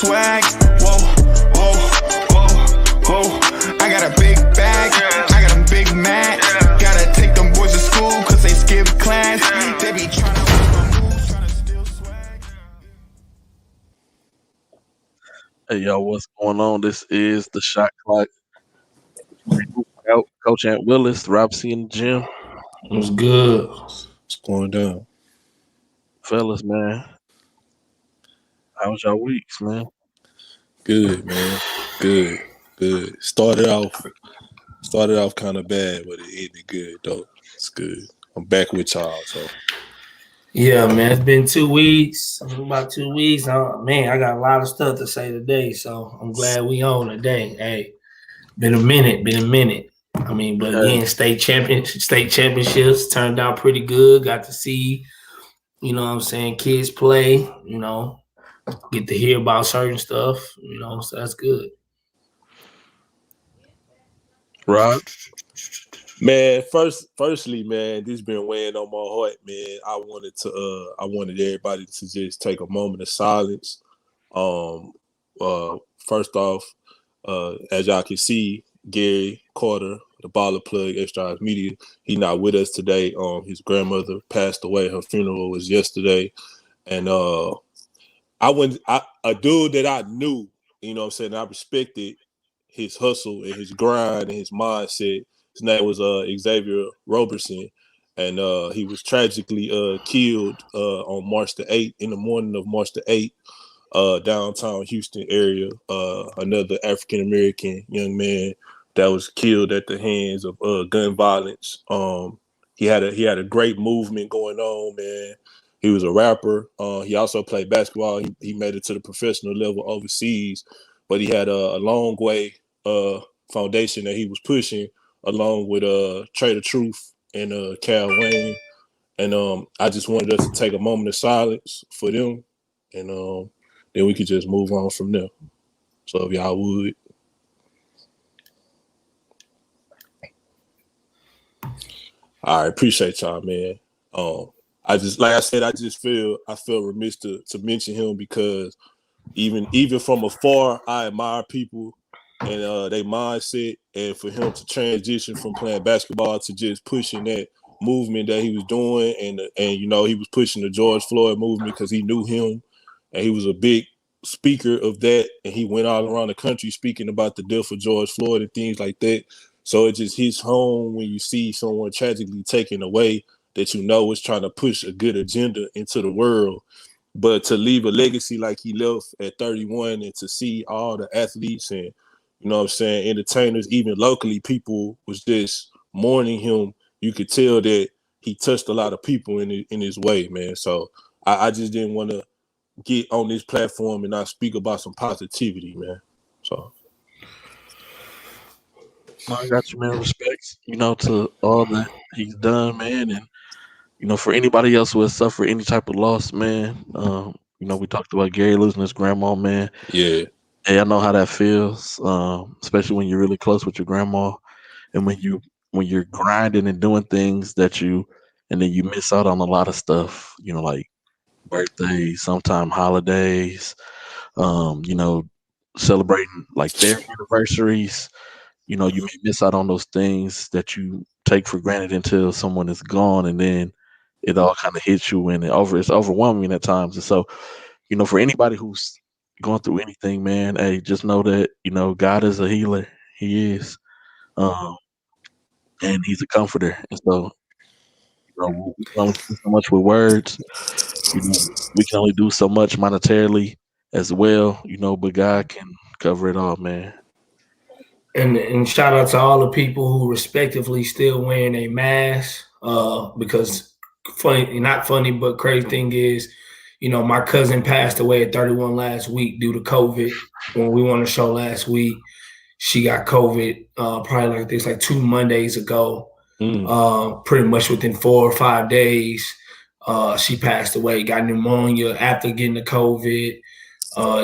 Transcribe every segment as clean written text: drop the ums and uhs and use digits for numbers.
swag. Whoa, whoa, whoa, whoa. I got a big bag, I got a big Mac. Gotta take them boys to school cause they skip class. They be trying to work my moves, trying to steal swag. Hey, y'all, what's going on? This is the Shot Clock. Out, Coach Ant Willis, Rob C in the gym. What's good? What's going down? Fellas, man. How was y'all weeks, man? Good, man. Good. Started off kind of bad, but it ended good though. It's good. I'm back with y'all. So Yeah, man. It's been 2 weeks. About 2 weeks. Man, I got a lot of stuff to say today, so I'm glad we on today. Hey, been a minute. I mean, but again, state championships turned out pretty good. Got to see, you know what I'm saying, kids play, you know, get to hear about certain stuff, you know, so that's good. Rob? man, firstly, man, this been weighing on my heart, man. I wanted everybody to just take a moment of silence. First off, as y'all can see, Gary Carter, the baller plug, Extra Media, he not with us today. His grandmother passed away. Her funeral was yesterday, and a dude that I knew, you know what I'm saying, I respected his hustle and his grind and his mindset. His name was Xavier Roberson, and he was tragically killed on March the 8th, in the morning of March the 8th, downtown Houston area. Another African-American young man that was killed at the hands of gun violence. He had a great movement going on, man. He was a rapper. He also played basketball. He made it to the professional level overseas, but he had a long way foundation that he was pushing, along with Trader Truth and Cal Wayne. And I just wanted us to take a moment of silence for them, and then we could just move on from there. So if y'all would. All right, appreciate y'all, man. I feel remiss to mention him, because even from afar, I admire people and their mindset, and for him to transition from playing basketball to just pushing that movement that he was doing, and you know, he was pushing the George Floyd movement because he knew him, and he was a big speaker of that, and he went all around the country speaking about the death of George Floyd and things like that. So it just hits home when you see someone tragically taken away that you know is trying to push a good agenda into the world. But to leave a legacy like he left at 31, and to see all the athletes and, you know what I'm saying, entertainers, even locally, people was just mourning him. You could tell that he touched a lot of people in his way, man. So I just didn't want to get on this platform and not speak about some positivity, man. So I got you, man. Respects, you know, to all that he's done, man. And, you know, for anybody else who has suffered any type of loss, man, you know, we talked about Gary losing his grandma, man. yeah. Hey, I know how that feels, especially when you're really close with your grandma, and when you're grinding and doing things and then you miss out on a lot of stuff, you know, like birthdays, sometime holidays, you know, celebrating like their anniversaries. You know, you may miss out on those things that you take for granted until someone is gone, and then it all kind of hits you, and it's overwhelming at times. And so, you know, for anybody who's going through anything, man, hey, just know that, you know, God is a healer. He is. Um, and he's a comforter. And so, you know, we can only do so much with words. You know, we can only do so much monetarily as well, you know, but God can cover it all, man. And shout out to all the people who respectively still wearing a mask, because not funny, but crazy thing is, you know, my cousin passed away at 31 last week due to COVID. When we won a show last week, she got COVID probably like this, like 2 Mondays ago. Pretty much within 4 or 5 days, she passed away, got pneumonia after getting the COVID.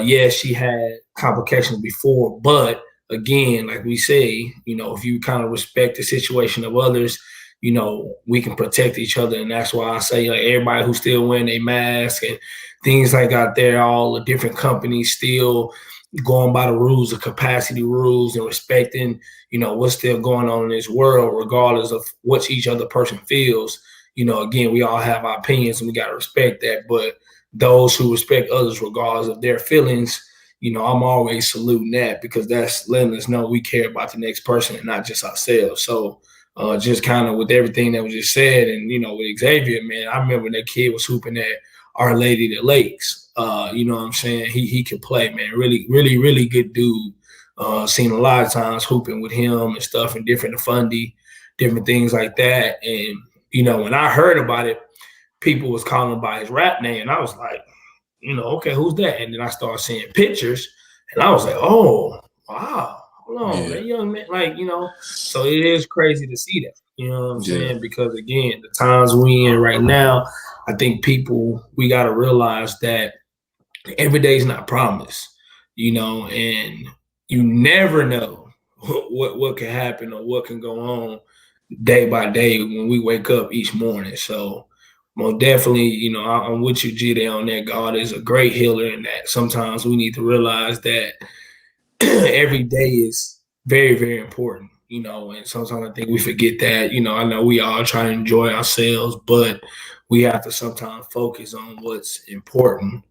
Yeah, she had complications before, but again, like we say, you know, if you kind of respect the situation of others, we can protect each other. And that's why I say, like, everybody who's still wearing a mask and things like out there, all the different companies still going by the rules, the capacity rules, and respecting, what's still going on in this world, regardless of what each other person feels. Again, we all have our opinions and we got to respect that. But those who respect others, regardless of their feelings, I'm always saluting that, because that's letting us know we care about the next person and not just ourselves. So just kind of with everything that was just said, and, with Xavier, man, I remember when that kid was hooping at Our Lady of the Lakes. You know what I'm saying? He could play, man. Really, really, really good dude. Seen a lot of times hooping with him and stuff, and different Fundy, different things like that. And, when I heard about it, people was calling him by his rap name. And I was like, okay, who's that? And then I started seeing pictures, and I was like, oh, wow, hold on, that young man, so it is crazy to see that, you know what I'm saying? Because, again, the times we in right now, I think we got to realize that every day is not promised, and you never know what can happen or what can go on day by day when we wake up each morning. So, most definitely, I'm with you, G-Day, on that. God is a great healer, and that sometimes we need to realize that every day is very, very important, and sometimes I think we forget that. I know we all try to enjoy ourselves, but we have to sometimes focus on what's important,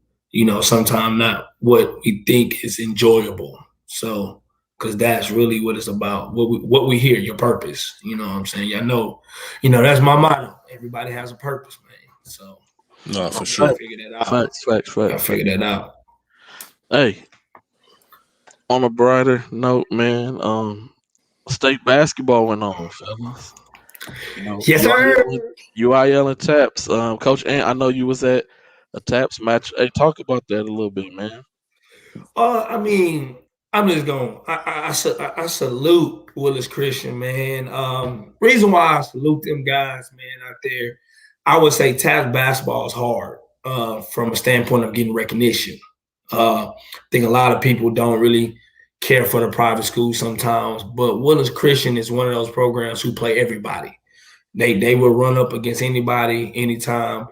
sometimes not what we think is enjoyable. So, because that's really what it's about, what we hear, your purpose. You know what I'm saying? That's my motto. Everybody has a purpose, man. So, no, for sure. Figure that out. Facts. I figure that out. Hey, on a brighter note, man, state basketball went on, fellas. Yes, sir. UIL and Taps. Coach Ant, I know you was at a Taps match. Hey, talk about that a little bit, man. I mean, I'm just going. I salute Willis Christian, man. Reason why I salute them guys, man, out there, I would say Taps basketball is hard from a standpoint of getting recognition. I think a lot of people don't really care for the private school sometimes, but Willis Christian is one of those programs who play everybody. They will run up against anybody, anytime,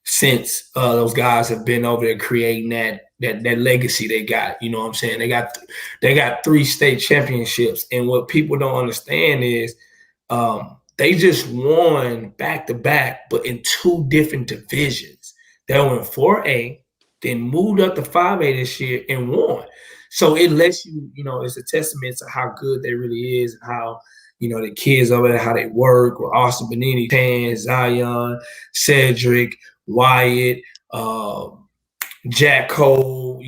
since those guys have been over there creating that legacy they got. You know what I'm saying? They got 3 state championships, and what people don't understand is they just won back-to-back, but in 2 different divisions. They were in 4A, then moved up to 5A this year and won. So it lets you, it's a testament to how good they really is, and how, the kids over there, how they work with Austin Benini, Pan, Zion, Cedric, Wyatt, Jack Cole,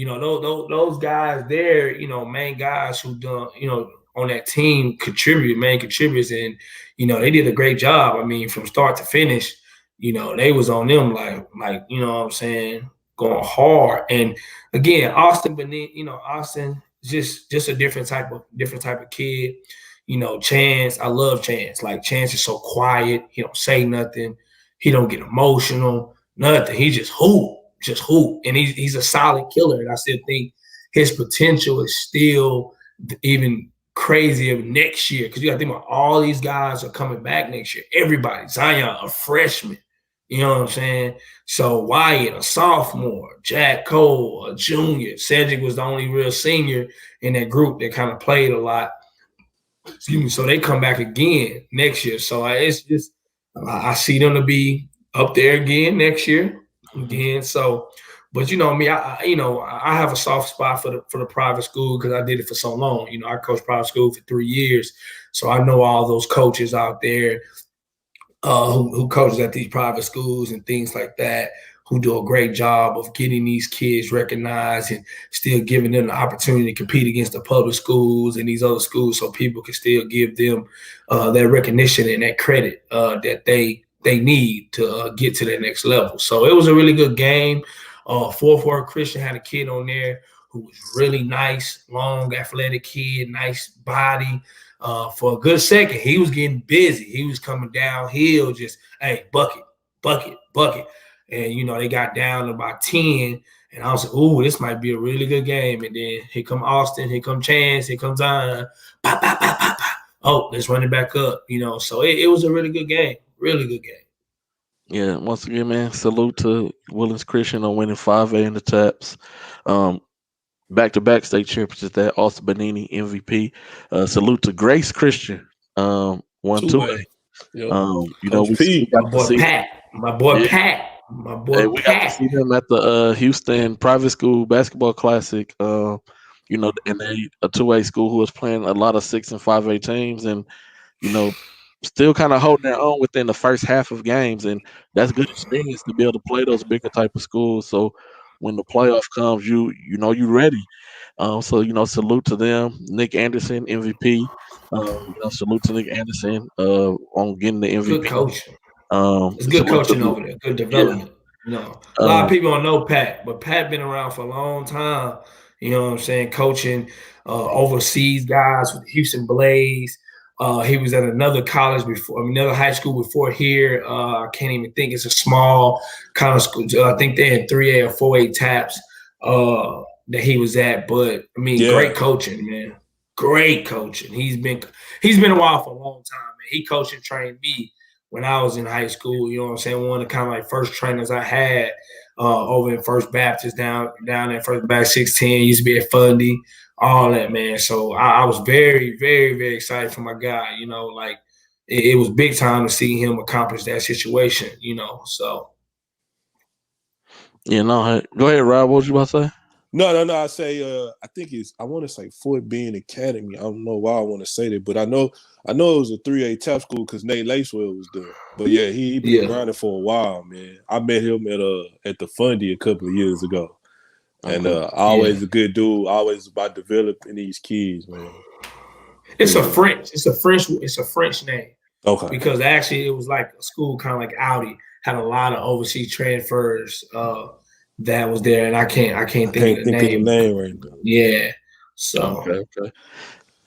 those guys there, main guys who done, on that team main contributors, and, they did a great job. I mean, from start to finish, they was on them like, you know what I'm saying, going hard. And again, Austin Benini, Austin, just a different type of kid. Chance, I love Chance. Like, Chance is so quiet. He don't say nothing. He don't get emotional, nothing. He just hoop. And he's a solid killer. And I still think his potential is still even crazier next year, because you got to think about all these guys are coming back next year. Everybody, Zion, a freshman. You know what I'm saying? So Wyatt, a sophomore, Jack Cole, a junior. Cedric was the only real senior in that group that kind of played a lot. Excuse me. So they come back again next year. So it's just, I see them to be up there again next year. Again. So, but me, I have a soft spot for the private school, because I did it for so long. I coached private school for 3 years. So I know all those coaches out there who coaches at these private schools and things like that, who do a great job of getting these kids recognized and still giving them the opportunity to compete against the public schools and these other schools, so people can still give them that recognition and that credit that they need to get to that next level. So it was a really good game. Fourth Ward Christian had a kid on there who was really nice, long, athletic kid, nice body. For a good second, he was getting busy. He was coming downhill, just, hey, bucket. And, they got down to about 10, and I was like, ooh, this might be a really good game. And then here come Austin, here come Chance, here comes Zion. Pop, pop, pop, pop, pop. oh, let's run it back up. So it was a really good game. Really good game. Yeah, once again, man, salute to Willens Christian on winning 5A in the taps. Um, Back-to-back state champions at that. Austin Benini, MVP. Salute to Grace Christian, won 2A. Yep. We P. got My to boy see. Pat. My boy Yeah. Pat. My Hey, boy we got to Pat. see them at the Houston Private School Basketball Classic. And they a 2A school who was playing a lot of 6 and 5A teams, and still kind of holding their own within the first half of games, and that's good experience to be able to play those bigger type of schools. So when the playoff comes, you're ready. Salute to them. Nick Anderson, MVP. Salute to Nick Anderson on getting the Good MVP. coaching. It's good Salute to coaching over there. Good development. A lot of people don't know Pat, but Pat been around for a long time. You know what I'm saying? Coaching overseas guys with the Houston Blaze. He was at another college before, another high school before here. I can't even think. It's a small kind of school. I think they had 3A or 4A taps that he was at. But I mean, great coaching, man. Great coaching. He's been a while for a long time, man. He coached and trained me when I was in high school. You know what I'm saying? One of the kind of like first trainers I had over in First Baptist down at First Baptist 610. Used to be at Fundy, all that, man. So I was very, very, very excited for my guy. It was big time to see him accomplish that situation. So. Go ahead, Rob. What was you about to say? No. I say, I want to say Fort Bend Academy. I don't know why I want to say that, but I know it was a 3A tap school because Nate Lacewell was there. But yeah, he been grinding for a while, man. I met him at the Fundy a couple of years ago, and always a good dude. Always about developing these kids, man. It's a French name. Okay. Because actually, it was like a school kind of like Audi had a lot of overseas transfers. That was there, and I can't think of the name right now. Yeah. So okay.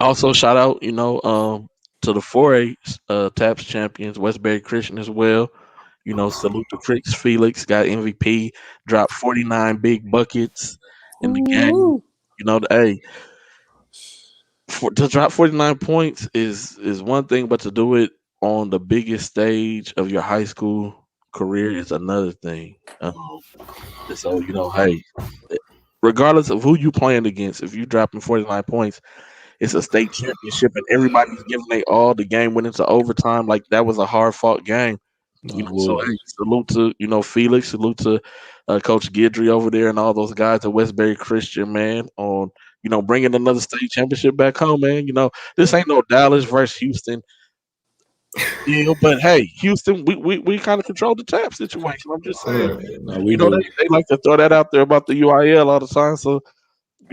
Also, shout out, to the 4A TAPS champions, Westbury Christian as well. Salute to Chris Felix, got MVP, dropped 49 big buckets in the game. To drop 49 points is one thing, but to do it on the biggest stage of your high school career is another thing. So hey, regardless of who you playing against, if you dropping 49 points, it's a state championship, and everybody's giving they all. The game went into overtime. Like, that was a hard fought game. So hey, salute to Felix, salute to Coach Guidry over there, and all those guys at Westbury Christian, man, on bringing another state championship back home, man. This ain't no Dallas versus Houston. But hey, Houston, we kind of control the tap situation. I'm just saying. They like to throw that out there about the UIL all the time. So,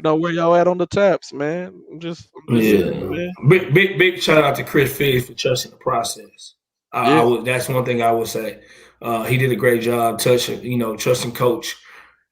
where y'all at on the taps, man? I'm just saying, man. Big shout out to Chris Felix for trusting the process. That's one thing I would say. He did a great job trusting Coach.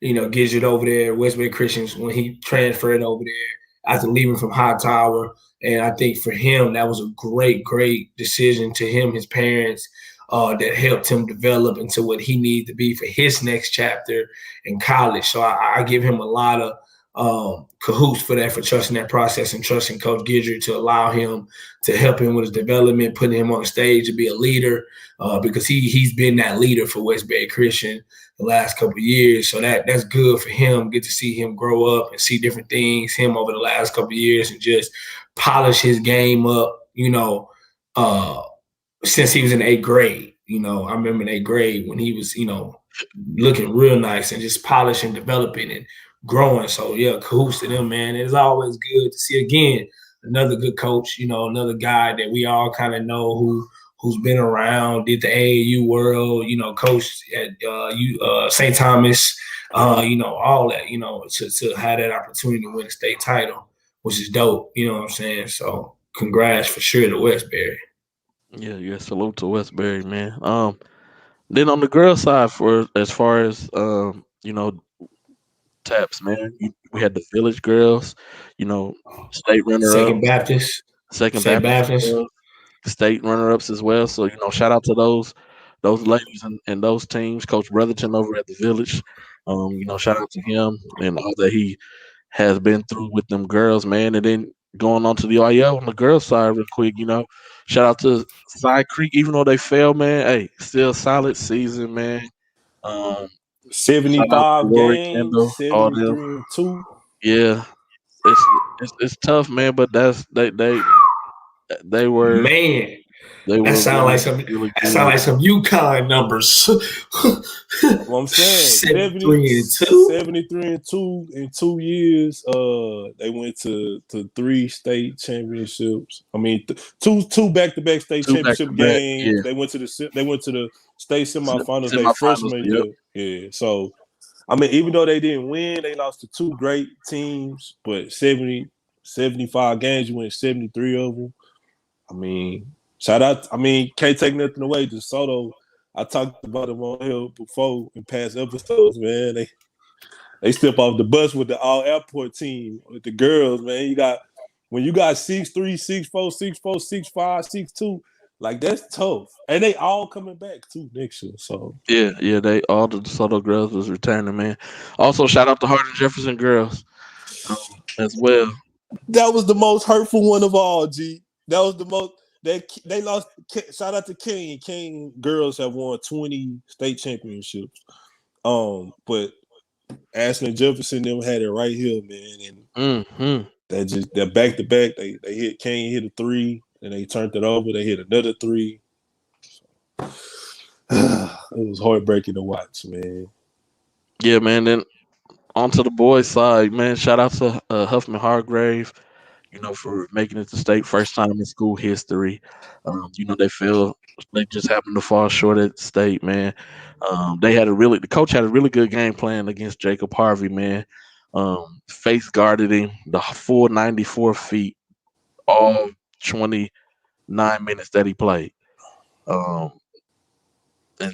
Gets it over there, Westbury Christians, when he transferred over there after leaving from Hightower. And I think for him, that was a great, great decision to him, his parents, that helped him develop into what he needed to be for his next chapter in college. So I give him a lot of cahoots for that, for trusting that process and trusting Coach Guidry to allow him to help him with his development, putting him on the stage to be a leader, because he's been that leader for Westbury Christian the last couple of years. So that's good for him. Get to see him grow up and see different things, him over the last couple of years, and just polish his game up, since he was in 8th grade. I remember in 8th grade when he was, looking real nice and just polishing, developing, and growing. So, yeah, cahoots to them, man. It's always good to see, again, another good coach, another guy that we all kind of know who's been around, did the AAU world, coached at St. Thomas, all that, to have that opportunity to win a state title, which is dope. You know what I'm saying? So congrats for sure to Westbury. Yeah, salute to Westbury, man. Then on the girls' side, as far as taps, man, we had the Village girls, state runner-up, Second Baptist. State runner-ups as well. So shout out to those ladies and those teams. Coach Brotherton over at the Village, shout out to him and all that he has been through with them girls, man. And then going on to the REL on the girls' side real quick. Shout out to Side Creek, even though they failed, man. Hey, still solid season, man. Shout out to 75 Rory games, Kendall, all them. 73-2. Yeah, it's tough, man. But they were Man, they that were sound like really some really that sound good. like some UConn numbers. Well, I'm saying 73-2. 73-2 in 2 years. They went to 3 state championships. I mean, two back-to-back state Two back championship to back, games. yeah. They went to the state semifinals. They Semifinals, freshman yep. year. Yeah. So, I mean, even though they didn't win, they lost to 2 great teams. But 75 games, you win 73 of them. I mean, shout out. I mean, can't take nothing away. DeSoto, I talked about him on here before in past episodes, man. They step off the bus with the all airport team with the girls, man. When you got 6'3", 6'4", 6'4", 6'5", 6'2", like that's tough. And they all coming back too next year. So Yeah, they all the DeSoto girls was returning, man. Also, shout out to Hardin Jefferson girls as well. that was the most hurtful one of all, G. That was the most. They lost. Shout out to King. King girls have won 20 state championships. But Ashland Jefferson them had it right here, man. And that back to back, they hit King hit a 3, and they turned it over. They hit another 3. It was heartbreaking to watch, man. Yeah, man. Then on to the boys' side, man. Shout out to Huffman Hargrave, for making it to state first time in school history. They just happened to fall short at state, man. The coach had a really good game plan against Jacob Harvey, man. Face guarded him the full 94 feet, all 29 minutes that he played. And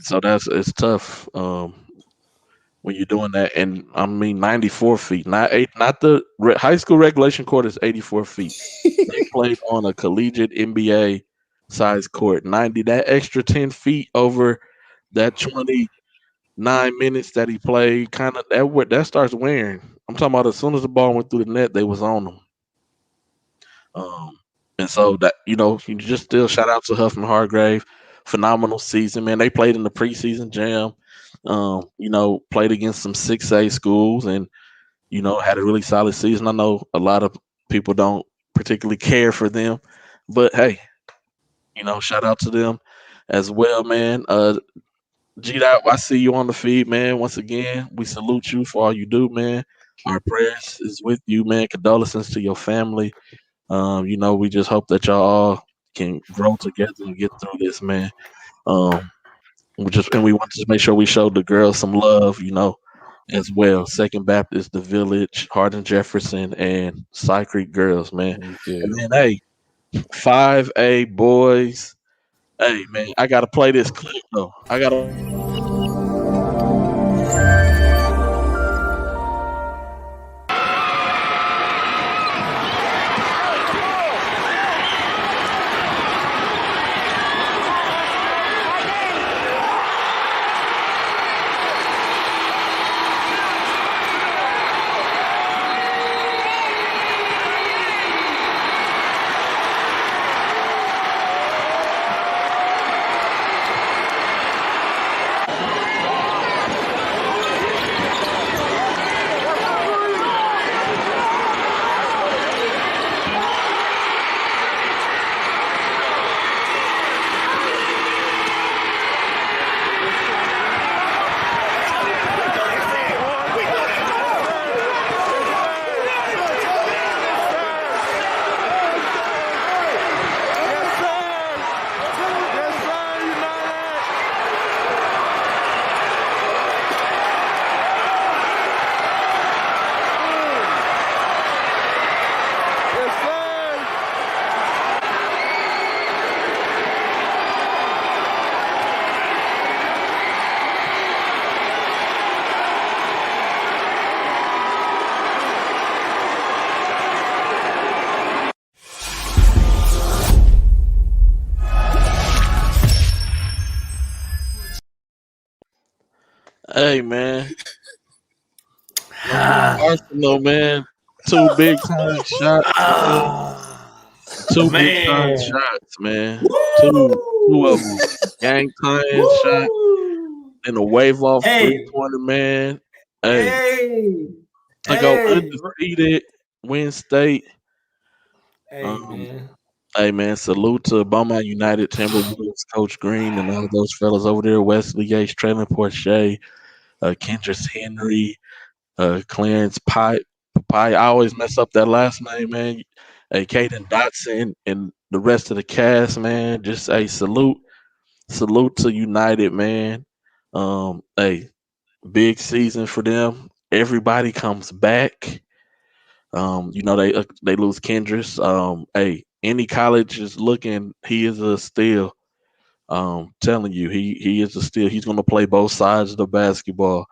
so it's tough when you're doing that. And I mean, 94 feet, not the high school regulation court is 84 feet. They played on a collegiate NBA size court. That extra 10 feet over that 29 minutes that he played, kind of that starts wearing. I'm talking about as soon as the ball went through the net, they was on them. And so that you just still shout out to Huffman Hargrave, phenomenal season, man. They played in the preseason jam. Played against some 6A schools and had a really solid season. I know a lot of people don't particularly care for them, but hey, shout out to them as well, man. G-Dot, I see you on the feed, man. Once again, we salute you for all you do, man. Our prayers is with you, man. Condolences to your family. We just hope that y'all all can grow together and get through this, man. We want to make sure we show the girls some love, as well. Second Baptist, the Village, Hardin Jefferson, and Cy Creek girls, man. Yeah. And then, hey, 5A boys. Hey, man, I gotta play this clip though. Hey, man. Arsenal, man. 2 big time shots. two big time Man. shots, man. Woo! Two of them. Gang tying shot Woo! and a wave off Hey. 320, man. Hey, Hey. to go Hey. undefeated, win state. Hey, man. Hey man, salute to Beaumont United Timberwolves, Coach Green, and all those fellas over there. Wesley Yates, Traylon Porche, Kendrick Henry, Clarence Pye. I always mess up that last name, man. Hey, Caden Dotson and the rest of the cast, man. Just a salute to United, man. Hey, big season for them. Everybody comes back. They lose Kendrick. Hey, any college is looking. He is a steal. Telling you, he is a steal. He's going to play both sides of the basketball.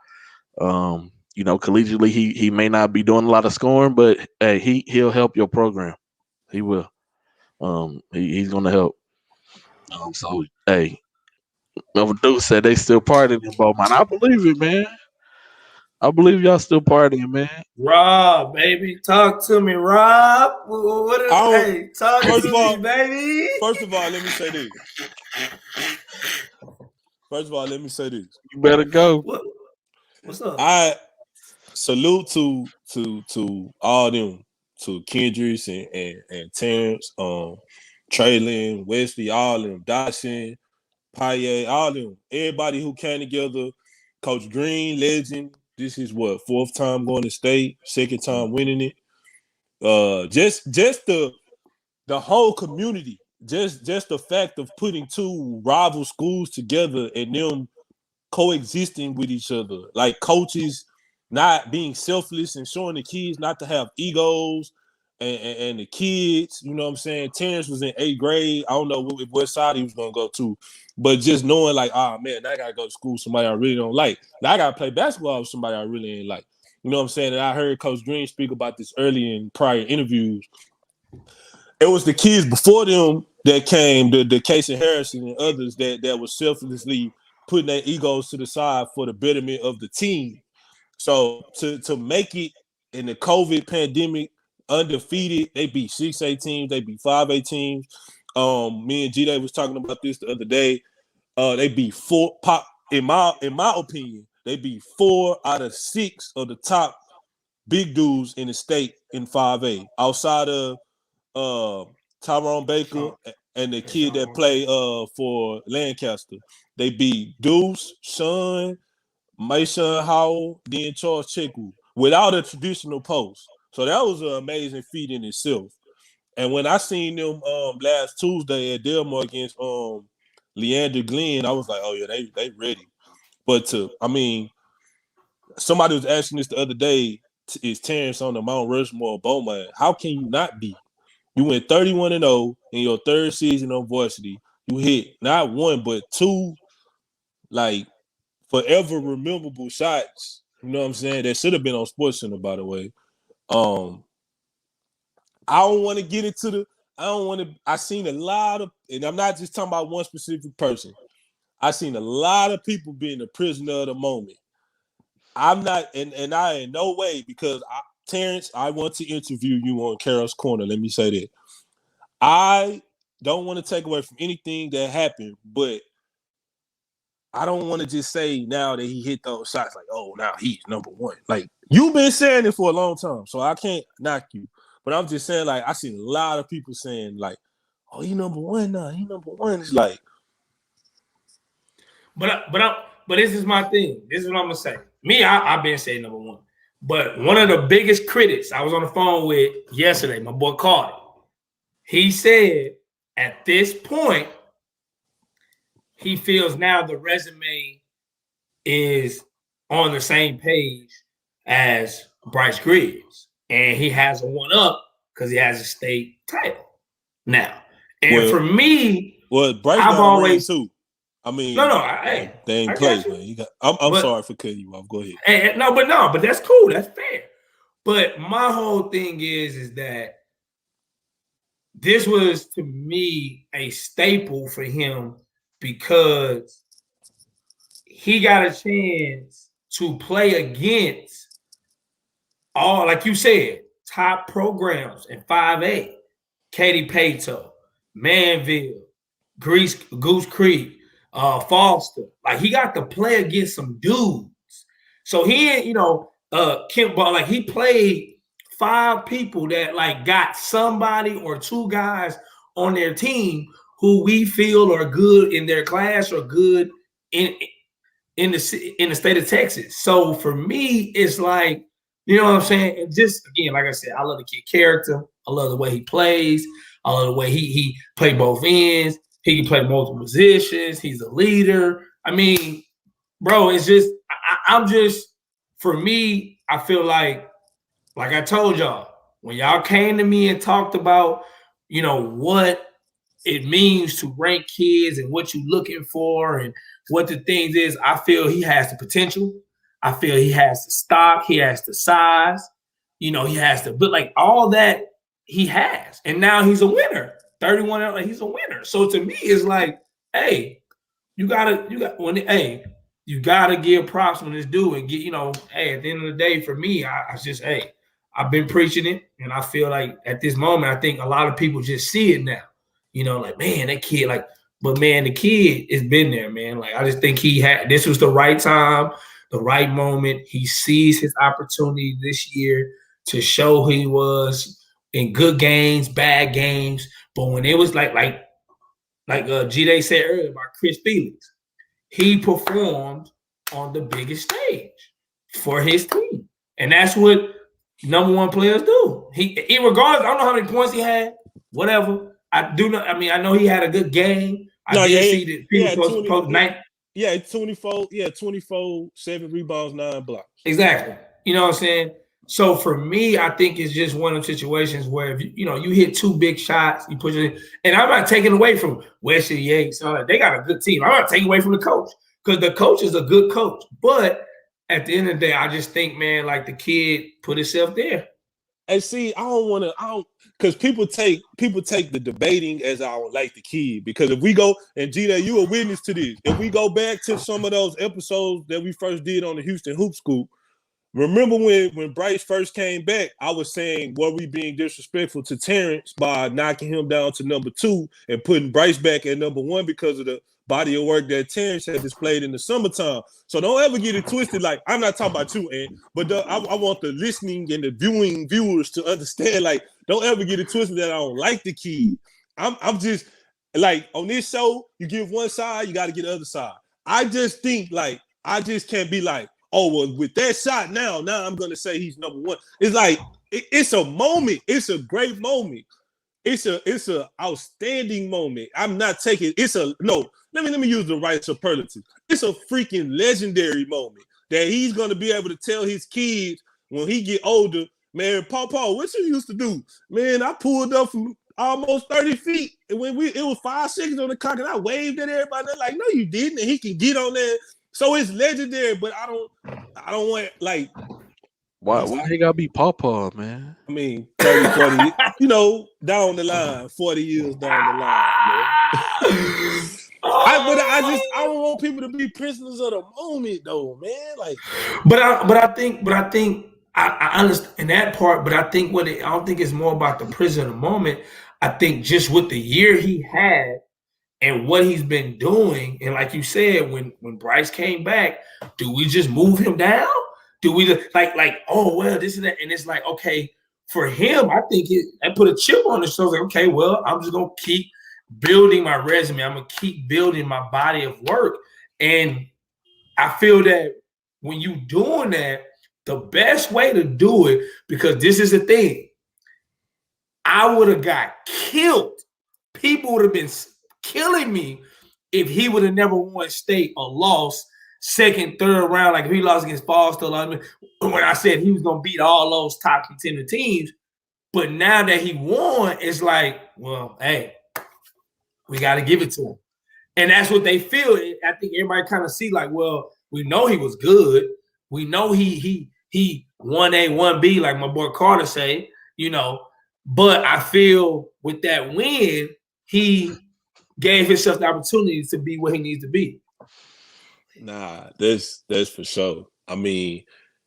Collegiately, he may not be doing a lot of scoring, but hey, he'll help your program. He will. He's going to help. So hey, Dude said they still partying in Beaumont. I believe it, man. I believe y'all still partying, man. Rob, baby, talk to me, Rob. Hey, talk to me, baby. First of all, let me say this. You better go. What's up? I salute to all them, to Kendricks and Terrence, Traylon, Wesley, all them, Dotson, Paye, all them, everybody who came together. Coach Green, legend. This is what, 4th time going to state, 2nd time winning it. Just the whole community, just the fact of putting two rival schools together and them coexisting with each other, like coaches not being selfless and showing the kids not to have egos, and the kids, you know what I'm saying? Terrence was in 8th grade. I don't know what side he was gonna go to, but just knowing like, man, now I gotta go to school with somebody I really don't like. Now I gotta play basketball with somebody I really ain't like. You know what I'm saying? And I heard Coach Green speak about this early in prior interviews. It was the kids before them that came, the Casey Harrison and others that was selflessly putting their egos to the side for the betterment of the team. So to make it in the COVID pandemic undefeated, they beat 6A teams, they beat 5A teams. Me and G-Day was talking about this the other day. They beat 4 pop. In my opinion, they beat 4 out of 6 of the top big dudes in the state in 5A, outside of Tyrone Baker and the kid that played for Lancaster. They beat Deuce, Sean, Mason Howell, then Charles Cheku without a traditional post. So that was an amazing feat in itself. And when I seen them last Tuesday at Delmar against Leander Glenn, I was like, oh yeah, they ready. But somebody was asking this the other day, is Terrence on the Mount Rushmore of Beaumont? How can you not be? You went 31-0 in your 3rd season on varsity. You hit not 1 but 2 like forever rememberable shots. You know what I'm saying? That should have been on SportsCenter, by the way. I don't want to get into I seen a lot of, and I'm not just talking about one specific person. I seen a lot of people being a prisoner of the moment. I'm not, and I in no way, because Terrence, I want to interview you on Carol's Corner. Let me say that. I don't want to take away from anything that happened, but I don't want to just say now that he hit those shots like, oh, now he's number one. Like, you've been saying it for a long time, so I can't knock you. But I'm just saying, like, I seen a lot of people saying, like, oh, he number one now. He number one. It's like, but this is my thing. This is what I'm gonna say. Me, I've been saying number one. But one of the biggest critics I was on the phone with yesterday, my boy Carter, he said at this point, he feels now the resume is on the same page as Bryce Griggs. And he has a one-up because he has a state title now. And for me, Bryce I've always too. I mean, they ain't play, man. I'm sorry for cutting you off. Go ahead. But that's cool. That's fair. But my whole thing is that this was, to me, a staple for him because he got a chance to play against all, like you said, top programs in 5A. Katy Pato, Manville, Goose Creek, Foster. Like he got to play against some dudes. So he ain't, Kent Ball, like he played 5 people that like got somebody or 2 guys on their team who we feel are good in their class or good in the state of Texas. So for me, it's like, you know what I'm saying? And just again, like I said, I love the kid character. I love the way he plays. I love the way he played both ends. He can play multiple positions. He's a leader. I mean, bro, it's just I'm just, for me, I feel like I told y'all, when y'all came to me and talked about, what it means to rank kids and what you're looking for and what the things is, I feel he has the potential. I feel he has the stock. He has the size. He has the, but like all that he has. And now he's a winner. 31, like he's a winner. So to me, it's like, hey, you gotta give props when it's due and get, hey, at the end of the day, for me, I just, hey, I've been preaching it. And I feel like at this moment, I think a lot of people just see it now. Like, man, that kid, like, but man, the kid has been there, man. Like, I just think this was the right time, the right moment. He sees his opportunity this year to show who he was in good games, bad games. But when it was like G-Day said earlier about Chris Felix, he performed on the biggest stage for his team. And that's what number 1 players do. He regardless, I don't know how many points he had, whatever. I do know. I mean, I know he had a good game. I did see that people post 9. Yeah, 24. Yeah, 24, 7 rebounds, 9 blocks. Exactly. You know what I'm saying? So for me, I think it's just one of those situations where if you hit 2 big shots, you push it in, and I'm not taking away from Wesley Yates. They got a good team. I'm not taking away from the coach because the coach is a good coach. But at the end of the day, I just think, man, like the kid put himself there. And see, because people take the debating as I don't like the kid. Because if we go, and Gina, you a witness to this, if we go back to some of those episodes that we first did on the Houston Hoop Scoop, remember when Bryce first came back, I was saying, were we being disrespectful to Terrence by knocking him down to number 2 and putting Bryce back at number 1 because of the body of work that Terrence had displayed in the summertime? So don't ever get it twisted. Like, I'm not talking about you, but I want the listening and the viewers to understand, like, don't ever get it twisted that I don't like the kid. I'm just, like, on this show, you give one side, you got to get the other side. I just think, like, I just can't be like, oh, well, with that shot now I'm going to say he's number 1. It's like, it's a moment. It's a great moment. It's a outstanding moment. I'm not taking, let me use the right superlative. It's a freaking legendary moment that he's going to be able to tell his kids when he get older, man, Paw, what you used to do? Man, I pulled up from almost 30 feet. And when it was 5 seconds on the clock and I waved at everybody. They're like, no, you didn't. And he can get on there. So it's legendary, but I don't want, like, why he gotta be Paw, man? I mean, 30, 40, down the line, 40 years down the line, man. I don't want people to be prisoners of the moment, though, man. Like, but I think I understand that part. But I think I don't think it's more about the prison of the moment. I think just with the year he had and what he's been doing, and like you said, when Bryce came back, do we just move him down? Do we like oh well, this and that? And it's like, okay, for him, I think I put a chip on his shoulder. Like, okay, well, I'm just gonna keep building my resume. I'm gonna keep building my body of work. And I feel that when you doing that, the best way to do it, because this is the thing, I would have got killed. People would have been killing me if he would have never won state or lost second, third round, like if he lost against Foster. When I said he was gonna beat all those top contender teams, but now that he won, it's like, well, hey, we got to give it to him. And that's what they feel. I think everybody kind of see like, well, we know he was good. We know he 1A, 1B, like my boy Carter say, but I feel with that win, he gave himself the opportunity to be where he needs to be. Nah, that's for sure. I mean,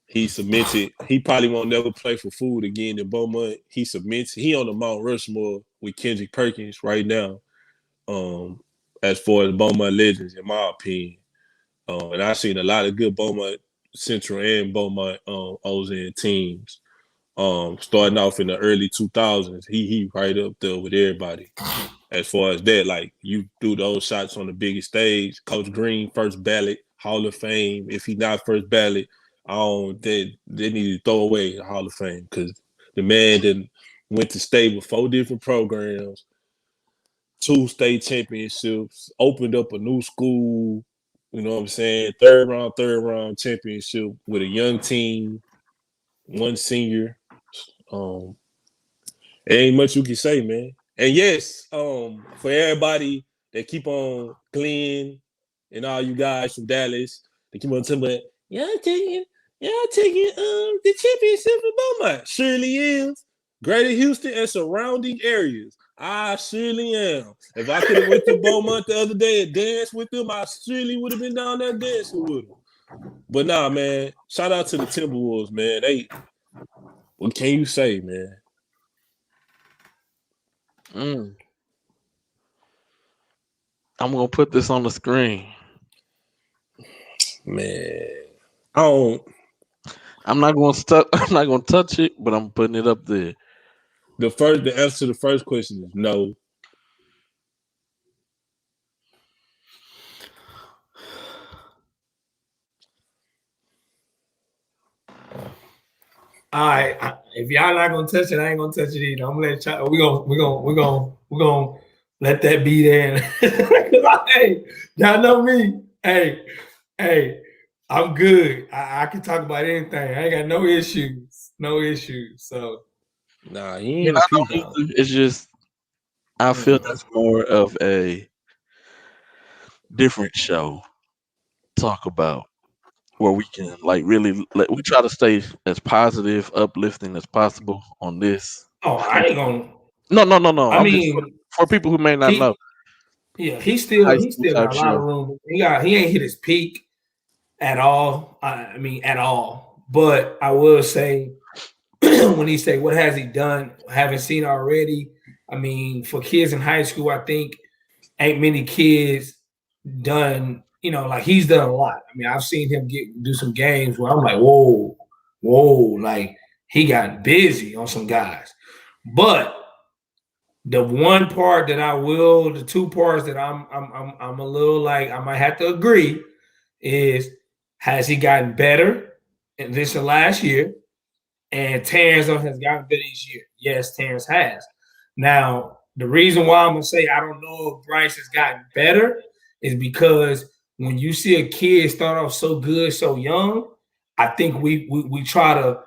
he cemented. He probably won't never play for food again in Beaumont. He cements. He on the Mount Rushmore with Kendrick Perkins right now. As far as Beaumont legends, in my opinion, and I've seen a lot of good Beaumont Central and Beaumont Ozan teams. Starting off in the early 2000s, he right up there with everybody. As far as that, like you do those shots on the biggest stage. Coach Green, first ballot Hall of Fame. If he's not first ballot, they need to throw away the Hall of Fame because the man then went to state with 4 different programs, 2 state championships, opened up a new school. You know what I'm saying? Third round championship with a young team, 1 senior. Ain't much you can say, man. And yes, for everybody that keep on Glenn and all you guys from Dallas, they keep on telling me, y'all taking the championship for Beaumont. Surely is. Greater Houston and surrounding areas. I surely am. If I could have went to Beaumont the other day and danced with them, I surely would have been down there dancing with them. But nah, man, shout out to the Timberwolves, man. What can you say, man? I'm gonna put this on the screen. Man, I'm not gonna touch it, but I'm putting it up there. The answer to the first question is no. All right, if y'all not gonna touch it, I ain't gonna touch it either. I'm gonna let y'all. We're gonna let that be there. Hey, y'all know me. Hey, I'm good. I can talk about anything. I ain't got no issues. So, nah, he ain't. It's just I feel that's more of a different show. Talk about. Where we can like really we try to stay as positive, uplifting as possible on this. Oh, I ain't gonna. No. I mean, just for people who may not know. Yeah, he still got a lot of room. He ain't hit his peak at all. I mean, at all. But I will say, when he say what has he done, haven't seen already. I mean, for kids in high school, I think ain't many kids done. You know, like he's done a lot. I mean, I've seen him do some games where I'm like, whoa, like he got busy on some guys. But the one part that the 2 parts that I'm a little like I might have to agree is has he gotten better in this and last year? And Terrence has gotten better each year. Yes, Terrence has. Now, the reason why I'm gonna say I don't know if Bryce has gotten better is because when you see a kid start off so good, so young, I think we try to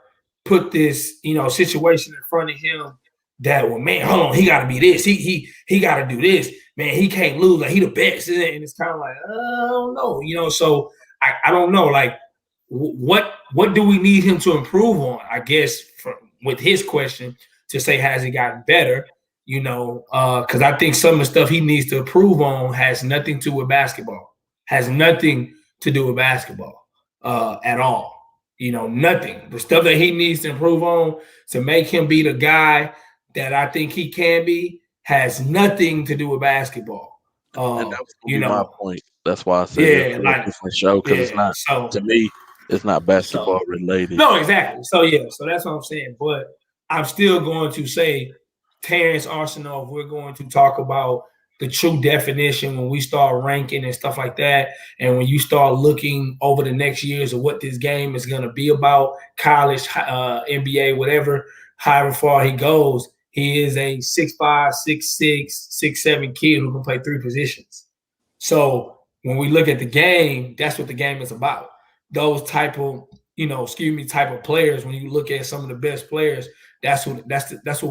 put this, situation in front of him that, well, man, hold on, he got to be this. He got to do this. Man, he can't lose. Like, he the best. And it's kind of like, I don't know, So I don't know. Like, what do we need him to improve on? I guess with his question to say, has he gotten better? Because I think some of the stuff he needs to improve on has nothing to do with basketball. Has nothing to do with basketball at all. Nothing. The stuff that he needs to improve on to make him be the guy that I think he can be has nothing to do with basketball. And that was my point. That's why I said it's a different show because it's not. To me, it's not basketball related. No, exactly. So that's what I'm saying. But I'm still going to say Terrence Arsenault. If we're going to talk about the true definition when we start ranking and stuff like that. And when you start looking over the next years of what this game is going to be about, college, NBA, whatever, however far he goes, he is a 6'5", 6'6", 6'7" kid who can play 3 positions. So when we look at the game, that's what the game is about. Those type of, type of players, when you look at some of the best players, that's what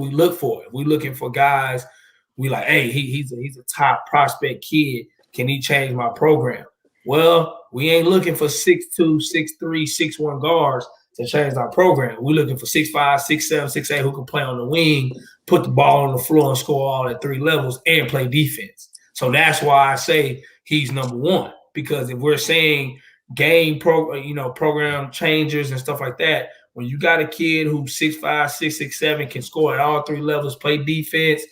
we look for. If we're looking for guys, we like, hey, he's a top prospect kid. Can he change my program? Well, we ain't looking for 6'2", 6'3", 6'1" guards to change our program. We're looking for 6'5", 6'7", 6'8" who can play on the wing, put the ball on the floor and score all at 3 levels and play defense. So that's why I say he's number 1. Because if we're saying program changers and stuff like that, when you got a kid who's 6'5", 6'7", can score at all 3 levels, play defense,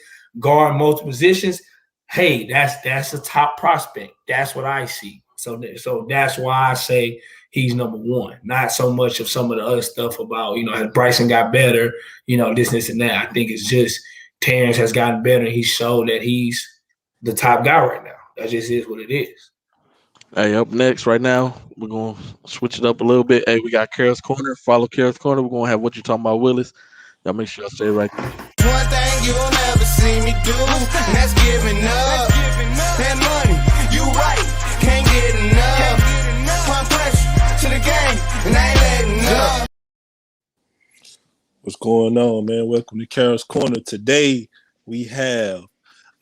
guard multiple positions, hey, that's a top prospect. That's what I see. So that's why I say he's number one. Not so much of some of the other stuff about, has Bryson got better, this and that. I think it's just Terrence has gotten better. He showed that he's the top guy right now. That just is what it is. Hey, up next right now, we're going to switch it up a little bit. Hey, we got Carol's Corner. Follow Carol's Corner. We're going to have What You Talking About Willis. Y'all make sure y'all stay right there. One thing you'll never see me do, and that's giving up. That money, you right, can't get enough. Pump pressure to the game, and I ain't letting up. What's going on, man? Welcome to Carol's Corner. Today, we have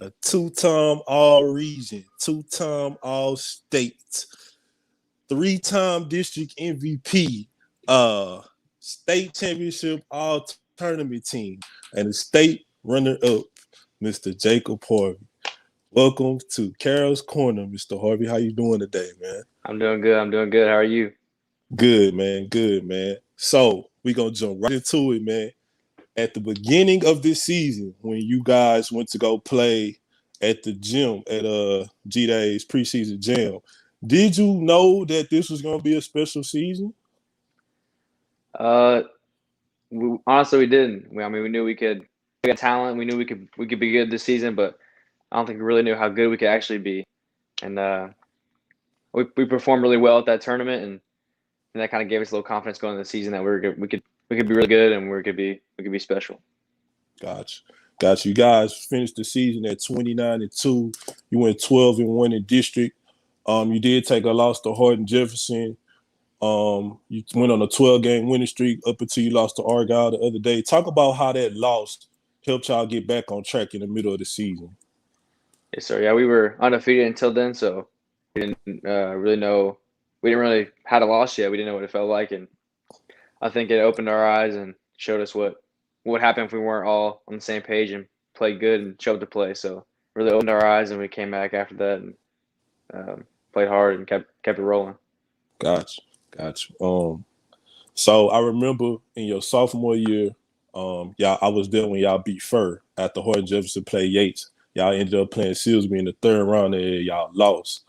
a two-time All-Region, two-time All-State, three-time district MVP, state championship all-tournament team, and a state runner-up, Mr. Jacob Harvey. Welcome to Carol's Corner, Mr. Harvey. How you doing today, man? I'm doing good. How are you? Good, man. So we're going to jump right into it, man. At the beginning of this season, when you guys went to go play at the gym at G-Day's preseason jam, did you know that this was going to be a special season? Honestly, we didn't. We knew we had talent. We knew we could be good this season, but I don't think we really knew how good we could actually be. And we performed really well at that tournament, and that kind of gave us a little confidence going into the season that we could be really good and we could be special. Gotcha. You guys finished the season at 29-2. You went 12-1 in district. You did take a loss to Hardin Jefferson. You went on a 12-game winning streak up until you lost to Argyle the other day. Talk about how that loss helped y'all get back on track in the middle of the season. Yes, sir. Yeah, we were undefeated until then, so we didn't really know. We didn't really had a loss yet. We didn't know what it felt like, and I think it opened our eyes and showed us what happened if we weren't all on the same page and played good and showed to play. So really opened our eyes, and we came back after that and played hard and kept it rolling. Gotcha. So I remember in your sophomore year, I was there when y'all beat Fur after Hardin Jefferson played Yates. Y'all ended up playing Silsby in the third round and y'all lost.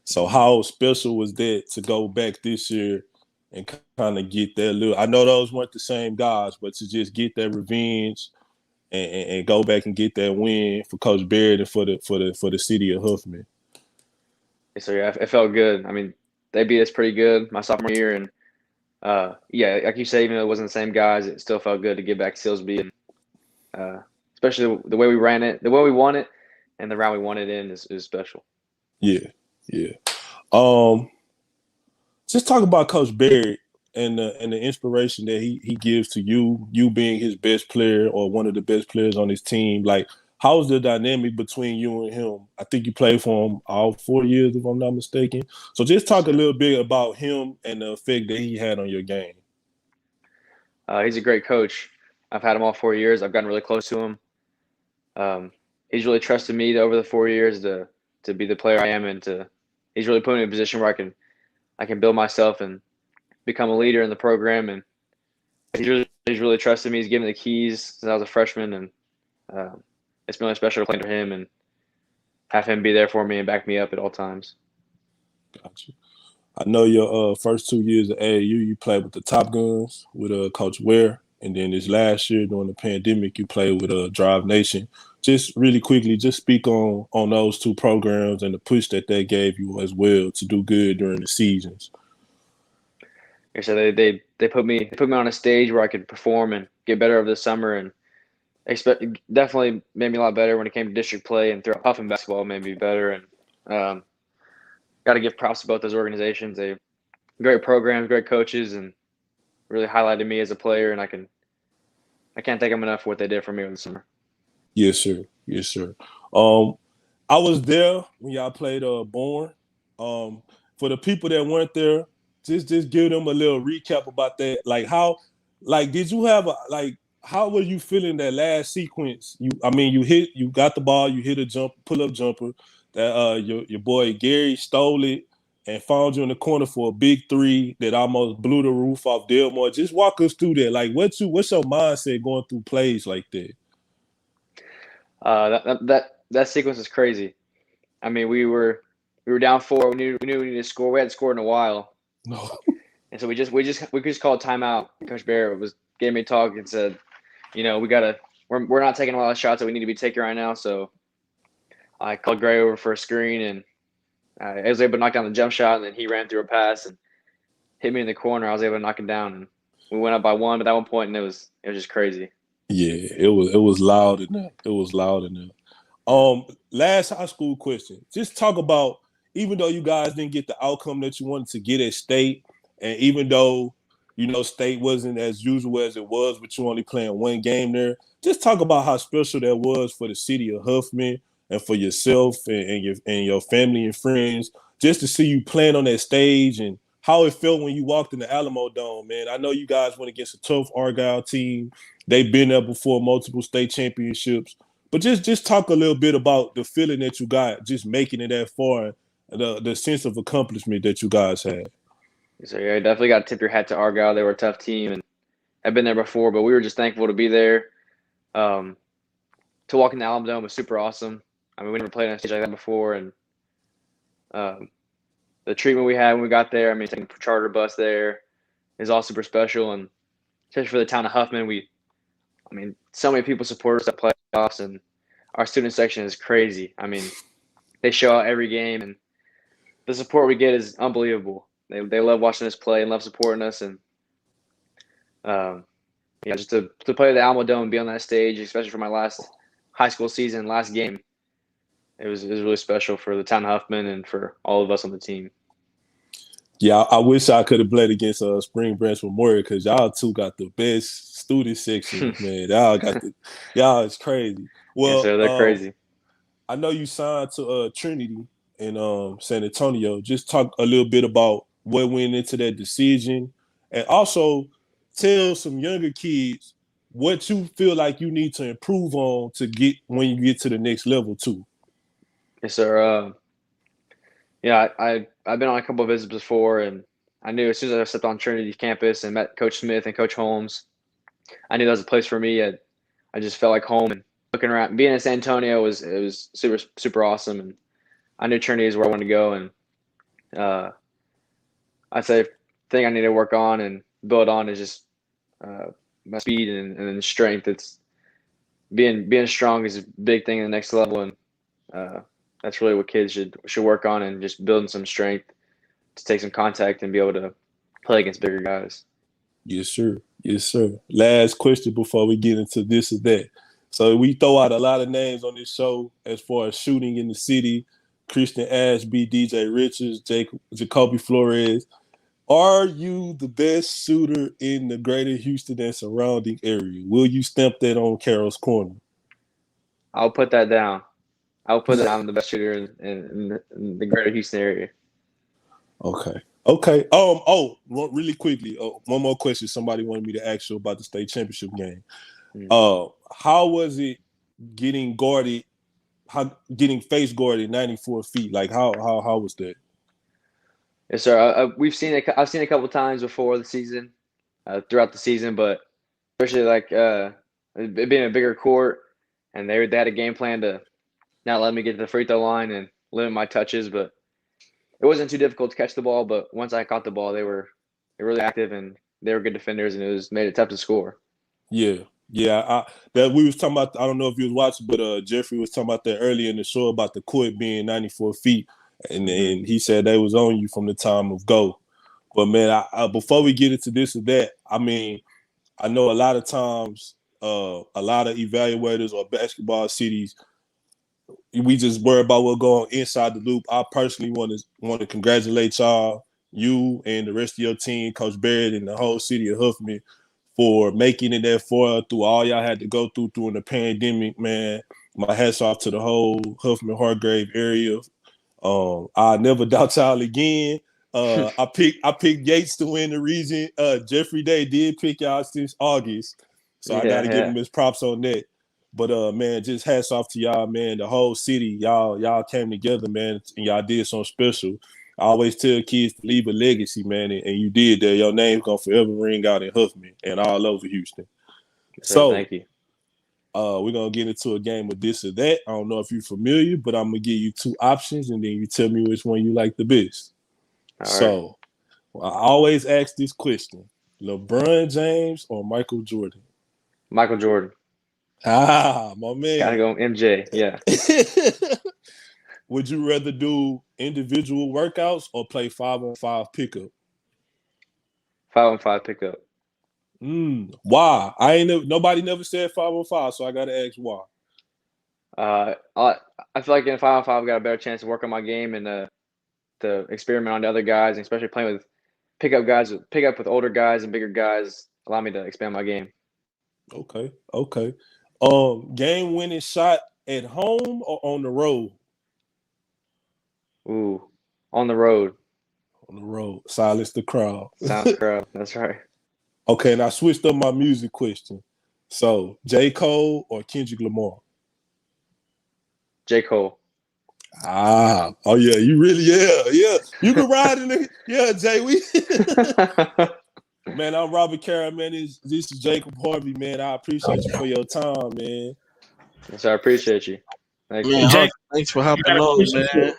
So how special was that to go back this year and kind of get that little? I know those weren't the same guys, but to just get that revenge and go back and get that win for Coach Barrett and for the city of Huffman. So yeah, it felt good. I mean, they beat us pretty good my sophomore year, and like you say, even though it wasn't the same guys, it still felt good to get back to Silsby, and especially the way we ran it, the way we won it, and the round we won it in is special. Yeah. Just talk about Coach Barrett and the inspiration that he gives to you being his best player or one of the best players on his team. Like, how's the dynamic between you and him? I think you played for him all 4 years, if I'm not mistaken. So just talk a little bit about him and the effect that he had on your game. He's a great coach. I've had him all 4 years. I've gotten really close to him. He's really trusted me over the 4 years to be the player I am, and he's really put me in a position where I can build myself and become a leader in the program. And he's really trusted me. He's given me the keys since I was a freshman, and it's been really special to play for him and have him be there for me and back me up at all times. Gotcha. I know your first 2 years at AAU, you played with the Top Guns with Coach Ware, and then this last year during the pandemic, you played with Drive Nation. Just really quickly, just speak on those two programs and the push that they gave you as well to do good during the seasons. So they put me on a stage where I could perform and get better over the summer, and definitely made me a lot better when it came to district play, and throughout Huffman basketball made me better. And got to give props to both those organizations. They great programs, great coaches, and really highlighted me as a player. And I can't thank them enough for what they did for me over the summer. Yes, sir. I was there when y'all played Bourne. For the people that weren't there, just give them a little recap about that. Did you have how were you feeling that last sequence? You got the ball, you hit a pull-up jumper. That your boy Gary stole it and found you in the corner for a big three that almost blew the roof off Delmore. Just walk us through that. Like, what's your mindset going through plays like that? That sequence is crazy. I mean, we were down 4. We knew we needed to score. We hadn't scored in a while, No. and so we just called timeout. Coach Barrett gave me a talk and said, we're not taking a lot of shots that we need to be taking right now. So I called Gray over for a screen, and I was able to knock down the jump shot, and then he ran through a pass and hit me in the corner. I was able to knock him down, and we went up by 1. But at one point, and it was just crazy. Yeah, it was loud in there. It was loud in there. Last high school question. Just talk about, even though you guys didn't get the outcome that you wanted to get at state, and even though state wasn't as usual as it was, but you only playing 1 game there. Just talk about how special that was for the city of Huffman and for yourself and your family and friends, just to see you playing on that stage and how it felt when you walked in the Alamo Dome, man. I know you guys went against a tough Argyle team. They've been there before, multiple state championships. But just talk a little bit about the feeling that you got just making it that far, the sense of accomplishment that you guys had. So yeah, you definitely got to tip your hat to Argyle. They were a tough team, and I've been there before, but we were just thankful to be there. To walk in the Alamo Dome was super awesome. I mean, we never played on a stage like that before, and the treatment we had when we got there, I mean, taking a charter bus there is all super special, and especially for the town of Huffman, so many people support us at playoffs, and our student section is crazy. I mean, they show out every game, and the support we get is unbelievable. They love watching us play and love supporting us, and just to play the Alamo Dome and be on that stage, especially for my last high school season, last game, it was really special for the town of Huffman and for all of us on the team. Yeah, I wish I could have played against Spring Branch Memorial, because y'all two got the best student section, man. Y'all is crazy. Well, so they're crazy. I know you signed to Trinity in San Antonio. Just talk a little bit about what went into that decision, and also tell some younger kids what you feel like you need to improve on to get when you get to the next level too. Yes, sir. I've been on a couple of visits before, and I knew as soon as I stepped on Trinity campus and met Coach Smith and Coach Holmes, I knew that was a place for me. I just felt like home, and looking around, being in San Antonio was super, super awesome, and I knew Trinity is where I wanted to go. And I'd say the thing I need to work on and build on is just my speed and strength. It's being strong is a big thing in the next level, and that's really what kids should work on, and just building some strength to take some contact and be able to play against bigger guys. Yes, sir. Yes, sir. Last question before we get into this or that. So we throw out a lot of names on this show as far as shooting in the city: Christian Ashby, DJ Richards, Jacoby Flores. Are you the best shooter in the greater Houston and surrounding area? Will you stamp that on Carroll's Corner? I'll put that down. I'll put that I'm the best shooter in the greater Houston area. Okay. Really quickly, one more question. Somebody wanted me to ask you about the state championship game. How was it getting face guarded 94 feet? Like how was that? Yes, sir. I've seen it a couple times before the season, throughout the season, but especially like it being a bigger court, and they had a game plan to not let me get to the free throw line and limit my touches. But it wasn't too difficult to catch the ball. But once I caught the ball, they were really active, and they were good defenders, and it made it tough to score. Yeah. That we was talking about. I don't know if you was watching, but Jeffrey was talking about that earlier in the show about the court being 94 feet. And he said they was on you from the time of go. But, man, before we get into this or that, I mean, I know a lot of times a lot of evaluators or basketball cities, we just worry about what's going on inside the loop. I personally want to congratulate y'all, you and the rest of your team, Coach Barrett and the whole city of Huffman, for making it that far through all y'all had to go through during the pandemic, man. My hats off to the whole Huffman-Hargrave area. I'll never doubt y'all again. I picked Yates to win the region. Jeffrey Day did pick y'all since August, so I gotta give him his props on that. But man, just hats off to y'all, man. The whole city, y'all came together, man, and y'all did something special. I always tell kids to leave a legacy, man, and you did that. Your name's gonna forever ring out in Huffman and all over Houston. So thank you. We're gonna get into a game of this or that. I don't know if you're familiar, but I'm gonna give you 2 options, and then you tell me which one you like the best. So I always ask this question: LeBron James or Michael Jordan? Michael Jordan. Ah, my man. Gotta go MJ. Yeah. Would you rather do individual workouts or play 5-on-5 pickup? 5-on-5 pickup. Why? Nobody never said 5-on-5, so I gotta ask why. I feel like in 5-on-5 I've got a better chance to work on my game and to experiment on the other guys, and especially playing with pick up with older guys and bigger guys allow me to expand my game. Okay. Game winning shot at home or on the road? Ooh, on the road. On the road. Silence the crowd. Silence the crowd. That's right. Okay, and I switched up my music question. So, J. Cole or Kendrick Lamar? J. Cole. Oh yeah, you really, yeah. You can ride in it. Yeah, Jay, man, I'm Robert Carroll, man. This is Jacob Harvey, man. I appreciate you for your time, man. Yes, I appreciate you. Thank you. Man, thanks for hopping on, man.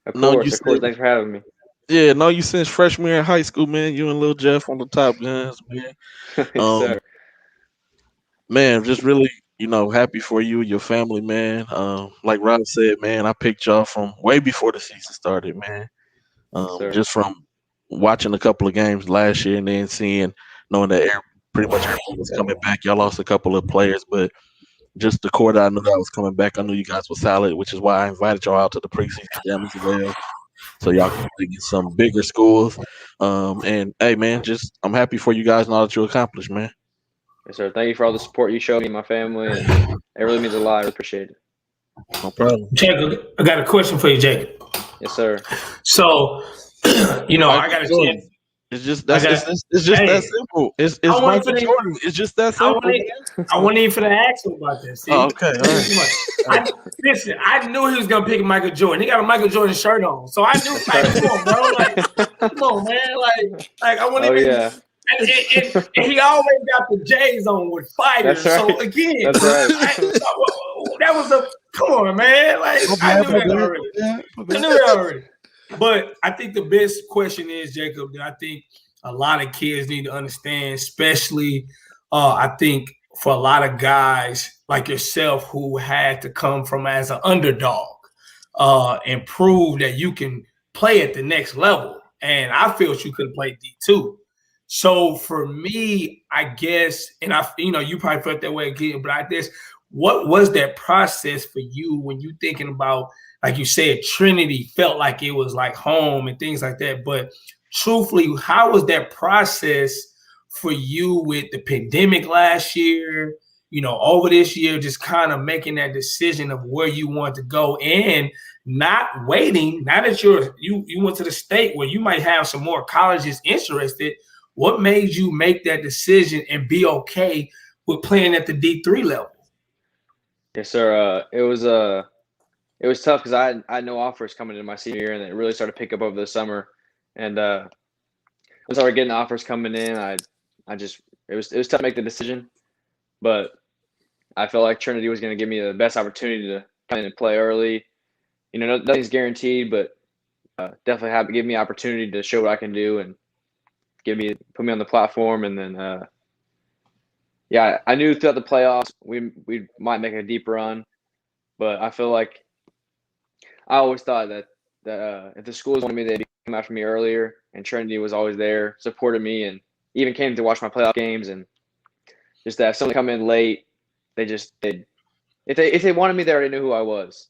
Of course. Thanks for having me. Yeah, know you since freshman year in high school, man. You and Lil Jeff on the Top Guns, man. Yes, sir. Man, just really, happy for you and your family, man. Like Rob said, man, I picked y'all from way before the season started, man. Just from watching a couple of games last year and then knowing that pretty much everyone was coming back. Y'all lost a couple of players, but just the core that I knew that was coming back, I knew you guys were solid, which is why I invited y'all out to the preseason jam as well, so y'all can get some bigger schools. And hey, man, I'm happy for you guys and all that you accomplished, man. Yes, sir. Thank you for all the support you showed me and my family. And it really means a lot. I really appreciate it. No problem. Jacob, I got a question for you, Jacob. Yes, sir. So, I got a chance. It's just that simple. It's Michael Jordan. It's just that simple. I wasn't even going to ask him about this. See? Oh, okay. All right. Listen, I knew he was going to pick Michael Jordan. He got a Michael Jordan shirt on. So I knew, come on, bro. Come on, man. I want to yeah. And he always got the J's on with fighters. That's right. So again, That's right. that was come on, man. I knew that already. But I think the best question is, Jacob, that I think a lot of kids need to understand, especially I think for a lot of guys like yourself who had to come from as an underdog and prove that you can play at the next level. And I feel you could have played D2. So for me, I guess, and you probably felt that way again, but I guess, what was that process for you when you thinking about, like you said, Trinity felt like it was like home and things like that. But truthfully, how was that process for you with the pandemic last year, over this year, just kind of making that decision of where you want to go and not waiting, now that you went to the state where you might have some more colleges interested? What made you make that decision and be okay with playing at the D3 level? Yes, sir. It was tough because I had no offers coming into my senior year, and it really started to pick up over the summer. And I started getting offers coming in. It was tough to make the decision, but I felt like Trinity was going to give me the best opportunity to come in and play early. Nothing's guaranteed, but definitely give me an opportunity to show what I can do and put me on the platform. And then I knew throughout the playoffs we might make a deep run, but I feel like I always thought that if the schools wanted me, they'd come after me earlier, and Trinity was always there, supported me, and even came to watch my playoff games. And just that if someone come in late, if they wanted me, they already knew who I was.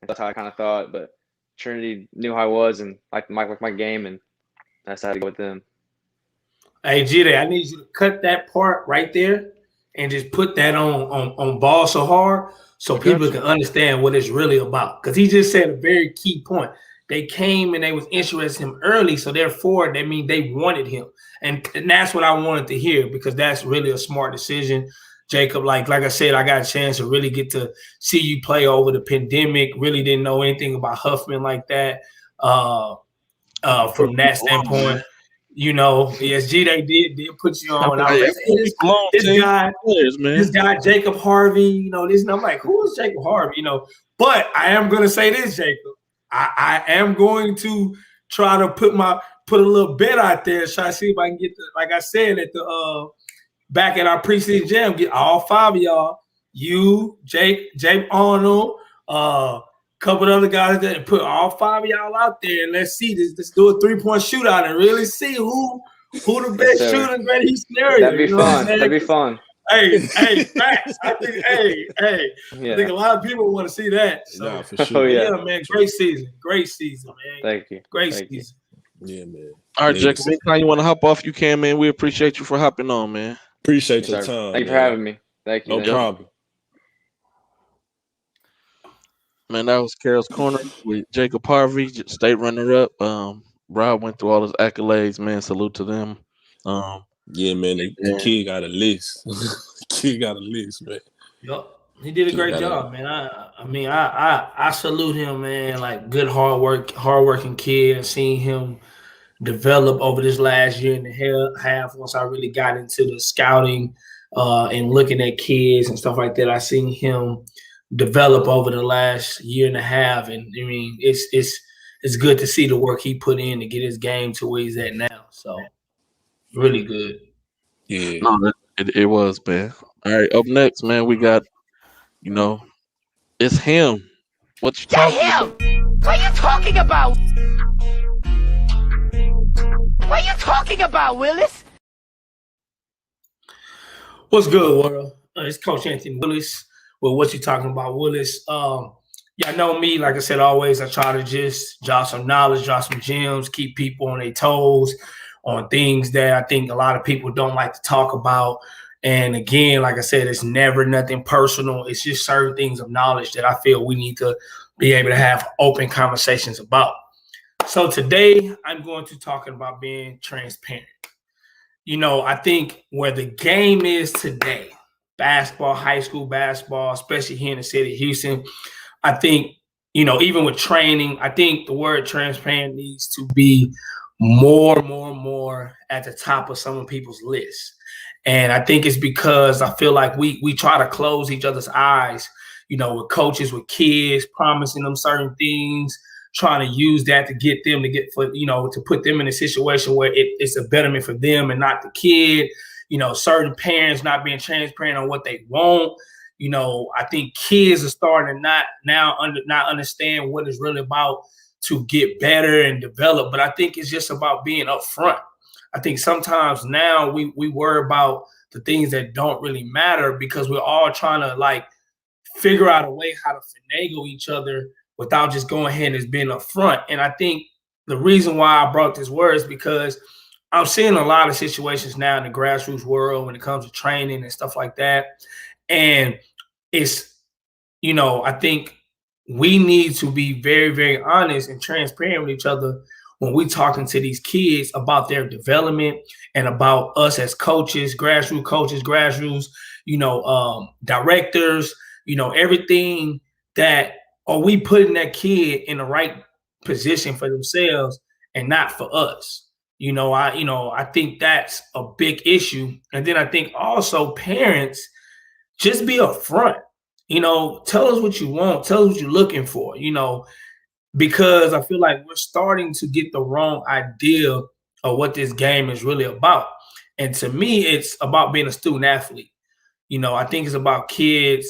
And that's how I kind of thought, but Trinity knew who I was and liked my game, and that's how to go with them. Hey, G-Day, I need you to cut that part right there and just put that on Ball So Hard so people can understand what it's really about. Because he just said a very key point. They came and they was interested in him early, so therefore they mean they wanted him. And that's what I wanted to hear, because that's really a smart decision. Jacob, like I said, I got a chance to really get to see you play over the pandemic. Really didn't know anything about Huffman like that from that standpoint. You know, yes, they did put you on. I was like, this guy, Jacob Harvey, you know, this. And I'm like, who is Jacob Harvey? You know, but I am going to say this, Jacob. I am going to try to put a little bet out there and try to see if I can get like I said at the back at our preseason jam, get all 5 of y'all, you, Jake Arnold, couple of other guys that put all 5 of y'all out there and let's see this. Let's do a 3-point shootout and really see who the best shooter in Great East scenario. That'd be fun. That'd be fun. Hey, facts. I think, I think a lot of people want to see that. So, nah, for sure. Yeah, man, great season, man. Thank you. Great season. Yeah, man. All right, Jacob. Anytime you want to hop off, you can, man. We appreciate you for hopping on, man. Appreciate your time. Thank you for having me. Thank you. No problem. Man, that was Carroll's Corner with Jacob Harvey, state runner-up. Rob went through all his accolades, man. Salute to them. Yeah, man. The kid got a list. Man. Yep. He did a great job, man. I salute him, man. Like good hardworking kid. I've seen him develop over this last year and a half. Once I really got into the scouting and looking at kids and stuff like that, I seen him develop over the last year and a half. And I mean, it's good to see the work he put in to get his game to where he's at now. So really good. Yeah. No, it was, man. All right, up next, man, we got, you know, it's him. What you talking about? What are you talking about? What are you talking about, Willis? What's good, world? It's Coach Anthony Willis. Well, what you talking about, Willis? Y'all know me. Like I said, always I try to just drop some knowledge, drop some gems, keep people on their toes on things that I think a lot of people don't like to talk about. And again, like I said, it's never nothing personal. It's just certain things of knowledge that I feel we need to be able to have open conversations about. So today I'm going to talk about being transparent. You know, I think where the game is today, basketball, high school basketball, especially here in the city of Houston, I think, you know, even with training, I think the word transparent needs to be more at the top of some people's lists. And I think it's because I feel like we try to close each other's eyes, you know, with coaches, with kids, promising them certain things, trying to use that to get them to put them in a situation where it's a betterment for them and not the kid. You know, certain parents not being transparent on what they want. You know, I think kids are starting to not understand what it's really about to get better and develop. But I think it's just about being upfront. I think sometimes now we worry about the things that don't really matter because we're all trying to like figure out a way how to finagle each other without just going ahead and being upfront. And I think the reason why I brought this word is because I'm seeing a lot of situations now in the grassroots world when it comes to training and stuff like that. And it's, you know, I think we need to be very, very honest and transparent with each other when we're talking to these kids about their development and about us as coaches, grassroots, you know, directors, you know, everything that are we putting that kid in the right position for themselves and not for us. I think that's a big issue. And then I think also parents, just be upfront, you know, tell us what you want, tell us what you're looking for, you know, because I feel like we're starting to get the wrong idea of what this game is really about. And to me, it's about being a student athlete. You know, I think it's about kids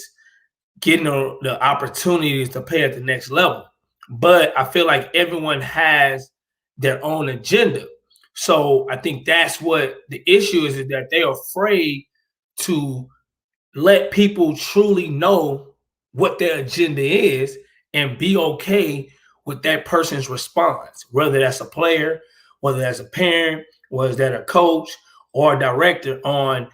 getting the opportunities to play at the next level. But I feel like everyone has their own agenda. So I think that's what the issue is that they're afraid to let people truly know what their agenda is and be okay with that person's response, whether that's a player, whether that's a parent, whether that's a coach or a director, on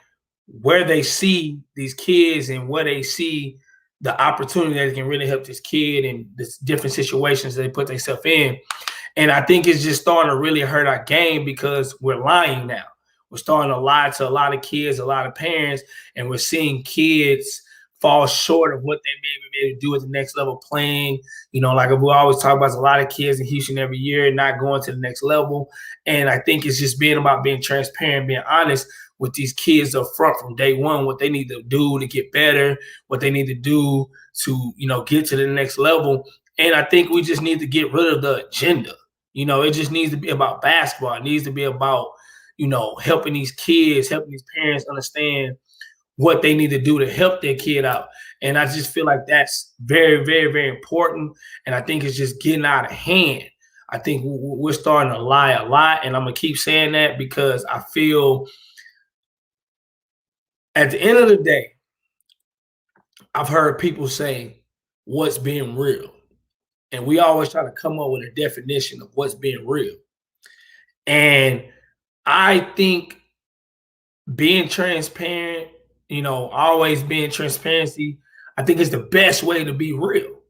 where they see these kids and where they see the opportunity that can really help this kid in the different situations they put themselves in. And I think it's just starting to really hurt our game because we're lying now. We're starting to lie to a lot of kids, a lot of parents, and we're seeing kids fall short of what they may be able to do at the next level playing. Like we always talk about, there's a lot of kids in Houston every year not going to the next level. And I think it's just being about being transparent, being honest with these kids up front from day one, what they need to do to get better, what they need to do to, get to the next level. And I think we just need to get rid of the agenda. It just needs to be about basketball. It needs to be about, helping these kids, helping these parents understand what they need to do to help their kid out. And I just feel like that's very, very, very important. And I think it's just getting out of hand. I think we're starting to lie a lot. And I'm going to keep saying that because I feel at the end of the day, I've heard people say, what's being real? And we always try to come up with a definition of what's being real. And I think being transparent, always being transparency, I think is the best way to be real,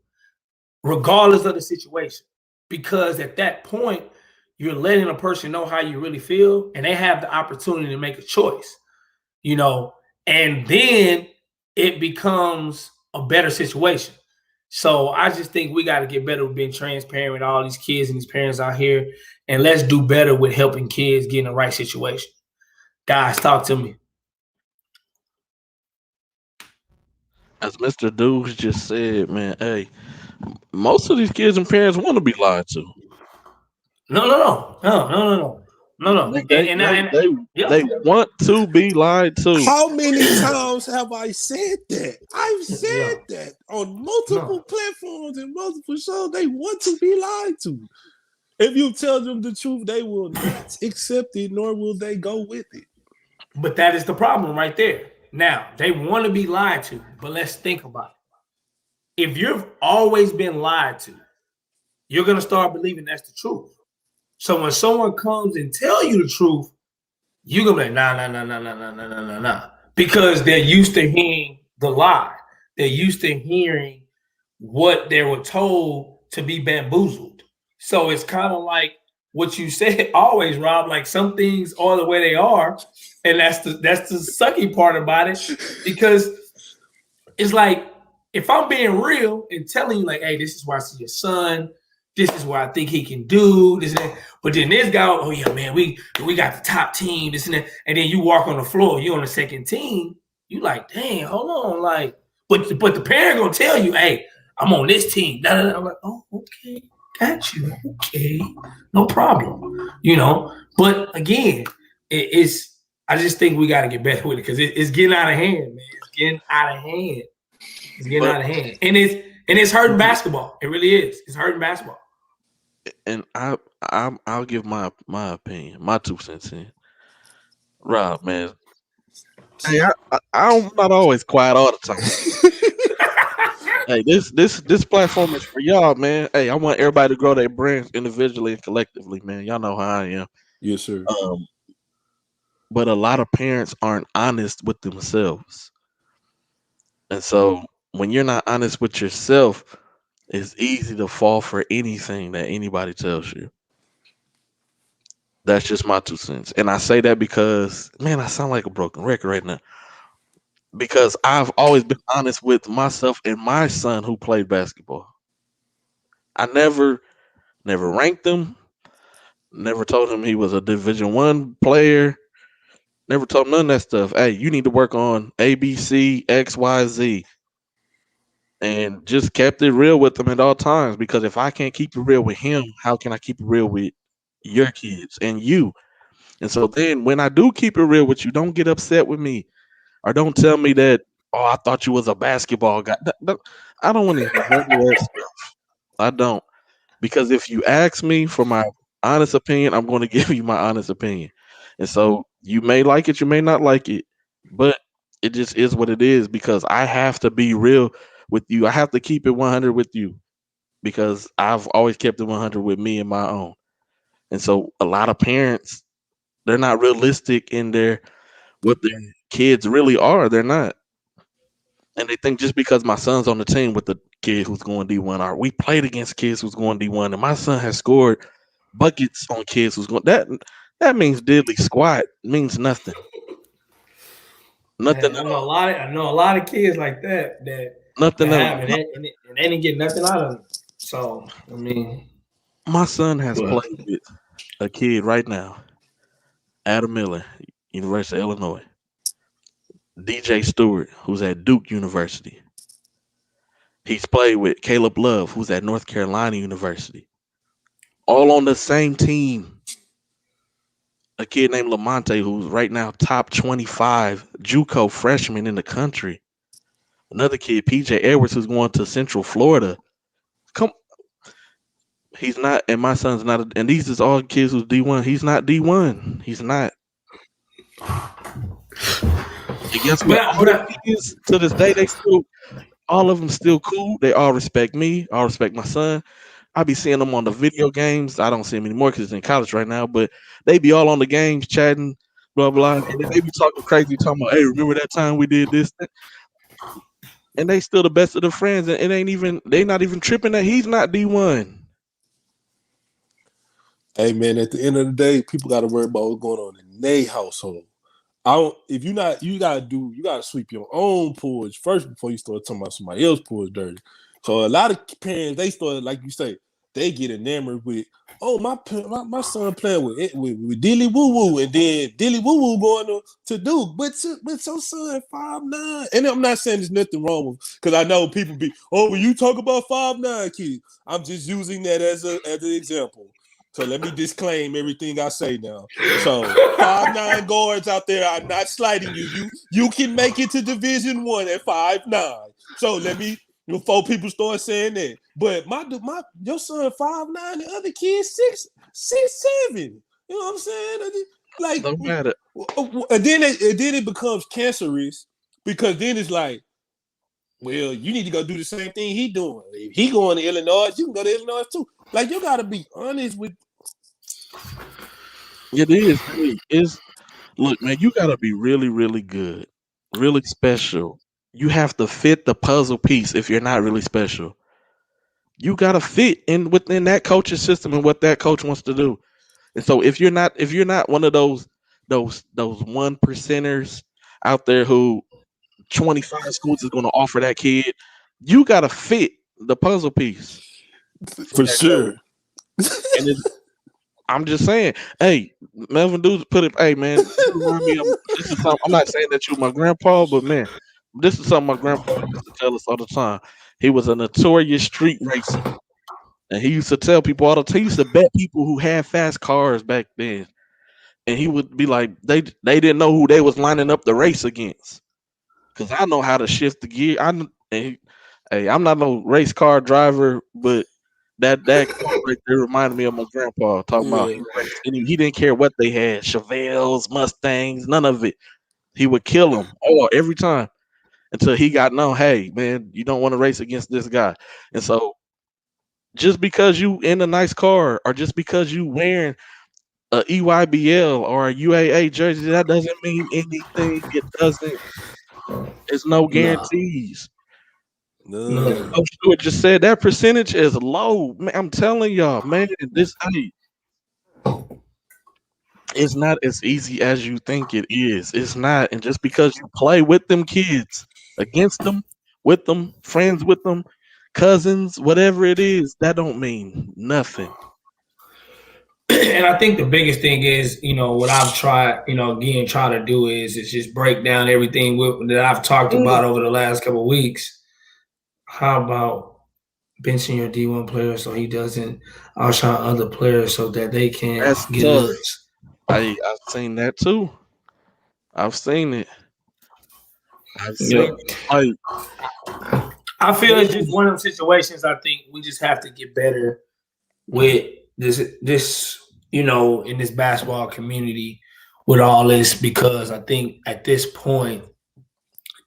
regardless of the situation. Because at that point, you're letting a person know how you really feel, and they have the opportunity to make a choice, and then it becomes a better situation. So I just think we got to get better with being transparent with all these kids and these parents out here, and let's do better with helping kids get in the right situation. Guys, talk to me. As Mr. Dudes just said, man, hey, most of these kids and parents want to be lied to. No. They want to be lied to. How many times have I said that? I've said that on multiple platforms and multiple shows. They want to be lied to. If you tell them the truth, they will not accept it, nor will they go with it. But that is the problem right there. Now, they want to be lied to, but let's think about it. If you've always been lied to, you're going to start believing that's the truth. So when someone comes and tell you the truth, you're going to be like, nah. Because they're used to hearing the lie. They're used to hearing what they were told to be bamboozled. So it's kind of like what you said always, Rob, like some things are the way they are. And that's the sucky part about it, because it's like, if I'm being real and telling you like, hey, this is where I see your son, this is what I think he can do, this and that. But then this guy, oh yeah, man, we got the top team, this and that. And then you walk on the floor, you're on the second team, you like, dang, hold on, like, but the parent gonna tell you, hey, I'm on this team. I'm like, oh, okay, got you, okay, no problem, But again, I just think we got to get better with it, because it's getting out of hand, man. It's getting out of hand. And it's hurting basketball. It really is. It's hurting basketball. And I'll give my opinion, my 2 cents in. Rob, man. Hey, I'm not always quiet all the time. Hey, this platform is for y'all, man. Hey, I want everybody to grow their brands individually and collectively, man. Y'all know how I am. Yes, sir. But a lot of parents aren't honest with themselves. And so when you're not honest with yourself, it's easy to fall for anything that anybody tells you. That's just my 2 cents. And I say that because, man, I sound like a broken record right now. Because I've always been honest with myself and my son who played basketball. I never ranked him, never told him he was a Division I player. Never told him none of that stuff. Hey, you need to work on A, B, C, X, Y, Z. And just kept it real with him at all times. Because if I can't keep it real with him, how can I keep it real with your kids and you? And so then when I do keep it real with you, don't get upset with me. Or don't tell me that, oh, I thought you was a basketball guy. I don't want to hear that stuff. I don't. Because if you ask me for my honest opinion, I'm going to give you my honest opinion. And so you may like it, you may not like it, but it just is what it is, because I have to be real with you. I have to keep it 100 with you, because I've always kept it 100 with me and my own. And so a lot of parents, they're not realistic in what their kids really are. They're not. And they think just because my son's on the team with the kid who's going D1, or we played against kids who's going D1, and my son has scored buckets on kids who's going, that means diddly squat. It means nothing. Nothing I at know a all. lot of kids like that Nothing at have, all. and they didn't get nothing out of it. So I mean, My son has but played with a kid right now, Adam Miller, University of Illinois. DJ Stewart, who's at Duke University. He's played with Caleb Love, who's at North Carolina University. All on the same team. A kid named Lamonte, who's right now top 25 JUCO freshman in the country. Another kid, PJ Edwards, who's going to Central Florida. Come, he's not, and my son's not, and these is all kids who's D1. He's not D1. He's not. And guess what? All the kids to this day, all of them still cool. They all respect me. All respect my son. I be seeing them on the video games. I don't see them anymore because he's in college right now. But they be all on the games chatting, blah blah, and then they be talking crazy, talking about, "Hey, remember that time we did this?" And they still the best of the friends, and they not even tripping that he's not D1. Hey man, at the end of the day, people got to worry about what's going on in their household. If you're not, you gotta sweep your own porch first before you start talking about somebody else's porch dirty. So a lot of parents, they start, like you say, they get enamored with, oh, my son playing with Dilly Woo Woo, and then Dilly Woo Woo going to Duke, but your son 5'9", and I'm not saying there's nothing wrong with, because I know people be, oh, when you talk about 5'9" kids, I'm just using that as an example. So let me disclaim everything I say now. So 5'9" guards out there, I'm not slighting you. You can make it to Division I at 5'9". So let me, before people start saying that. But your son 5'9", the other kid 6'7". You know what I'm saying? Like, No matter. And then it becomes cancerous, because then it's like, well, you need to go do the same thing he doing. If he going to Illinois, you can go to Illinois too. Like, you got to be honest with. It is. It's look, man, you gotta be really, really good, really special. You have to fit the puzzle piece if you're not really special. You gotta fit in within that coach's system and what that coach wants to do. And so if you're not one of those 1%ers out there who 25 schools is gonna offer that kid, you gotta fit the puzzle piece. For sure. And I'm just saying, hey, Melvin Dudes put it, hey man, this is something, I'm not saying that you're my grandpa, but man, this is something my grandpa used to tell us all the time. He was a notorious street racer. And he used to tell people all the time, he used to bet people who had fast cars back then. And he would be like, they didn't know who they was lining up the race against. Cause I know how to shift the gear. Hey, I'm not no race car driver, but that car right there reminded me of my grandpa talking about he didn't care what they had, Chevelles, Mustangs, none of it. He would kill them all every time until he got known. Hey man, you don't want to race against this guy. And so just because you in a nice car, or just because you wearing a EYBL or a UAA jersey, that doesn't mean anything. It doesn't. There's no guarantees. No. Coach Stewart just said that percentage is low. Man, I'm telling y'all, man, it's not as easy as you think it is. It's not. And just because you play with them kids, against them, with them, friends with them, cousins, whatever it is, that don't mean nothing. And I think the biggest thing is, what I've tried, again, try to do is just break down everything that I've talked about over the last couple of weeks. How about benching your D1 player so he doesn't outshine other players so that they can get looks? I've seen that too. I've seen it. I feel it's just one of the situations. I think we just have to get better with this, in this basketball community with all this, because I think at this point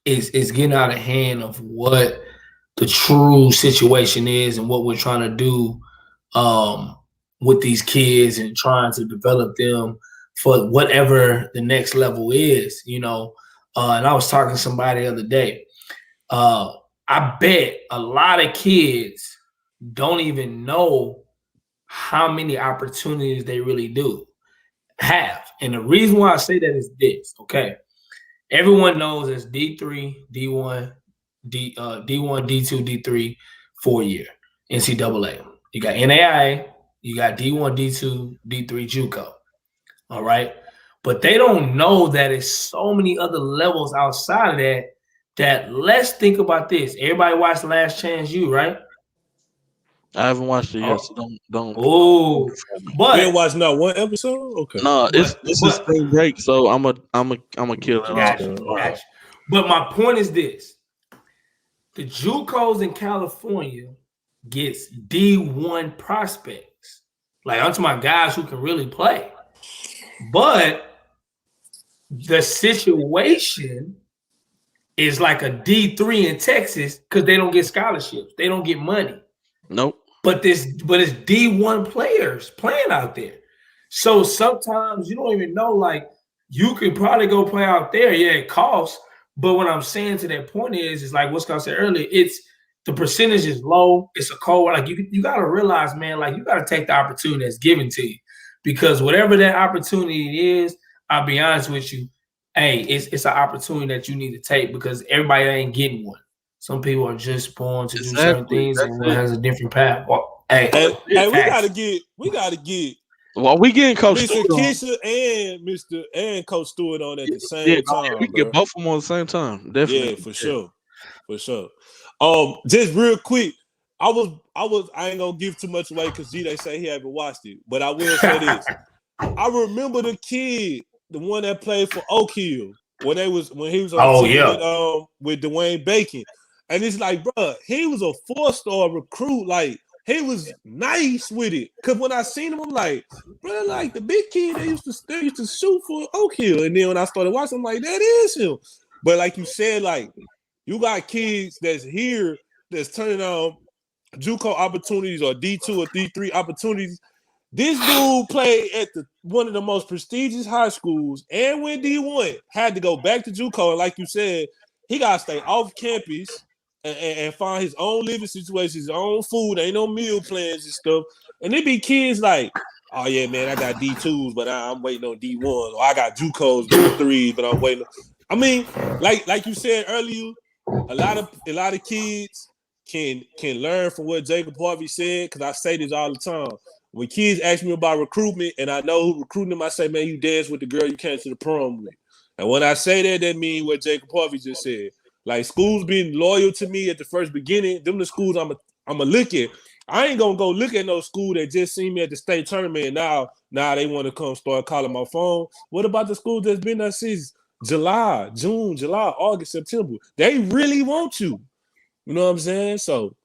it's getting out of hand of what the true situation is and what we're trying to do with these kids and trying to develop them for whatever the next level is, and I was talking to somebody the other day. I bet a lot of kids don't even know how many opportunities they really do have. And the reason why I say that is this, okay? everyone knows it's D3, D1, D1, D2, D3, 4-year NCAA. You got NAIA, you got D1, D2, D3, JUCO. All right. But they don't know that it's so many other levels outside of that. That let's think about this. Everybody watched Last Chance U, right? I haven't watched it yet, so don't. Oh, You ain't but watched not one episode? Okay. no, this is spring break, so I'm a kill it. Gotcha. But my point is this: the JUCOs in California gets D1 prospects. Like I'm talking about guys who can really play. But the situation is like a D3 in Texas because they don't get scholarships. They don't get money. Nope. But it's D1 players playing out there. So sometimes you don't even know, like, you could probably go play out there. Yeah, it costs. But what I'm saying to that point is like what Scott said earlier, it's the percentage is low. It's a cold. Like you got to realize, man, like you got to take the opportunity that's given to you. Because whatever that opportunity is, I'll be honest with you, hey, it's an opportunity that you need to take because everybody ain't getting one. Some people are just born to do certain things, and one has a different path. Well, hey, we gotta get. Well, we getting Coach Mr. Stewart Kisser and Coach Stewart on at the same time. We get both of them on the same time. Definitely. Yeah, for sure. Just real quick, I ain't gonna give too much away because they say he haven't watched it, but I will say this. I remember the kid, the one that played for Oak Hill, when he was on team with Dwayne Bacon. And it's like, bro, he was a 4-star recruit. Like, he was nice with it. Cause when I seen him, I'm like, bro, like the big kid they used to shoot for Oak Hill. And then when I started watching, I'm like, that is him. But like you said, like, you got kids that's here that's turning on JUCO opportunities or D2 or D3 opportunities. This dude played at one of the most prestigious high schools and went D1, had to go back to JUCO. And like you said, he got to stay off campus and find his own living situation, his own food. Ain't no meal plans and stuff. And there be kids like, oh, yeah, man, I got D2s, but I'm waiting on D1s. Or I got JUCOs, D3s, but I'm waiting. I mean, like you said earlier, a lot of kids can learn from what Jacob Harvey said, because I say this all the time. When kids ask me about recruitment and I know who recruiting them, I say, man, you danced with the girl you came to the prom with. And when I say that means what Jacob Harvey just said. Like, schools being loyal to me at the first beginning, them the schools I'm a look at. I ain't gonna go look at no school that just seen me at the state tournament and now they want to come start calling my phone. What about the schools that's been there since July, August, September? They really want you. You know what I'm saying? So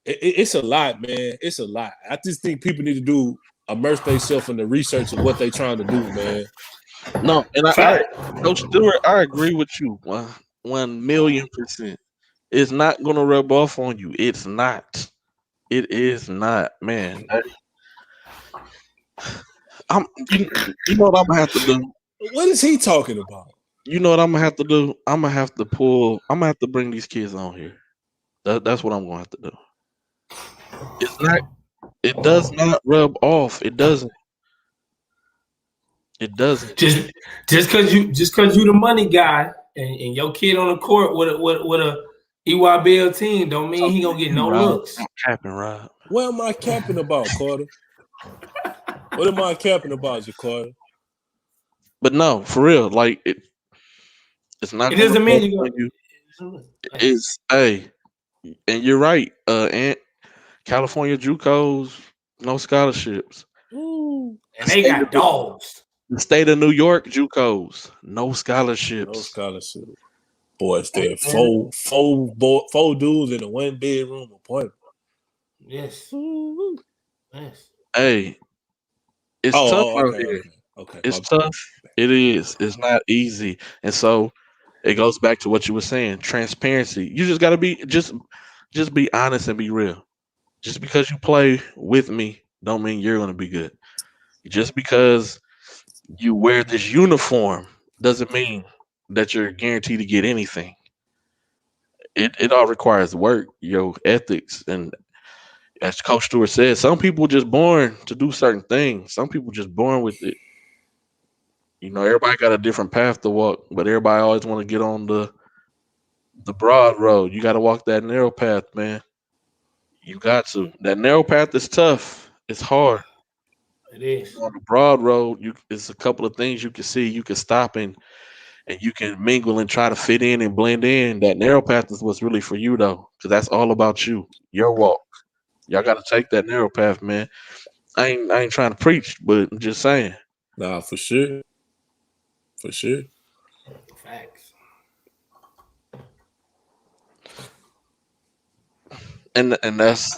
it's a lot, man. It's a lot. I just think people need to immerse themselves in the research of what they're trying to do, man. No, and Coach Stewart, I agree with you 1,000,000%. It's not going to rub off on you. It's not. It is not, man. You know what I'm gonna have to do? What is he talking about? You know what I'm gonna have to do? I'm gonna have to bring these kids on here. That's what I'm gonna have to do. It's not. It does not rub off. It doesn't. It doesn't. Just because you the money guy and your kid on the court with a EYBL team don't mean he gonna get no looks. I'm capping, Rob. What am I capping about, Carter? What am I capping about, Jakarta? But no, for real, like it's not. It doesn't mean you. It's and you're right. And California JUCOs, no scholarships. Ooh. And they got dogs. The state of New York JUCOs, no scholarships. No scholarships. Boys, there four dudes in a 1-bedroom apartment. Yes. Yes. Hey, it's tough out here. Okay. It's tough. It is. It's not easy. And so it goes back to what you were saying. Transparency. You just gotta be just be honest and be real. Just because you play with me don't mean you're gonna be good. Just because you wear this uniform doesn't mean that you're guaranteed to get anything. It all requires work, ethics, and as Coach Stewart said, some people just born to do certain things. Some people just born with it. You know, everybody got a different path to walk, but everybody always want to get on the broad road. You got to walk that narrow path, man. You got to. That narrow path is tough. It's hard. It is. On the broad road, it's a couple of things you can see. You can stop and you can mingle and try to fit in and blend in. That narrow path is what's really for you, though, because that's all about you, your walk. Y'all got to take that narrow path, man. I ain't trying to preach, but I'm just saying. Nah, for sure. For sure. Facts. And that's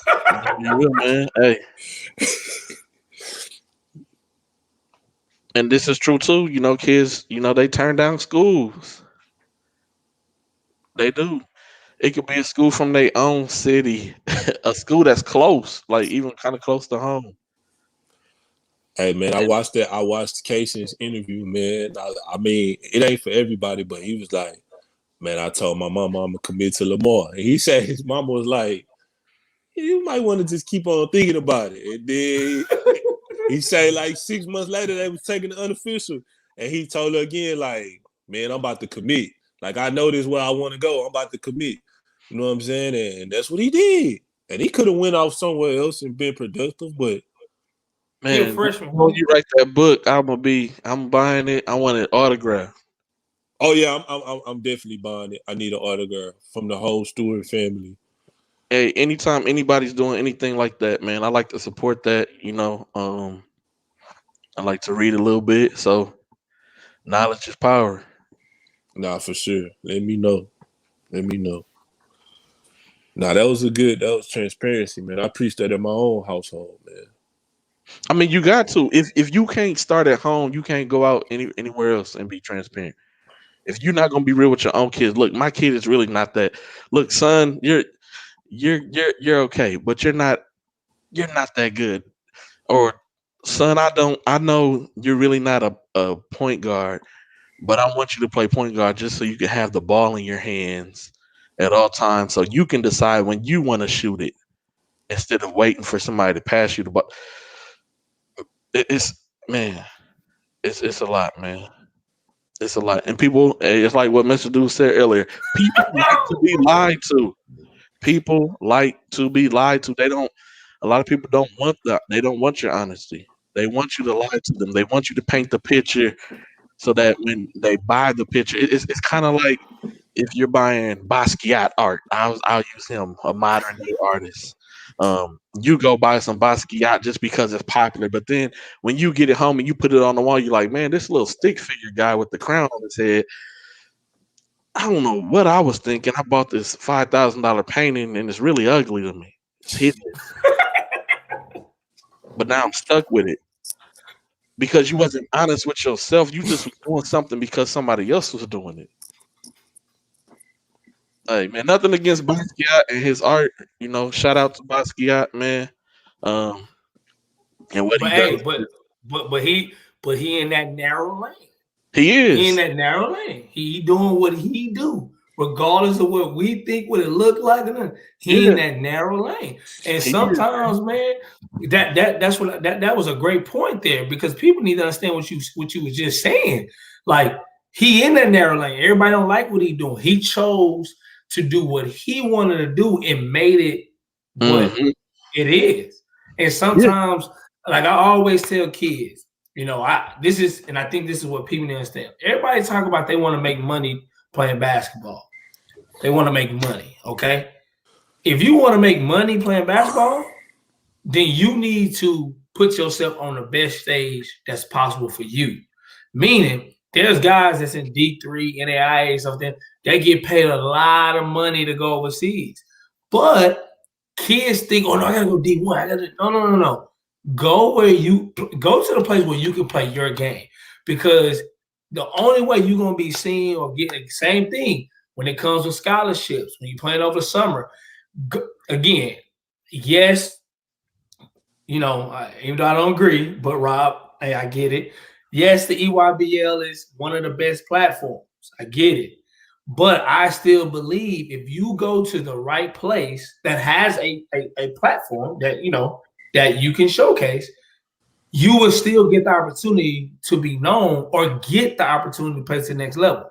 real, man. Hey. And this is true too. You know, kids, you know, they turn down schools. They do. It could be a school from their own city, a school that's close, like even kind of close to home. Hey man, I watched Casey's interview, man. I mean, it ain't for everybody, but he was like, man, I told my mama I'm gonna commit to Lamar. And he said his mama was like, you might want to just keep on thinking about it. And then he said like 6 months later they was taking the unofficial. And he told her again, like, man, I'm about to commit. Like, I know this is where I want to go. I'm about to commit. You know what I'm saying? And that's what he did. And he could have went off somewhere else and been productive, but man, when you write that book, I'm buying it. I want it autographed. Oh yeah, I'm definitely buying it. I need an autograph from the whole Stewart family. Hey, anytime anybody's doing anything like that, man, I like to support that. You know, I like to read a little bit, so knowledge is power. Nah, for sure. Let me know. Nah, that was transparency, man. I preach that in my own household, man. I mean, you got to. If you can't start at home, you can't go out anywhere else and be transparent. If you're not gonna be real with your own kids, look, my kid is really not that. Look, son, you're okay, but you're not that good. Or son, I know you're really not a point guard, but I want you to play point guard just so you can have the ball in your hands at all times, so you can decide when you want to shoot it instead of waiting for somebody to pass you the ball. It's a lot, man. It's a lot. And people, it's like what Mr. Dude said earlier. People like to be lied to. People like to be lied to. A lot of people don't want that. They don't want your honesty. They want you to lie to them. They want you to paint the picture so that when they buy the picture, it's kind of like if you're buying Basquiat art. I'll use him, a modern day artist. You go buy some Basquiat just because it's popular, but then when you get it home and you put it on the wall, you're like, man, this little stick figure guy with the crown on his head, I don't know what I was thinking. I bought this $5,000 painting and it's really ugly to me. It's hideous. But now I'm stuck with it because you wasn't honest with yourself. You just was doing something because somebody else was doing it. Hey man, nothing against Basquiat and his art. You know, shout out to Basquiat, man. And what he does. But he in that narrow lane. He is. He in that narrow lane. He doing what he do, regardless of what we think what it look like. He in that narrow lane. And sometimes, man, that was a great point there, because people need to understand what you was just saying. Like, he in that narrow lane. Everybody don't like what he doing. He chose to do what he wanted to do and made it what it is. And sometimes, like I always tell kids, you know, I think this is what people need to understand. Everybody talk about they want to make money playing basketball. They want to make money, okay? If you want to make money playing basketball, then you need to put yourself on the best stage that's possible for you. Meaning, there's guys that's in D3, NAIA, something. They get paid a lot of money to go overseas. But kids think, oh, no, I got to go D1. No. Go to the place where you can play your game. Because the only way you're going to be seen or get the same thing when it comes to scholarships, when you're playing over the summer. Again, yes, you know, even though I don't agree, but Rob, hey, I get it. Yes, the EYBL is one of the best platforms. I get it. But I still believe if you go to the right place that has a platform that, you know, that you can showcase, you will still get the opportunity to be known or get the opportunity to play to the next level.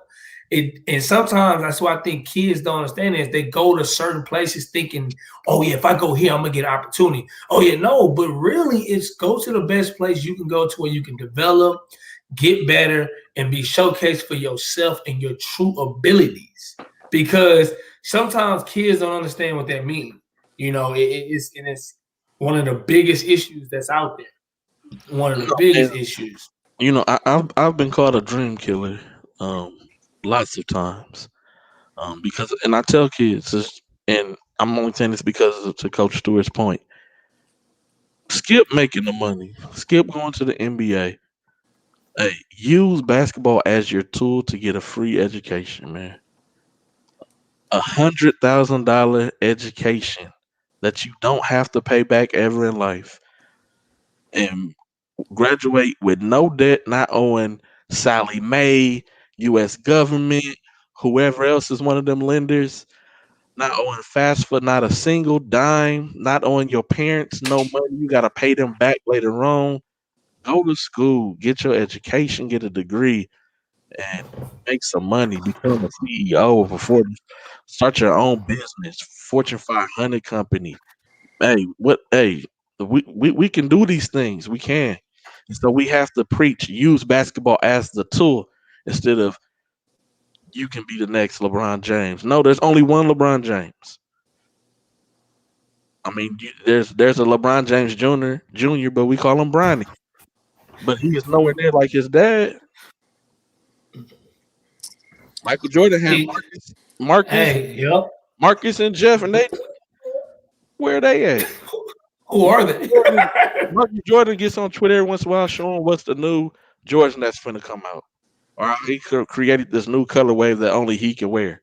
And sometimes that's why I think kids don't understand is they go to certain places thinking, oh yeah, if I go here, I'm gonna get an opportunity. Oh yeah, no, but really it's go to the best place you can go to where you can develop, get better, and be showcased for yourself and your true abilities. Because sometimes kids don't understand what that means. You know, it's one of the biggest issues that's out there. One of the biggest issues. You know, I've been called a dream killer, lots of times, because, and I tell kids, and I'm only saying this because to Coach Stewart's point. Skip making the money. Skip going to the NBA. Hey, use basketball as your tool to get a free education, man. $100,000 education that you don't have to pay back ever in life, and graduate with no debt, not owing Sally Mae, U.S. government, whoever else is one of them lenders, not owing FAFSA, not a single dime, not owing your parents no money. You got to pay them back later on. Go to school, get your education, get a degree, and make some money. Become a CEO of a 40. Start your own business, Fortune 500 company. Hey, what? Hey, we can do these things. We can. And so we have to preach, use basketball as the tool instead of you can be the next LeBron James. No, there's only one LeBron James. I mean, there's a LeBron James Jr., but we call him Bronny. But he is nowhere near like his dad. Michael Jordan had Marcus and Jeff, and they where are they at? Who are they? Michael Jordan gets on Twitter every once in a while showing what's the new Jordan that's finna come out. Or he created this new colorway that only he can wear.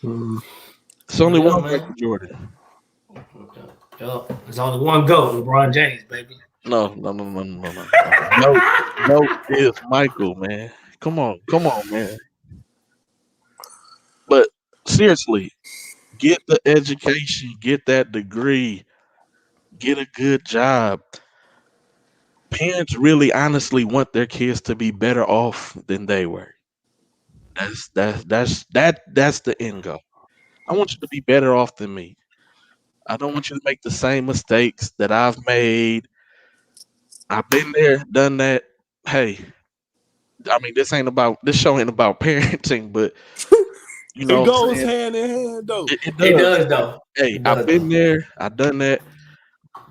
It's only one Michael Jordan. There's only one GOAT, LeBron James, baby. No. No, is Michael, man. Come on, man. But seriously, get the education, get that degree, get a good job. Parents really honestly want their kids to be better off than they were. That's the end goal. I want you to be better off than me. I don't want you to make the same mistakes that I've made. I've been there, done that. Hey, I mean, this show ain't about parenting, but you know, it goes hand in hand though. It does though. Hey, I've been there, I've done that.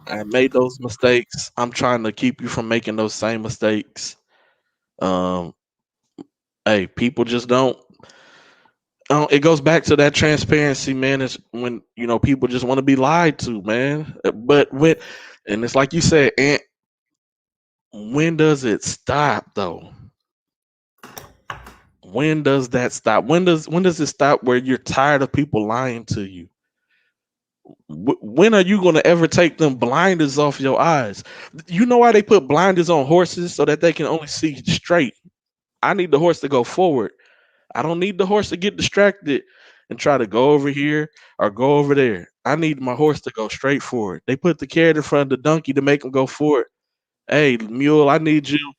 I made those mistakes. I'm trying to keep you from making those same mistakes. Hey, people just don't. It goes back to that transparency, man. It's when people just want to be lied to, man. But and it's like you said, Ant. When does it stop, though? When does that stop? When does it stop where you're tired of people lying to you? When are you going to ever take them blinders off your eyes? You know why they put blinders on horses? So that they can only see straight. I need the horse to go forward. I don't need the horse to get distracted and try to go over here or go over there. I need my horse to go straight forward. They put the carrot in front of the donkey to make him go forward. Hey, mule, I need you.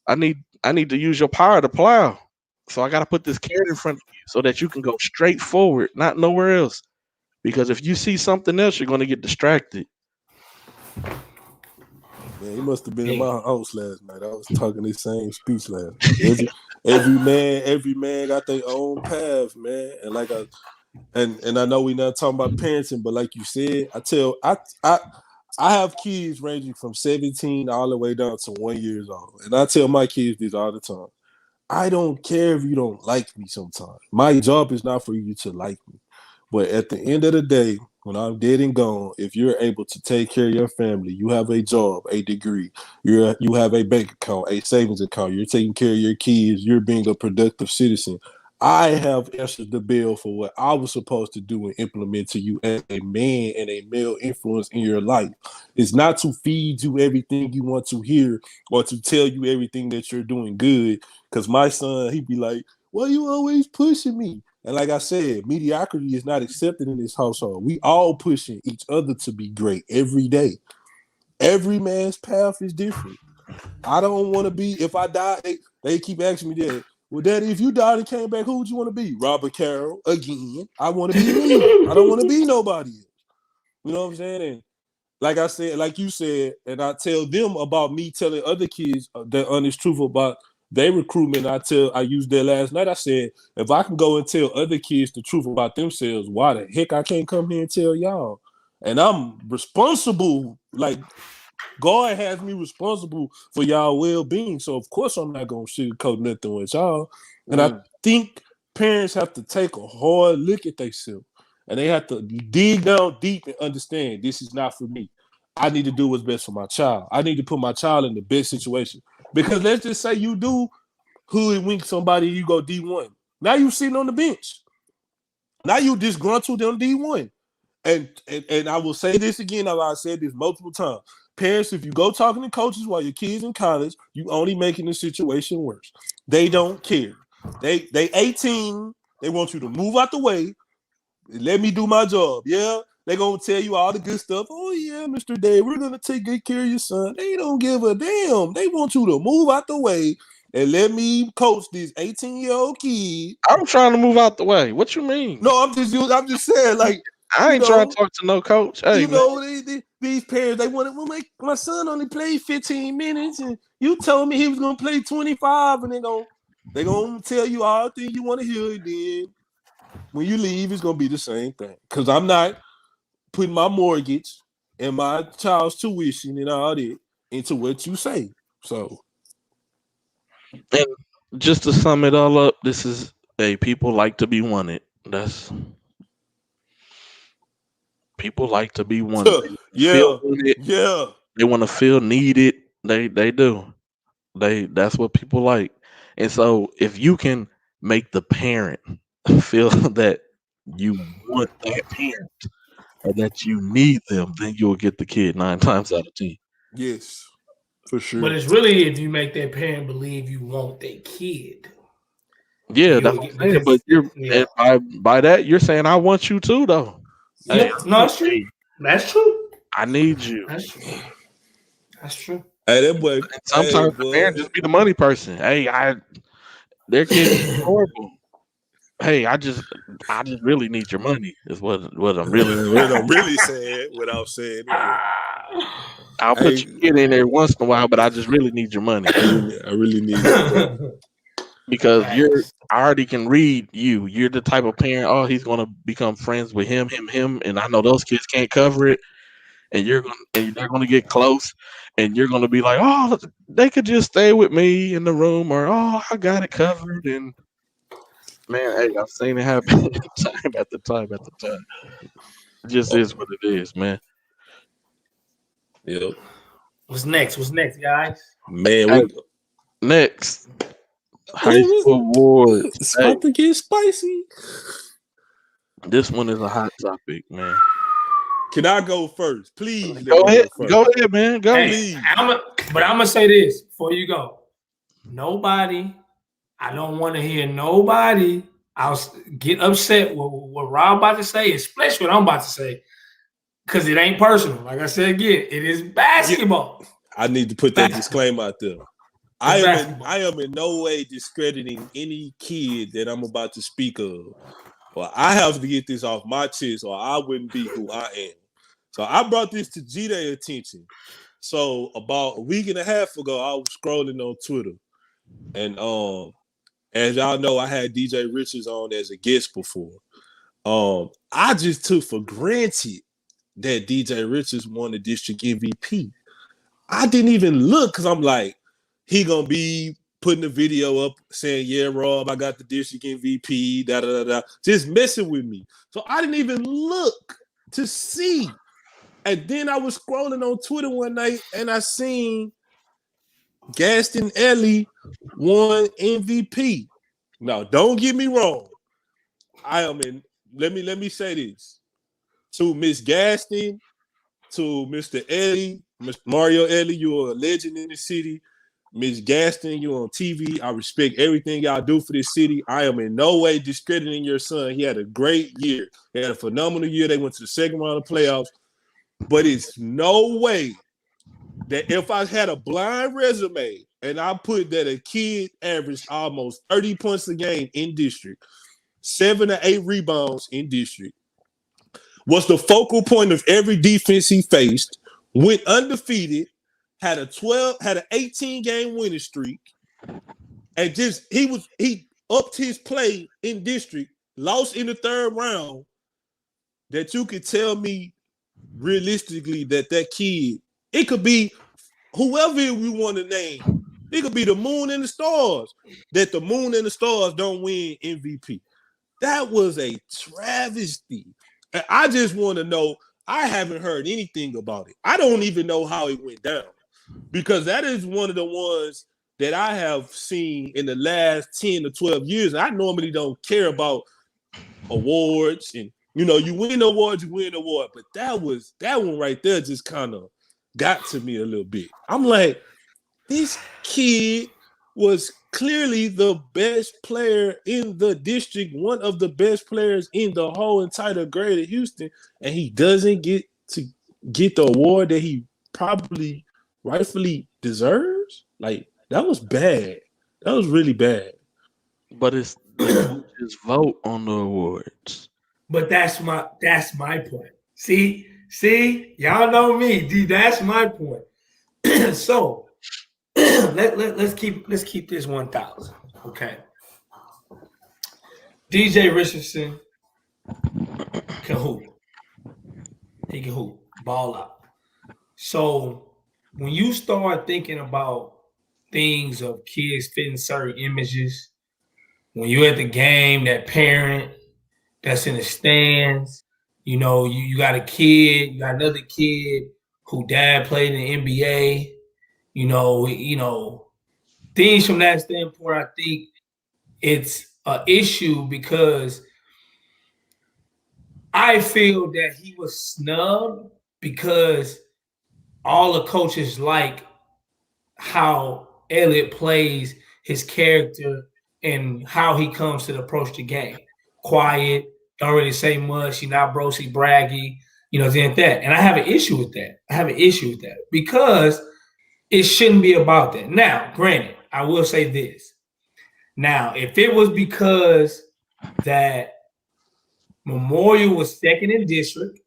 I need to use your power to plow. So I got to put this carrot in front of you so that you can go straight forward, not nowhere else. Because if you see something else, you're going to get distracted. Man, he must have been in my house last night. I was talking this same speech last night. Every man got their own path, man. And I know we're not talking about parenting, but like you said, I have kids ranging from 17 all the way down to 1 year old. And I tell my kids this all the time. I don't care if you don't like me sometimes. My job is not for you to like me. But at the end of the day, when I'm dead and gone, if you're able to take care of your family, you have a job, a degree, you have a bank account, a savings account, you're taking care of your kids, you're being a productive citizen. I have answered the bell for what I was supposed to do and implement to you as a man and a male influence in your life. It's not to feed you everything you want to hear or to tell you everything that you're doing good. Because my son, he'd be like, why you always pushing me? And like I said, mediocrity is not accepted in this household. We all pushing each other to be great every day. Every man's path is different. I don't want to be, if I die, they keep asking me that. Well, Daddy, if you died and came back, who would you want to be? Robert Carroll, again. I want to be me. I don't want to be nobody else. You know what I'm saying? And like I said, like you said, and I tell them about me telling other kids the honest truth about their recruitment. I used that last night. I said, if I can go and tell other kids the truth about themselves, why the heck I can't come here and tell y'all? And I'm responsible, like God has me responsible for y'all well-being. So of course I'm not gonna sugarcoat nothing with y'all. And I think parents have to take a hard look at themselves. And they have to dig down deep and understand this is not for me. I need to do what's best for my child. I need to put my child in the best situation. Because let's just say you do hood wink somebody, you go D1. Now you sitting on the bench. Now you disgruntled on D1. And I will say this again, I've said this multiple times. Parents, if you go talking to coaches while your kids in college, you only making the situation worse. They don't care. They 18. They want you to move out the way. Let me do my job. Yeah, they're going to tell you all the good stuff. Oh, yeah, Mr. Day, we're going to take good care of your son. They don't give a damn. They want you to move out the way and let me coach this 18-year-old kid. I'm trying to move out the way. What you mean? No, I'm just saying, like, I ain't trying to talk to no coach. Hey, you know, these parents, they want to, well, my son only played 15 minutes, and you told me he was going to play 25, and they're going to tell you all the things you want to hear, and then when you leave, it's going to be the same thing. Because I'm not putting my mortgage and my child's tuition and all that into what you say. So. And just to sum it all up, this is, people like to be wanted. People like to be wanted. Yeah. They want to feel needed. They do. That's what people like. And so if you can make the parent feel that you want that parent or that you need them, then you'll get the kid 9 times out of 10. Yes, for sure. But it's really if you make that parent believe you want that kid. Yeah, that's what I'm saying. But by that you're saying I want you too, though. Yeah, no, that's true. That's true. I need you. That's true. That's true. Hey, that boy. Sometimes the parent just be the money person. Hey, their kid is horrible. Hey, I just really need your money. Is what I'm really saying without saying it. I'll put your kid in there once in a while, but I just really need your money. I really need it. Because I already can read you. You're the type of parent, he's gonna become friends with him, and I know those kids can't cover it. And they're gonna get close, and you're gonna be like, oh, they could just stay with me in the room, or I got it covered. And man, hey, I've seen it happen time after time. It just is what it is, man. Yep. What's next, guys? Man, next high school award. It's about to get spicy. This one is a hot topic, man. Can I go first, please? Go ahead, man. Go. Hey, I'm gonna say this before you go. Nobody, I don't want to hear nobody. I'll get upset with what Rob about to say, especially what I'm about to say, because it ain't personal. Like I said again, it is basketball. I need to put that disclaimer out there. I am in no way discrediting any kid that I'm about to speak of. Well, I have to get this off my chest, or I wouldn't be who I am. So I brought this to G-Day attention. So about a week and a half ago, I was scrolling on Twitter, and as y'all know, I had DJ Richards on as a guest before. I just took for granted that DJ Richards won the district MVP. I didn't even look because I'm like, he gonna be putting the video up saying, yeah, Rob, I got the district MVP, just messing with me. So I didn't even look to see. And then I was scrolling on Twitter one night and I seen Gaston Ellie won MVP. Now, don't get me wrong. Let me say this. To Miss Gaston, to Mr. Ellie, Mr. Mario Ellie, you're a legend in the city. Ms. Gaston, you on TV. I respect everything y'all do for this city. I am in no way discrediting your son. He had a great year. He had a phenomenal year. They went to the second round of playoffs. But it's no way that if I had a blind resume and I put that a kid averaged almost 30 points a game in district, 7 to 8 rebounds in district, was the focal point of every defense he faced, went undefeated, had an 18-game winning streak, and he upped his play in district, lost in the third round, that you could tell me realistically that kid, it could be whoever we want to name. It could be the moon and the stars, that the moon and the stars don't win MVP. That was a travesty. And I just want to know, I haven't heard anything about it. I don't even know how it went down, because that is one of the ones that I have seen in the last 10 to 12 years. I normally don't care about awards, and you win awards, you win award. But that one right there just kind of got to me a little bit. I'm like, this kid was clearly the best player in the district, one of the best players in the whole entire Greater Houston, and he doesn't get the award that he probably rightfully deserves. Like, that was bad. That was really bad. But it's the coaches vote on the awards. But that's my point. See, y'all know me. Dude, that's my point. So let's keep this 1,000. Okay. DJ Richardson can hoop. He can hoop. Ball out. So when you start thinking about things of kids fitting certain images, when you're at the game, that parent that's in the stands, you got a kid, you got another kid who dad played in the NBA, things from that standpoint, I think it's an issue, because I feel that he was snubbed because all the coaches like how Elliott plays his character and how he comes to approach the game. Quiet, don't really say much. He's not brosy, braggy, that. And I have an issue with that. Because it shouldn't be about that. Now, granted, I will say this. Now, if it was because that Memorial was second in district,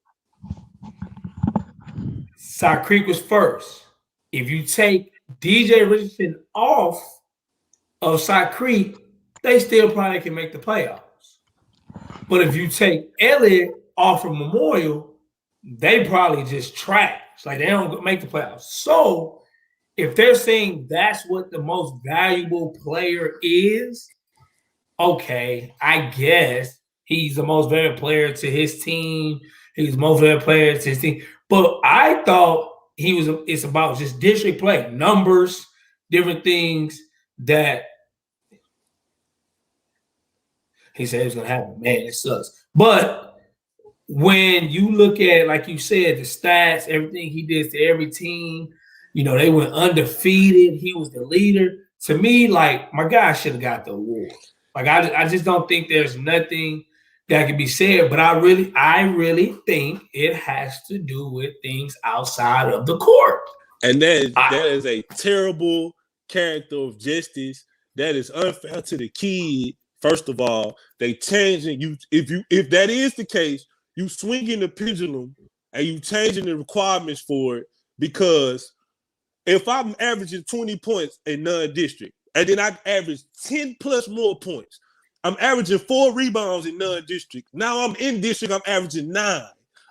Side Creek was first. If you take DJ Richardson off of Side Creek, they still probably can make the playoffs. But if you take Elliott off of Memorial, they probably just trash. Like, they don't make the playoffs. So if they're saying that's what the most valuable player is, okay, I guess he's the most valuable player to his team. He's the most valuable player to his team. But I thought it's about just district play, numbers, different things that he said it was going to happen. Man, it sucks. But when you look at, like you said, the stats, everything he did to every team, they went undefeated. He was the leader. To me, like, my guy should have got the award. Like, I just don't think there's nothing that can be said. But I really think it has to do with things outside of the court. And that is a terrible character of justice. That is unfair to the kid. First of all, they changing you. If that is the case, you swinging the pendulum and you changing the requirements for it. Because if I'm averaging 20 points in non-district, and then I average 10 plus more points, I'm averaging 4 rebounds in non-district. Now I'm in district, I'm averaging 9.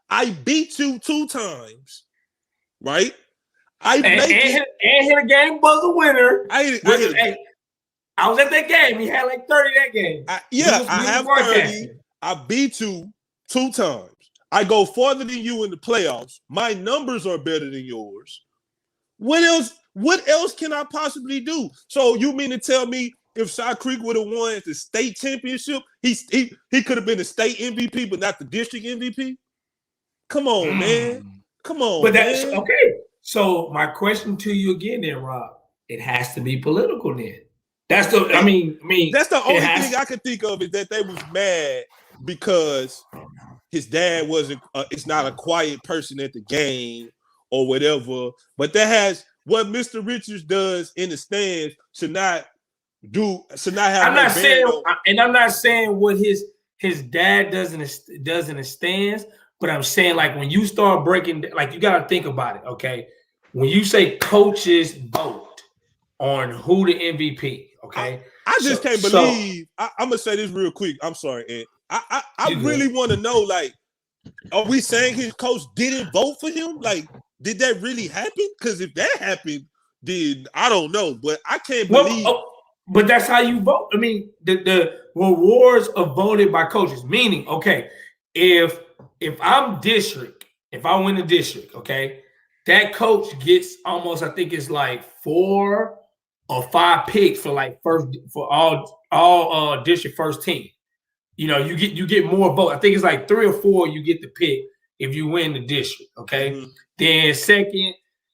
I beat you 2 times, right? And hit a game buzzer winner. I was at that game. He had like 30 that game. I have 30. I beat you 2 times. I go farther than you in the playoffs. My numbers are better than yours. What else can I possibly do? So you mean to tell me if Side Creek would have won the state championship, he could have been the state MVP, but not the district MVP? Come on, man. Come on. But that's okay. So my question to you again then, Rob. it has to be political then. That's the I mean that's the only has- thing I can think of is that they was mad because his dad wasn't it's not a quiet person at the game or whatever. But that has what Mr. Richards does in the stands should not have I'm no not saying bearing on- and I'm not saying what his dad does in the stands, but I'm saying like when you start breaking, like you got to think about it, okay? When you say coaches vote on who the MVP, okay? I just can't believe. I'm gonna say this real quick. I'm sorry, Ed. I really want to know, like, are we saying his coach didn't vote for him? Like, did that really happen? Because if that happened, then I don't know. But I can't believe. But that's how you vote. I mean, the rewards are voted by coaches. Meaning, okay, if I'm district, if I win the district, okay, that coach gets almost, I think it's like 4 or 5 picks for like all district first team. You know, you get more votes. I think it's like 3 or 4 you get the pick if you win the district. Okay. Mm-hmm.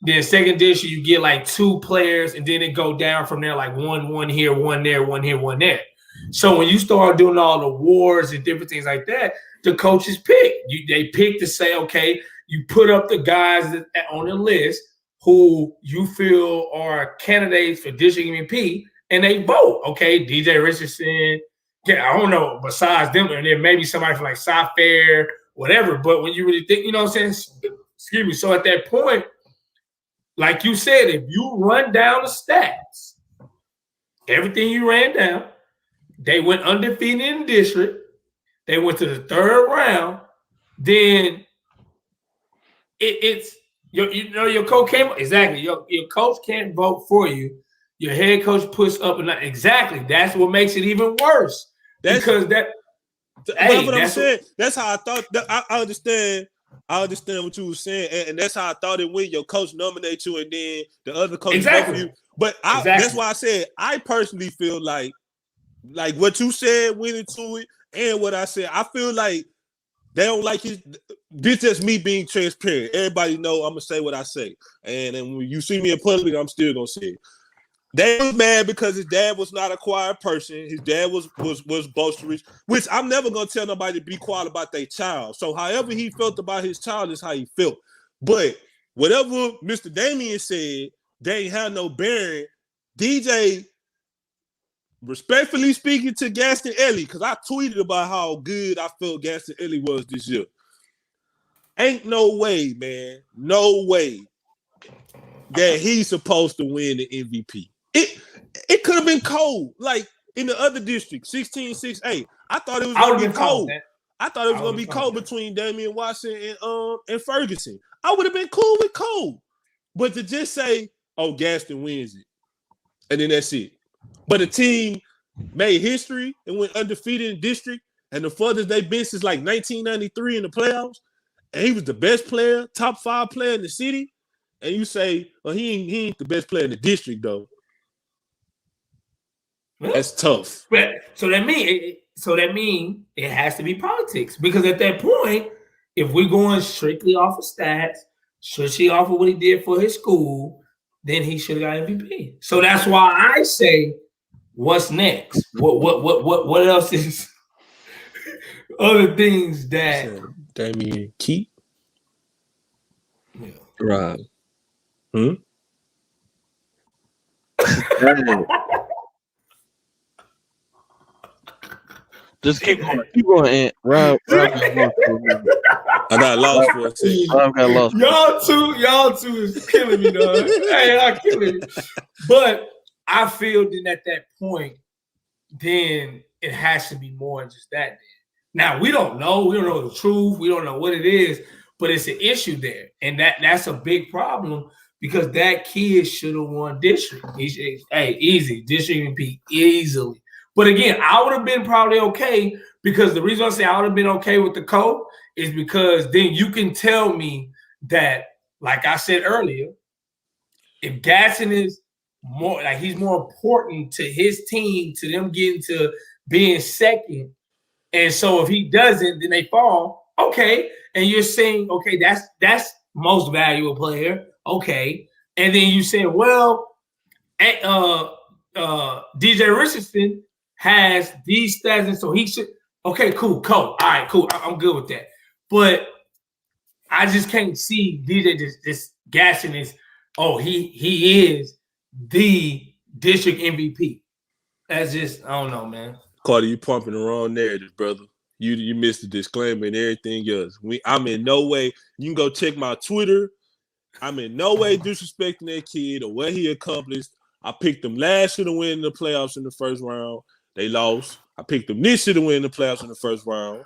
Then second district, you get like 2 players, and then it go down from there, like one here, one there, one here, one there. So when you start doing all the awards and different things like that, the coaches pick. They pick to say, okay, you put up the guys on the list who you feel are candidates for district MVP, and they vote. Okay, DJ Richardson. Yeah, I don't know. Besides them, and then maybe somebody from like South Fair, whatever. But when you really think, you know what I'm saying? Excuse me. So at that point, like you said, if you run down the stats, everything you ran down, they went undefeated in the district. They went to the 3rd round. Then it's your coach came exactly. Your coach can't vote for you. Your head coach puts up and exactly. That's what makes it even worse. That's what I'm saying. That's how I thought. I understand. I understand what you were saying, and that's how I thought it went. Your coach nominate you, and then the other coach vote for you. But that's why I said I personally feel like what you said went into it, and what I said. I feel like they don't like his. This just me being transparent. Everybody know I'm gonna say what I say, and when you see me in public, I'm still gonna say it. They was mad because his dad was not a quiet person. His dad was boisterous, which I'm never gonna tell nobody to be quiet about their child. So however he felt about his child is how he felt. But whatever Mr. Damien said, they ain't have no bearing. DJ, respectfully speaking to Gaston Ellie, because I tweeted about how good I felt Gaston Ellie was this year. Ain't no way, man. No way that he's supposed to win the MVP. It could have been cold, like in the other district, 16-6-8. I thought it was going to be cold. I thought it was going to be cold between Damian Watson and Ferguson. I would have been cool with Cole. But to just say, oh, Gaston wins it, and then that's it. But the team made history and went undefeated in district, and the furthest they've been since like 1993 in the playoffs, and he was the best player, top 5 player in the city, and you say, well, he ain't the best player in the district, though. That's tough. So that means it has to be politics, because at that point, if we're going strictly off of stats, strictly off of what he did for his school, then he should have got MVP. So that's why I say, what's next? What else is other things that Damian Keith? Yeah. Right. Just keep going, Ant. Rob I got lost for a second. Rob got lost. Y'all two is killing me, dog. Hey, I'm killing me. But I feel then at that point, then it has to be more than just that. Now we don't know. We don't know the truth. We don't know what it is, but it's an issue there, and that's a big problem, because that kid should have won district. Easy district MVP easily. But again, I would have been probably okay, because the reason I say I would have been okay with the coach is because then you can tell me that, like I said earlier, if Gaston is more like he's more important to his team, to them getting to being second, and so if he doesn't, then they fall. Okay, and you're saying, okay, that's most valuable player. Okay, and then you say, well, DJ Richardson has these stats, and so he should. Okay, cool. All right, cool. I'm good with that. But I just can't see DJ just gassing his. Oh, he is the district MVP. That's just, I don't know, man. Carter, you pumping the wrong narrative, brother. You missed the disclaimer and everything else. I'm in no way. You can go check my Twitter. I'm in no way disrespecting that kid or what he accomplished. I picked them last year to win the playoffs in the first round. They lost. I picked them this year to win the playoffs in the first round.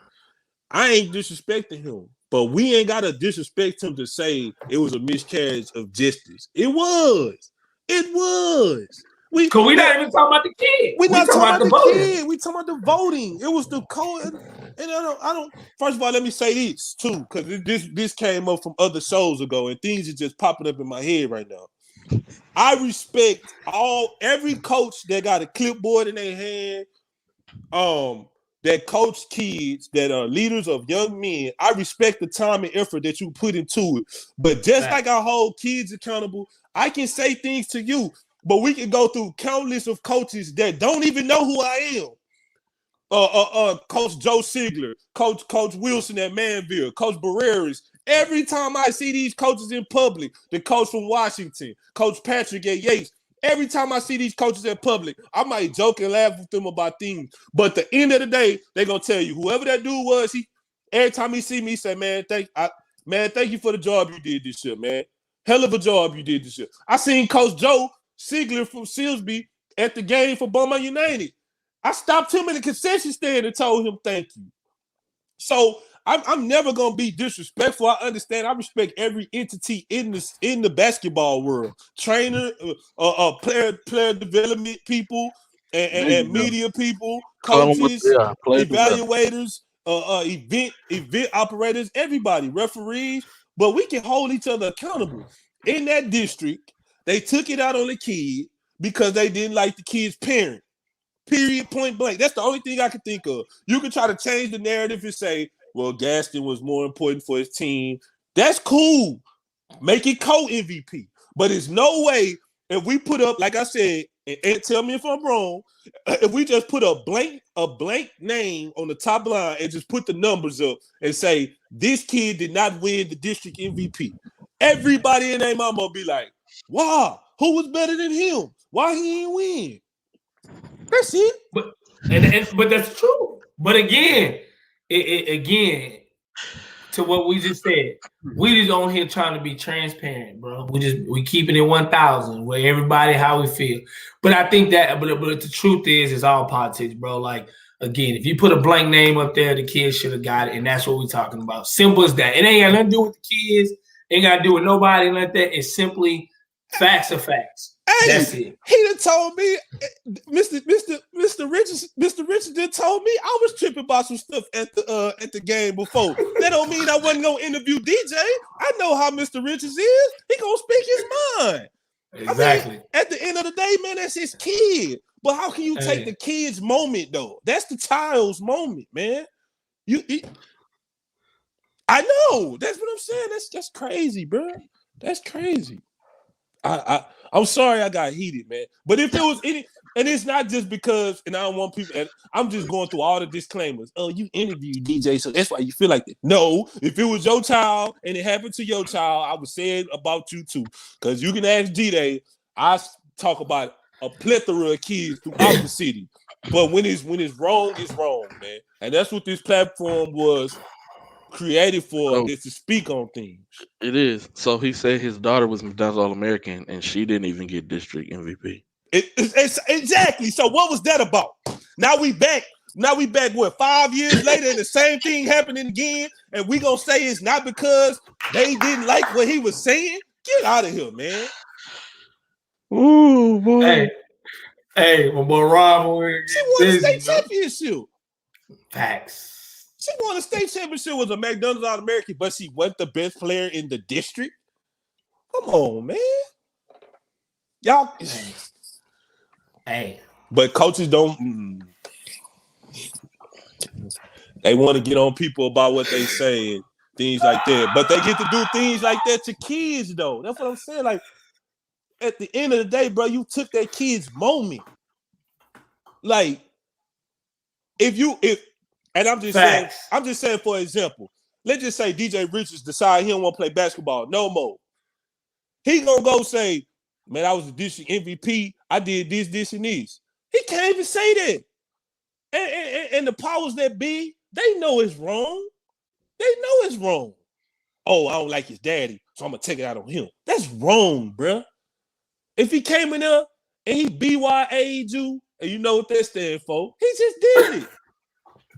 I ain't disrespecting him, but we ain't got to disrespect him to say it was a miscarriage of justice. It was. Because we're not even talking about the kid. We're not talking about the voting. kid. We talking about the voting. It was the code. And I don't. First of all, let me say this too, because this came up from other shows ago, and things are just popping up in my head right now. I respect every coach that got a clipboard in their hand, that coach kids that are leaders of young men. I respect the time and effort that you put into it. But just like I hold kids accountable, I can say things to you. But we can go through countless of coaches that don't even know who I am. Coach Joe Sigler, Coach Wilson at Manville, Coach Barreras. Every time I see these coaches in public, the coach from Washington, Coach Patrick at Yates, every time I see these coaches in public, I might joke and laugh with them about things. But at the end of the day, they're going to tell you, whoever that dude was, every time he see me, he say, man, thank you for the job you did this year, man. Hell of a job you did this year. I seen Coach Joe Sigler from Silsby at the game for Beaumont United. I stopped him in the concession stand and told him thank you. So I'm never gonna be disrespectful. I understand. I respect every entity in the basketball world: trainer, player development people, and media people, coaches, evaluators, event operators, everybody, referees. But we can hold each other accountable. In that district, they took it out on the kid because they didn't like the kid's parent. Period, point blank. That's the only thing I can think of. You can try to change the narrative and say, well, Gaston was more important for his team. That's cool. Make it co-MVP. But there's no way if we put up, like I said, and tell me if I'm wrong, if we just put a blank name on the top line and just put the numbers up and say, this kid did not win the district MVP. Everybody in their mama will be like, wow, who was better than him? Why he didn't win? That's it. But that's true. But again, to what we just said, we just on here trying to be transparent, bro. We keeping it 1,000 where everybody how we feel. But I think that, but the truth is, it's all politics, bro. Like again, if you put a blank name up there, the kids should have got it, and that's what we're talking about. Simple as that. It ain't got nothing to do with the kids. Ain't got to do with nobody like that. It's simply facts are facts. Hey, that's it. He done told me, Mr. Richardson told me I was tripping about some stuff at the game before. That don't mean I wasn't gonna interview DJ. I know how Mr. Richards is. He gonna speak his mind. Exactly. I mean, at the end of the day, man, that's his kid. But how can you take the kid's moment though? That's the child's moment, man. I know. That's what I'm saying. That's crazy, bro. That's crazy. I'm sorry I got heated, man. But if it was any, and it's not just because, and I don't want people, and I'm just going through all the disclaimers. Oh, you interviewed DJ, so that's why you feel like that. No, if it was your child and it happened to your child, I would say it about you too. Because you can ask D-Day, I talk about a plethora of kids throughout the city. But when it's wrong, it's wrong, man. And that's what this platform was created for, is to speak on things. It is. So he said his daughter was McDonald's All-American and she didn't even get district MVP. It's exactly. So what was that about? Now we back, what, 5 years later, and the same thing happening again, and we gonna say it's not because they didn't like what he was saying? Get out of here, man. Ooh, boy. Hey, my boy Rob, she won a state championship. Facts. She won a state championship with a McDonald's All-American, but she wasn't the best player in the district. Come on, man. Y'all. Hey. But coaches don't. They want to get on people about what they say and things like that. But they get to do things like that to kids, though. That's what I'm saying. Like, at the end of the day, bro, you took that kid's moment. Like, and I'm just saying, for example, let's just say DJ Richards decide he don't want to play basketball no more. He gonna go say, man, I was the district MVP. I did this, and this. He can't even say that. And the powers that be, they know it's wrong. They know it's wrong. Oh, I don't like his daddy, so I'm gonna take it out on him. That's wrong, bruh. If he came in there and he BYA'd you, and you know what that stands for, he just did it.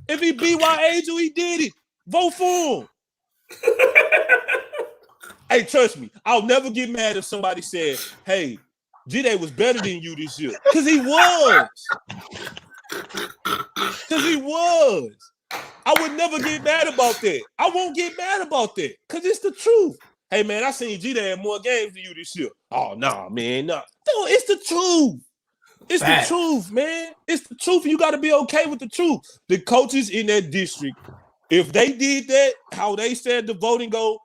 If he BYA'd you, he did it. Vote for him. Hey, trust me, I'll never get mad if somebody said, hey, G-Day was better than you this year. Because he was. I would never get mad about that. I won't get mad about that because it's the truth. Hey, man, I seen G-Day in more games than you this year. Oh, nah, man, nah. No, it's the truth. It's the truth, man. It's the truth. You got to be okay with the truth. The coaches in that district, if they did that, how they said the voting go,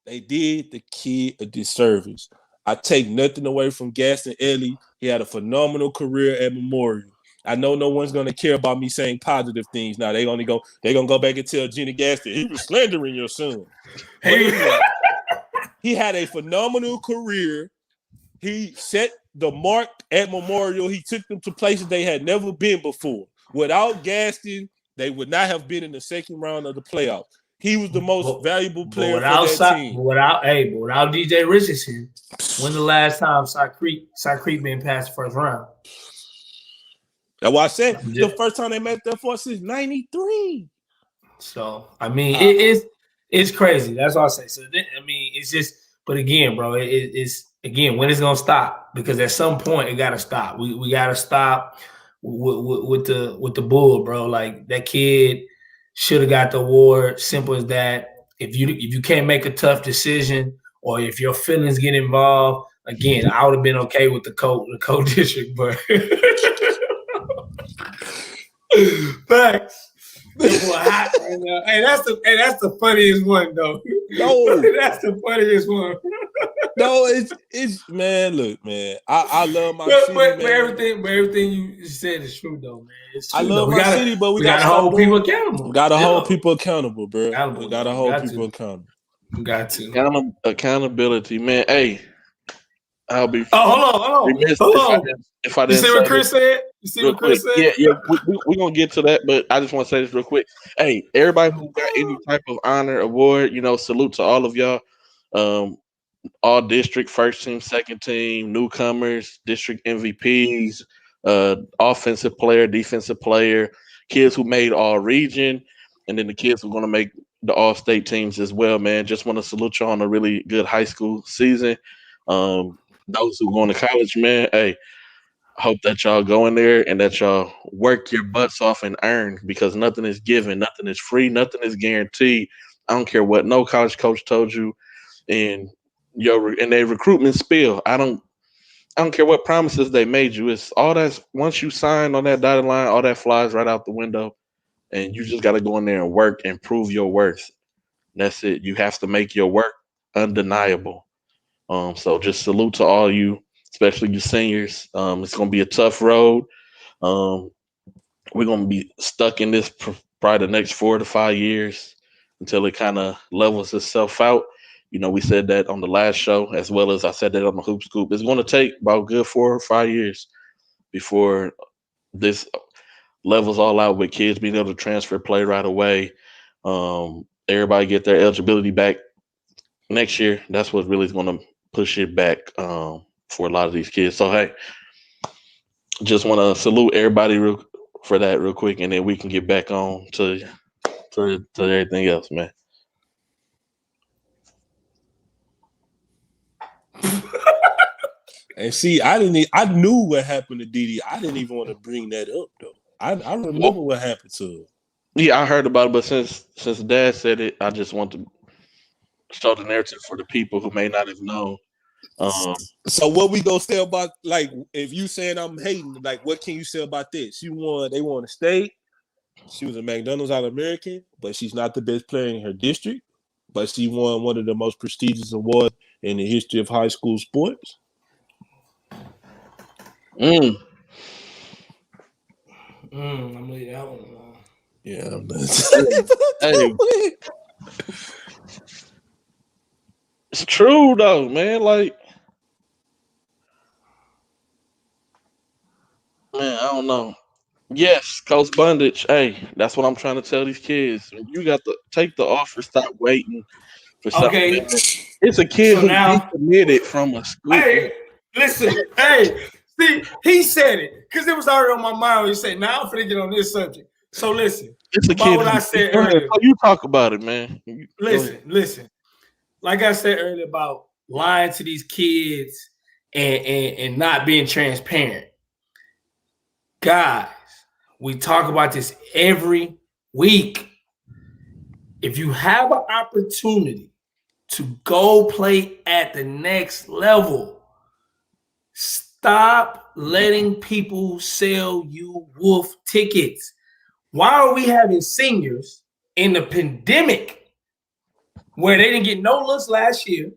they did the kid a disservice. I take nothing away from Gaston Ellie. He had a phenomenal career at Memorial. I know no one's gonna care about me saying positive things. Now they're gonna go back and tell Jenny Gaston he was slandering your son. Anyway, he had a phenomenal career. He set the mark at Memorial. He took them to places they had never been before. Without Gaston, they would not have been in the second round of the playoffs. He was the most valuable player for that team. But without DJ Richardson, when the last time Cy Creek been past the first round? That's why I said the first time they met that force since '93. So I mean, it's crazy. That's all I say. So I mean, it's just. But again, bro, it's when it's gonna stop? Because at some point it gotta stop. We gotta stop with the bull, bro. Like that kid should have got the award. Simple as that. If you can't make a tough decision or if your feelings get involved, again, I would have been okay with the co-district, but facts. Hot right now. Hey, that's the funniest one though. No, that's the funniest one. No, it's man. Look, man, I love my city, but man. everything you said is true though, man. It's true, I love my city, but we gotta hold people accountable. We gotta hold people accountable, bro. We gotta hold people accountable. We got to accountability, man. Hey, I'll be. Hold on. If I didn't see what Chris said? You see what Chris said? Yeah. We're gonna get to that, but I just want to say this real quick. Hey, everybody who got any type of honor, award, salute to all of y'all. All district, first team, second team, newcomers, district MVPs, offensive player, defensive player, kids who made all region, and then the kids who are gonna make the all state teams as well, man. Just want to salute y'all on a really good high school season. Those who going to college, man, hey, I hope that y'all go in there and that y'all work your butts off and earn, because nothing is given, nothing is free, nothing is guaranteed. I don't care what no college coach told you in their recruitment spiel. I don't care what promises they made you. It's all that once you sign on that dotted line, all that flies right out the window, and you just got to go in there and work and prove your worth. That's it. You have to make your work undeniable. So just salute to all you, especially you seniors. It's going to be a tough road. We're going to be stuck in this probably the next 4 to 5 years until it kind of levels itself out. We said that on the last show, as well as I said that on the Hoop Scoop. It's going to take about a good 4 or 5 years before this levels all out with kids being able to transfer play right away. Everybody get their eligibility back next year. That's what really is going to push it back for a lot of these kids. So, hey, just want to salute everybody for that real quick, and then we can get back on to everything else, man. And see, I knew what happened to Didi. I didn't even want to bring that up though. I remember what happened to her. Yeah, I heard about it, but since Dad said it, I just want to show the narrative for the people who may not have known. So what we gonna say about, like, if you saying I'm hating, like, what can you say about this? They won a state. She was a McDonald's All-American, but she's not the best player in her district. But she won one of the most prestigious awards in the history of high school sports. Mm. I'm gonna leave that one alone. Yeah, I'm Hey, it's true though, man. Like, man, I don't know. Yes, Coach Bondage. Hey, that's what I'm trying to tell these kids. You got to take the offer. Stop waiting for something. Okay, It's a kid so who now, decommitted from a school. hey, listen, hey, see, he said it because it was already on my mind when he said, now I'm finna get on this subject. So listen, It's a about kid. what I said Go ahead. earlier. You talk about it, man. Go ahead. Listen. Like I said earlier about lying to these kids and not being transparent. Guys, we talk about this every week. If you have an opportunity to go play at the next level, stop letting people sell you wolf tickets. Why are we having seniors in the pandemic where they didn't get no looks last year?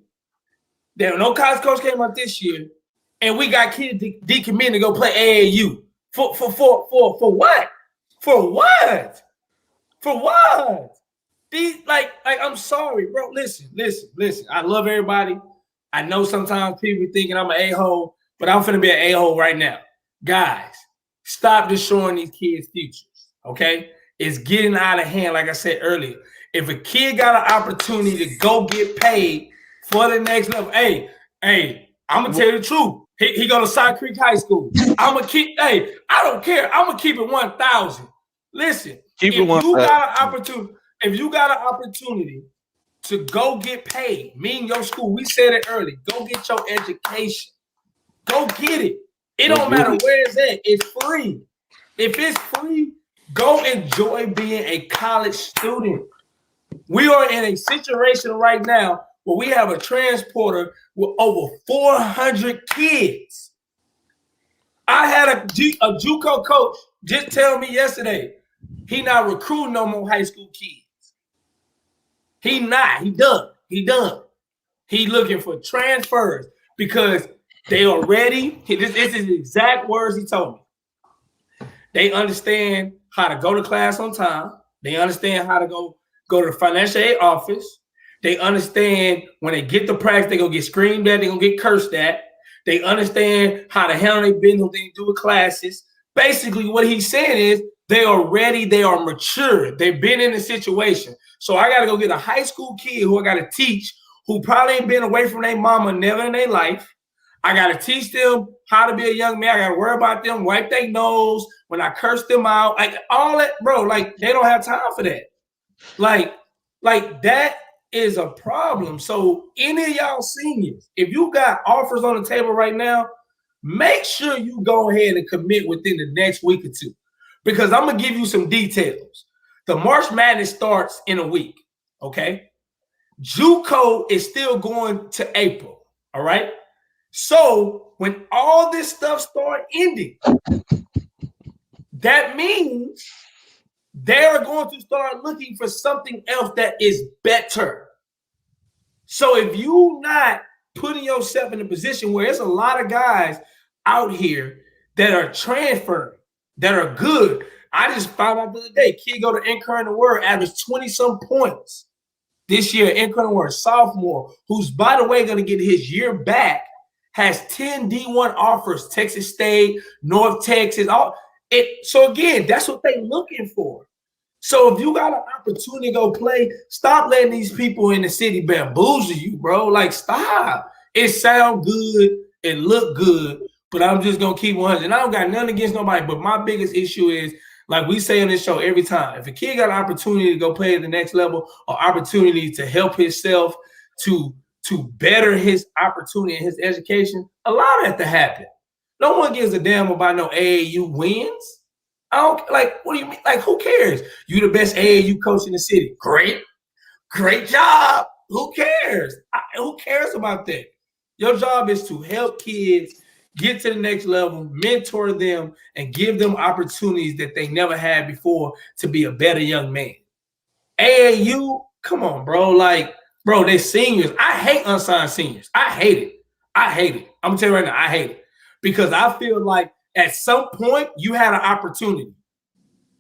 There no college coach came out this year, and we got kids decommitting to go play AAU. For what? For what? For what? These like I'm sorry, bro. Listen. I love everybody. I know sometimes people be thinking I'm an a-hole, but I'm finna be an a-hole right now. Guys, stop destroying these kids' futures. Okay, it's getting out of hand. Like I said earlier, if a kid got an opportunity to go get paid for the next level, hey, I'm gonna tell you the truth. He go to Side Creek High School. I'm gonna keep. Hey, I don't care. I'm gonna keep it 1,000. Listen, if you got an opportunity to go get paid, me and your school, we said it early. Go get your education. Go get it. It don't matter where it's at. It's free. If it's free, go enjoy being a college student. We are in a situation right now where we have a transporter with over 400 kids. I had a JUCO coach just tell me yesterday he not recruiting no more high school kids. He not. He done. He looking for transfers because they are ready. This is the exact words he told me. They understand how to go to class on time. They understand how to go to the financial aid office. They understand when they get to practice, they're going to get screamed at, they're going to get cursed at. They understand how to handle their business, what they do with classes. Basically, what he's saying is they are ready, they are mature. They've been in the situation. So I got to go get a high school kid who I got to teach, who probably ain't been away from their mama never in their life. I got to teach them how to be a young man. I got to worry about them, wipe their nose when I curse them out. Like all that, bro, like they don't have time for that. Like that is a problem. So any of y'all seniors, if you got offers on the table right now, make sure you go ahead and commit within the next week or two, because I'm going to give you some details. The March Madness starts in a week, okay? JUCO is still going to April, all right? So when all this stuff start ending, that means they're going to start looking for something else that is better. So if you're not putting yourself in a position where there's a lot of guys out here that are transferring, that are good. I just found out the other day, kid go to Incarnate Word, averaged 20-some points this year. Incarnate Word, sophomore, who's, by the way, going to get his year back, has 10 D1 offers, Texas State, North Texas. So again, that's what they're looking for. So if you got an opportunity to go play, stop letting these people in the city bamboozle you, bro. Like, stop. It sound good, it look good, but I'm just going to keep 100. And I don't got nothing against nobody, but my biggest issue is, like we say on this show every time, if a kid got an opportunity to go play at the next level or opportunity to help himself to better his opportunity in his education, allow that to happen. No one gives a damn about no AAU wins. I don't, like, what do you mean? Like, who cares? You the best AAU coach in the city. Great job. Who cares? Who cares about that? Your job is to help kids get to the next level, mentor them, and give them opportunities that they never had before to be a better young man. AAU, come on, bro. Like, bro, they're seniors. I hate unsigned seniors. I hate it. I'm going to tell you right now, I hate it. because I feel like at some point you had an opportunity.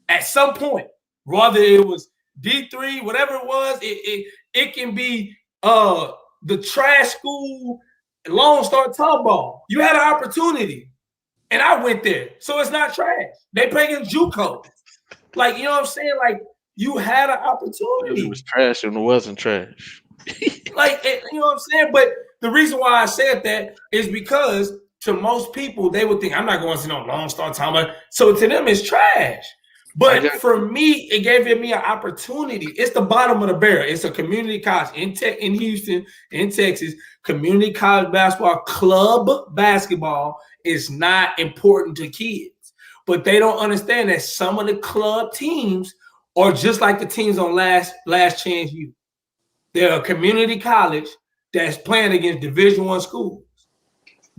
At some point, whether it was D3, whatever it was, it can be the trash school, Lone Star Tomball. You had an opportunity, and I went there, so it's not trash. They play in JUCO, like you know what I'm saying. Like you had an opportunity. It was trash and it wasn't trash. Like you know what I'm saying. But the reason why I said that is because to most people they would think I'm not going to see no Lone Star Tomball, so to them it's trash. But for me, it gave me an opportunity. It's the bottom of the barrel. It's a community college in Houston, in Texas. Community college basketball, club basketball is not important to kids. But they don't understand that some of the club teams are just like the teams on Last Chance U. They're a community college that's playing against Division I schools,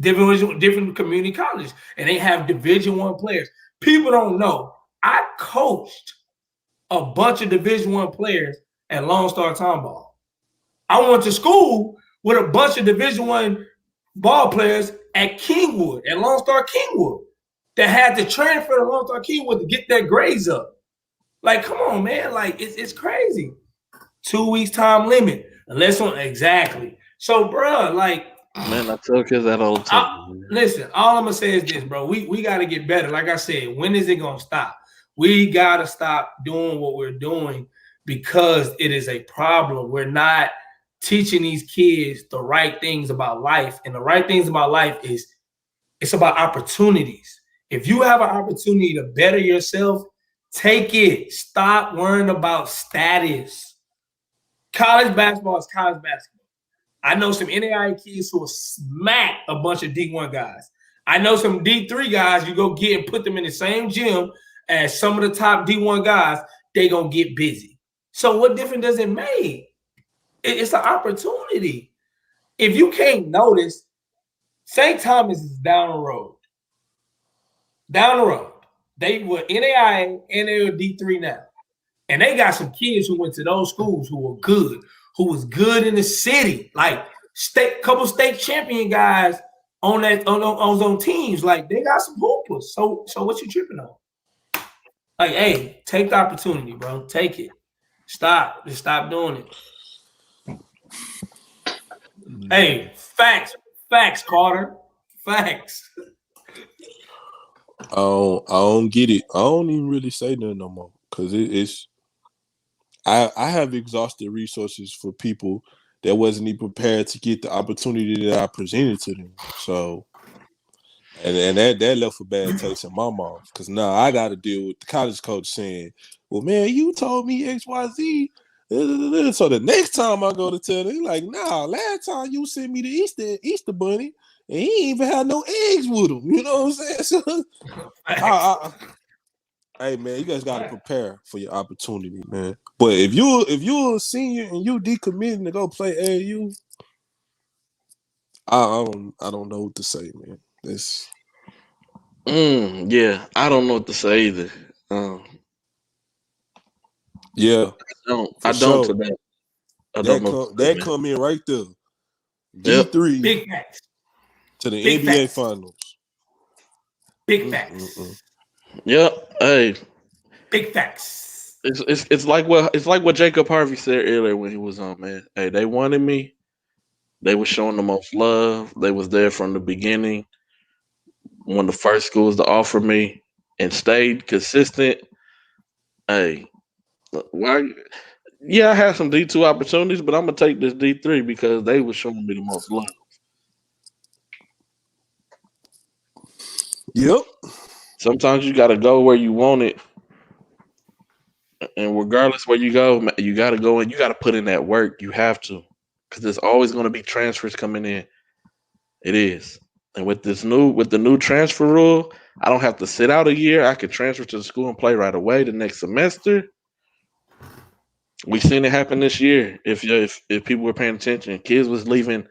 different community colleges, and they have Division I players. People don't know. I coached a bunch of Division I players at Lone Star Tomball. I went to school with a bunch of Division I ball players at Kingwood, at Lone Star Kingwood, that had to transfer to Lone Star Kingwood to get their grades up. Like, come on, man. Like, it's crazy. 2 weeks time limit. Unless on exactly. So, bro, like, man, I tell kids that all the time. Listen, all I'm gonna say is this, bro. We got to get better. Like I said, when is it gonna stop? We got to stop doing what we're doing because it is a problem. We're not teaching these kids the right things about life. And the right things about life is it's about opportunities. If you have an opportunity to better yourself, take it. Stop worrying about status. College basketball is college basketball. I know some NAIA kids who will smack a bunch of D1 guys. I know some D3 guys you go get and put them in the same gym as some of the top D1 guys, they gonna get busy. So what difference does it make? It's an opportunity. If you can't notice, St. Thomas is down the road. Down the road. They were NAIA and they were D3 now. And they got some kids who went to those schools who were good, who was good in the city, like couple state champion guys on those teams. Like they got some hoopers. So what you tripping on? Like, hey, take the opportunity, bro. Take it. Stop. Just stop doing it. Hey, facts, Carter. Facts. I don't get it. I don't even really say nothing no more because it's. I have exhausted resources for people that wasn't even prepared to get the opportunity that I presented to them. So, and that left a bad taste in my mouth because now I got to deal with the college coach saying, "Well, man, you told me XYZ." So the next time I go to tell them, like, "Nah, last time you sent me the Easter bunny, and he ain't even had no eggs with him." You know what I'm saying? So, hey man, you guys got to prepare for your opportunity, man. But if you're a senior and you decommitting to go play AAU, I don't know what to say, man. This. Yeah, I don't know what to say either. Yeah, I don't to that. I don't know. That come in right there. D3 Big facts to the Big NBA facts. Finals. Big facts. Yep. Hey. Big facts. It's like what Jacob Harvey said earlier when he was on, man. Hey, they wanted me. They were showing the most love. They was there from the beginning. One of the first schools to offer me and stayed consistent. Hey, why? Yeah, I had some D2 opportunities, but I'm gonna take this D3 because they were showing me the most love. Yep. Sometimes you gotta go where you want it. And regardless where you go, you got to go and you got to put in that work. You have to, because there's always going to be transfers coming in. It is. And with the new transfer rule, I don't have to sit out a year. I can transfer to the school and play right away the next semester. We've seen it happen this year. If people were paying attention, kids was leaving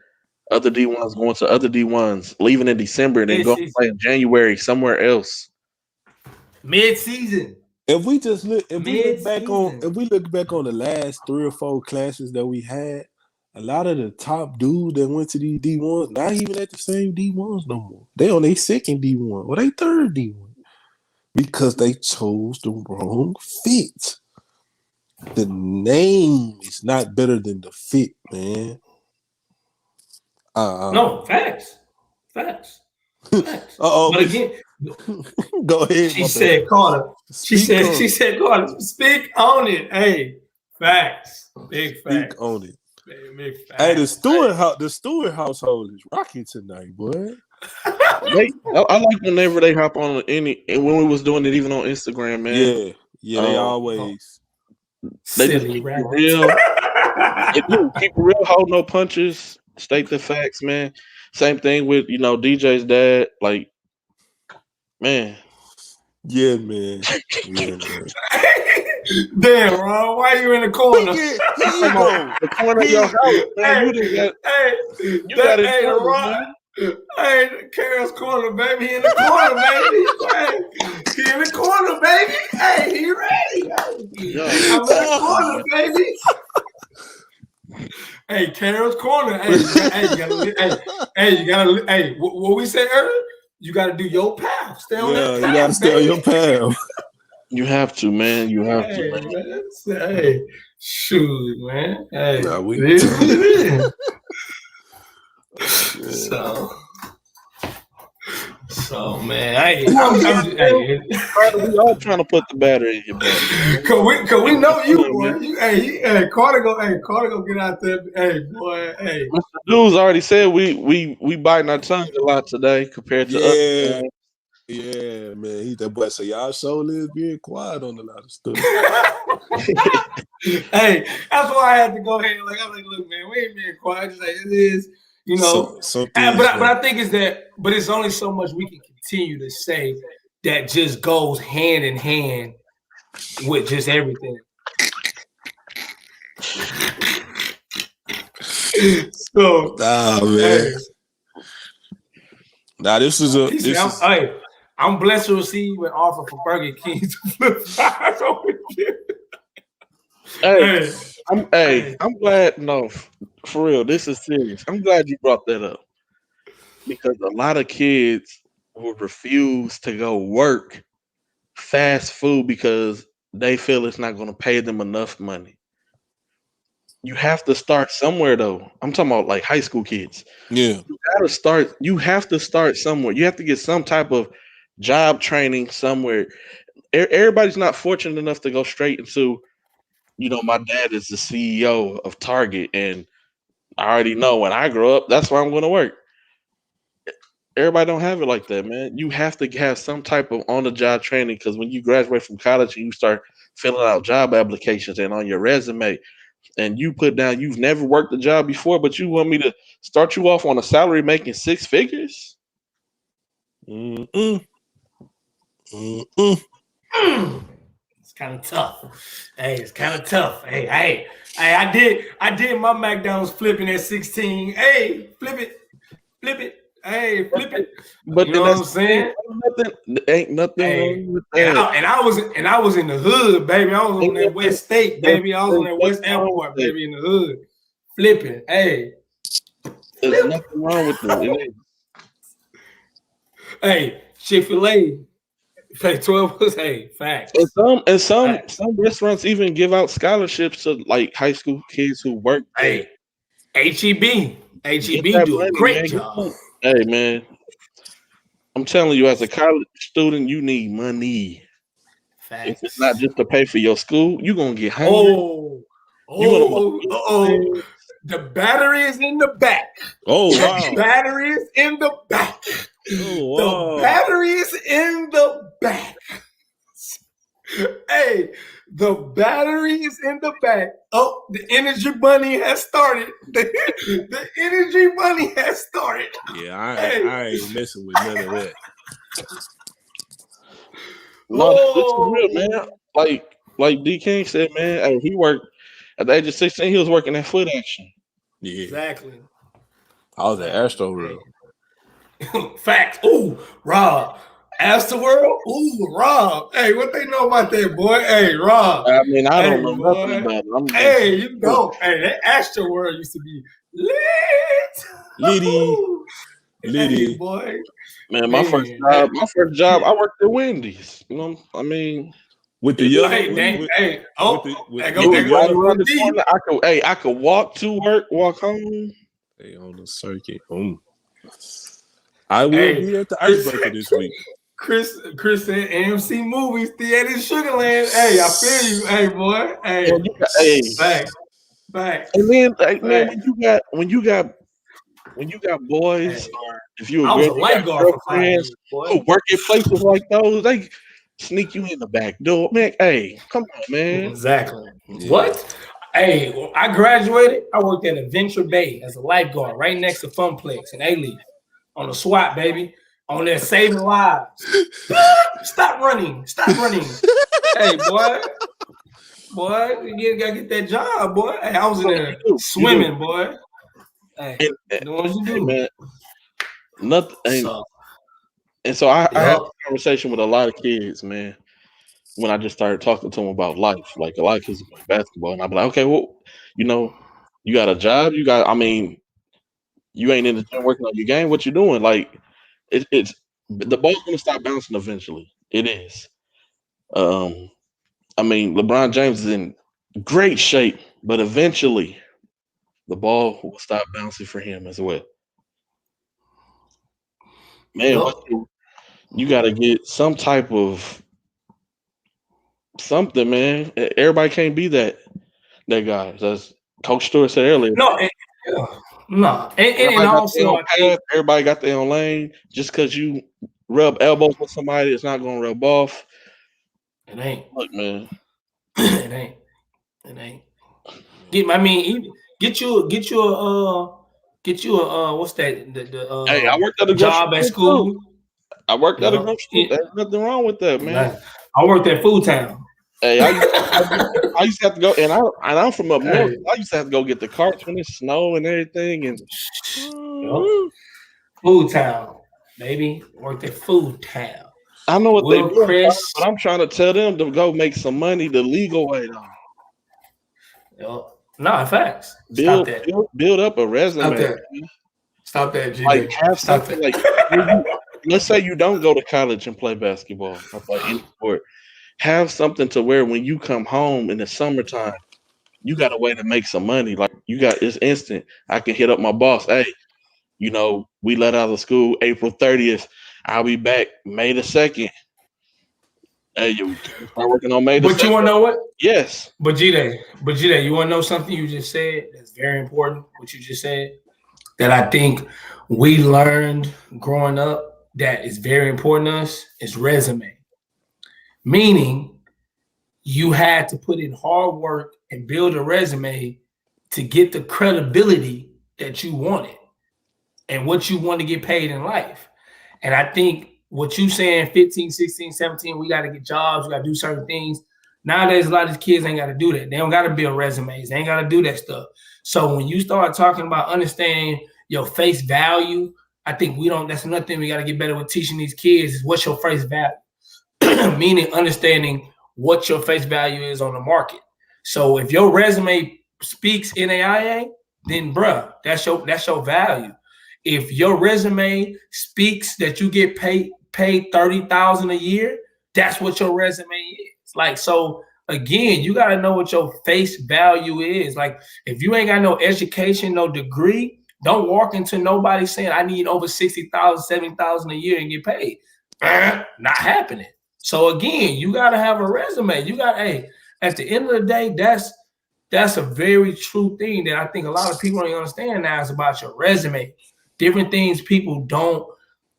other D1s, going to other D1s, leaving in December, and then going to play in January somewhere else. Mid-season. If we look back on the last 3 or 4 classes that we had, a lot of the top dudes that went to these D1s, not even at the same D1s no more. They on their second D1 or they third D1 because they chose the wrong fit. The name is not better than the fit, man. No, facts. Uh-oh. But again, go ahead. she said, Carter. She said, Carter, speak on it. Hey, facts. Big facts. Speak on it. Big facts. Hey, the Stewart household is rocking tonight, boy. I like whenever they hop on any, and when we was doing it even on Instagram, man. Yeah, they always. They just Silly keep it rabbit. real. They do keep it real, hold no punches, state the facts, man. Same thing with DJ's dad. Like, man, Yeah, man. Yeah, man. Damn, Ron, why you in the corner? Here you go. the corner of your house, man. You done got, you got it Hey, covered, Ron. man. Hey, Carol's corner, baby. He in the corner, baby. Hey, he in the corner, baby. Hey, he ready. Yo, I'm in the corner, baby. Hey, Carol's corner. Hey, you gotta. Hey, what we said earlier? You gotta do your path. Stay on that Yeah, path. you gotta stay on your path. you have to, man. You have to, Hey, man. man. Hey, shoot, man. Hey, Nah, we- it is what it is. So, man, hey, We all trying to put the battery in your back. cause we know you, boy. Carter go get out there. Hey, boy, hey. Mr. Dudes already said we biting our tongue a lot today compared to Yeah. us. Yeah, man. He that boy say y'all show is being quiet on a lot of stuff. Hey, that's why I had to go ahead. I'm like, look, man, we ain't being quiet. Just like it is, Some But things, I think but it's only so much we can continue to say that just goes hand in hand with just everything. So, man. hey, Now this is I'm blessed to receive an offer from Burger King to flip fries over here. Hey, I'm glad. No, for real, this is serious. I'm glad you brought that up because a lot of kids will refuse to go work fast food because they feel it's not going to pay them enough money. You have to start somewhere, though. I'm talking about like high school kids. yeah. You have to start somewhere. You have to get some type of job training somewhere. Everybody's not fortunate enough to go straight into, my dad is the CEO of Target, and I already know when I grow up, that's where I'm going to work. Everybody don't have it like that, man. You have to have some type of on-the-job training because when you graduate from college and you start filling out job applications and on your resume, and you put down you've never worked a job before, but you want me to start you off on a salary making 6 figures? It's kind of tough. Hey, it's kind of tough. Hey, I did my McDonald's flipping at 16. Hey, flip it. Hey, flip it. But You know what I'm saying? Ain't nothing wrong with that. And I was in the hood, baby. I was on that West State, baby. I was on that West Airport, baby, in the hood, flipping. Hey, There's nothing wrong with that. It ain't. hey, Chick-fil-A, pay 12 was fact. And some restaurants even give out scholarships to like high school kids who work. Hey, HEB do a great job. Hey man, I'm telling you, as a college student, you need money. Facts. If it's not just to pay for your school, you're gonna get hungry. The battery is in the back. Oh wow. The battery is in the back. Oh, wow. The battery is in the back. Hey, the battery is in the back. Oh, the energy bunny has started. The energy bunny has started. Yeah, I ain't messing with none of that. No, this is real, man. Like D King said, man. Hey, he worked at the age of 16. He was working at Foot Action. Yeah. Exactly. I was at Astro World. Facts. Ooh, Rob. Astroworld? Ooh, Rob. Hey, what they know about that, boy? Hey, Rob. I mean, I don't Hey, know boy. nothing about it. I'm just, Hey, you know. Hey, that Astroworld used to be lit. Liddy. Hey, boy. man, my first job, I worked at Wendy's. You know, I mean, With the it yellow, Hey, with the it was right around the deep. corner. I could walk to work, walk home. Hey, on the circuit. I will Hey, be at the icebreaker this week. Chris and AMC Movies Theater in Sugarland. Hey, I feel you. Hey, boy. Hey, And you got, hey, back. and then like, man, when you got boys, or if you I was a you got lifeguard for 5 girlfriends years, boy. who work at places like those, they sneak you in the back door. Man, hey, come on, man. Exactly. Yeah. What? Hey, when I graduated, I worked at Adventure Bay as a lifeguard right next to Funplex in A-Leaf on the SWAT, baby. On there saving lives. Stop running. Hey, boy, you gotta get that job, boy. Hey, I was in there swimming, boy. Hey, know what you do, man. Nothing. So, And so I had a conversation with a lot of kids, man, when I just started talking to them about life. Like a lot of kids play basketball, and I'd be like, okay, well, you know, you got a job, you ain't in the gym working on your game. What you doing? Like, it's the ball's gonna stop bouncing eventually. It is. I mean, LeBron James is in great shape, but eventually the ball will stop bouncing for him as well. Man, you got to get some type of something, man. Everybody can't be that guy. As Coach Stewart said earlier. Everybody got their own lane. Just because you rub elbows with somebody, it's not going to rub off. It ain't. Look, man. It ain't. Get you a what's that? Hey, I worked at a job at school. I worked at a grocery store. There's nothing wrong with that, man. I worked at Food Town. Hey, I used to have to go, and I'm from up north. I used to have to go get the carts when it snowed and everything. And Food Town, baby, worked at Food Town. I know what they do, Chris, but I'm trying to tell them to go make some money the legal way, though. No, facts. Build up a resume. Stop that, G. Like have something like. Let's say you don't go to college and play basketball or play any sport. Have something to where when you come home in the summertime, you got a way to make some money. Like it's instant. I can hit up my boss. Hey, we let out of school April 30th. I'll be back May the 2nd. Hey, you start working on May the 2nd. But you want to know what? Yes. But G-Day, you want to know something you just said that's very important, what you just said, that I think we learned growing up that is very important to us is resume. Meaning you had to put in hard work and build a resume to get the credibility that you wanted and what you want to get paid in life. And I think what you saying, 15, 16, 17, we got to get jobs, we got to do certain things. Nowadays, a lot of these kids ain't got to do that. They don't got to build resumes. They ain't got to do that stuff. So when you start talking about understanding your face value, I think that's another thing we got to get better with teaching these kids is what's your face value, meaning understanding what your face value is on the market. So if your resume speaks NAIA, then bruh, that's your value. If your resume speaks that you get paid $30,000 a year, that's what your resume is. Like, so again, you got to know what your face value is. Like, if you ain't got no education, no degree, don't walk into nobody saying I need over $60,000, $70,000 a year and get paid. Not happening. So again, you got to have a resume. At the end of the day, that's a very true thing that I think a lot of people don't understand now is about your resume. Different things people don't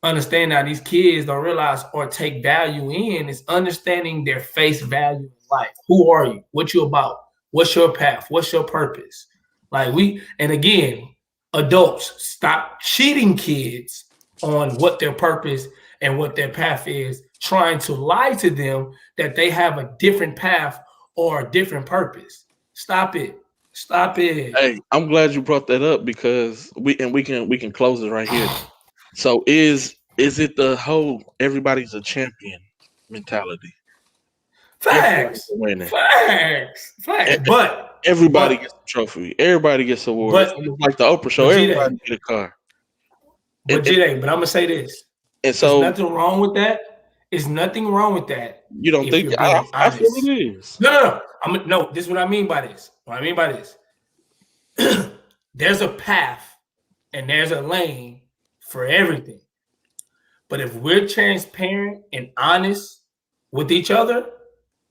understand now, these kids don't realize or take value in is understanding their face value in life. Who are you? What you about? What's your path? What's your purpose? And again, adults, stop cheating kids on what their purpose and what their path is, trying to lie to them that they have a different path or a different purpose. Stop it. Hey, I'm glad you brought that up because we can close it right here. So is Is it the whole everybody's a champion mentality? Facts. Winning. Facts. But everybody gets a trophy. Everybody gets awards. But, It's like the Oprah show. Everybody get a car. But I'm gonna say this. And so there's nothing wrong with that. There's nothing wrong with that. You don't think I feel it is. No. No, this is what I mean by this. There's a path and there's a lane for everything. But if we're transparent and honest with each other,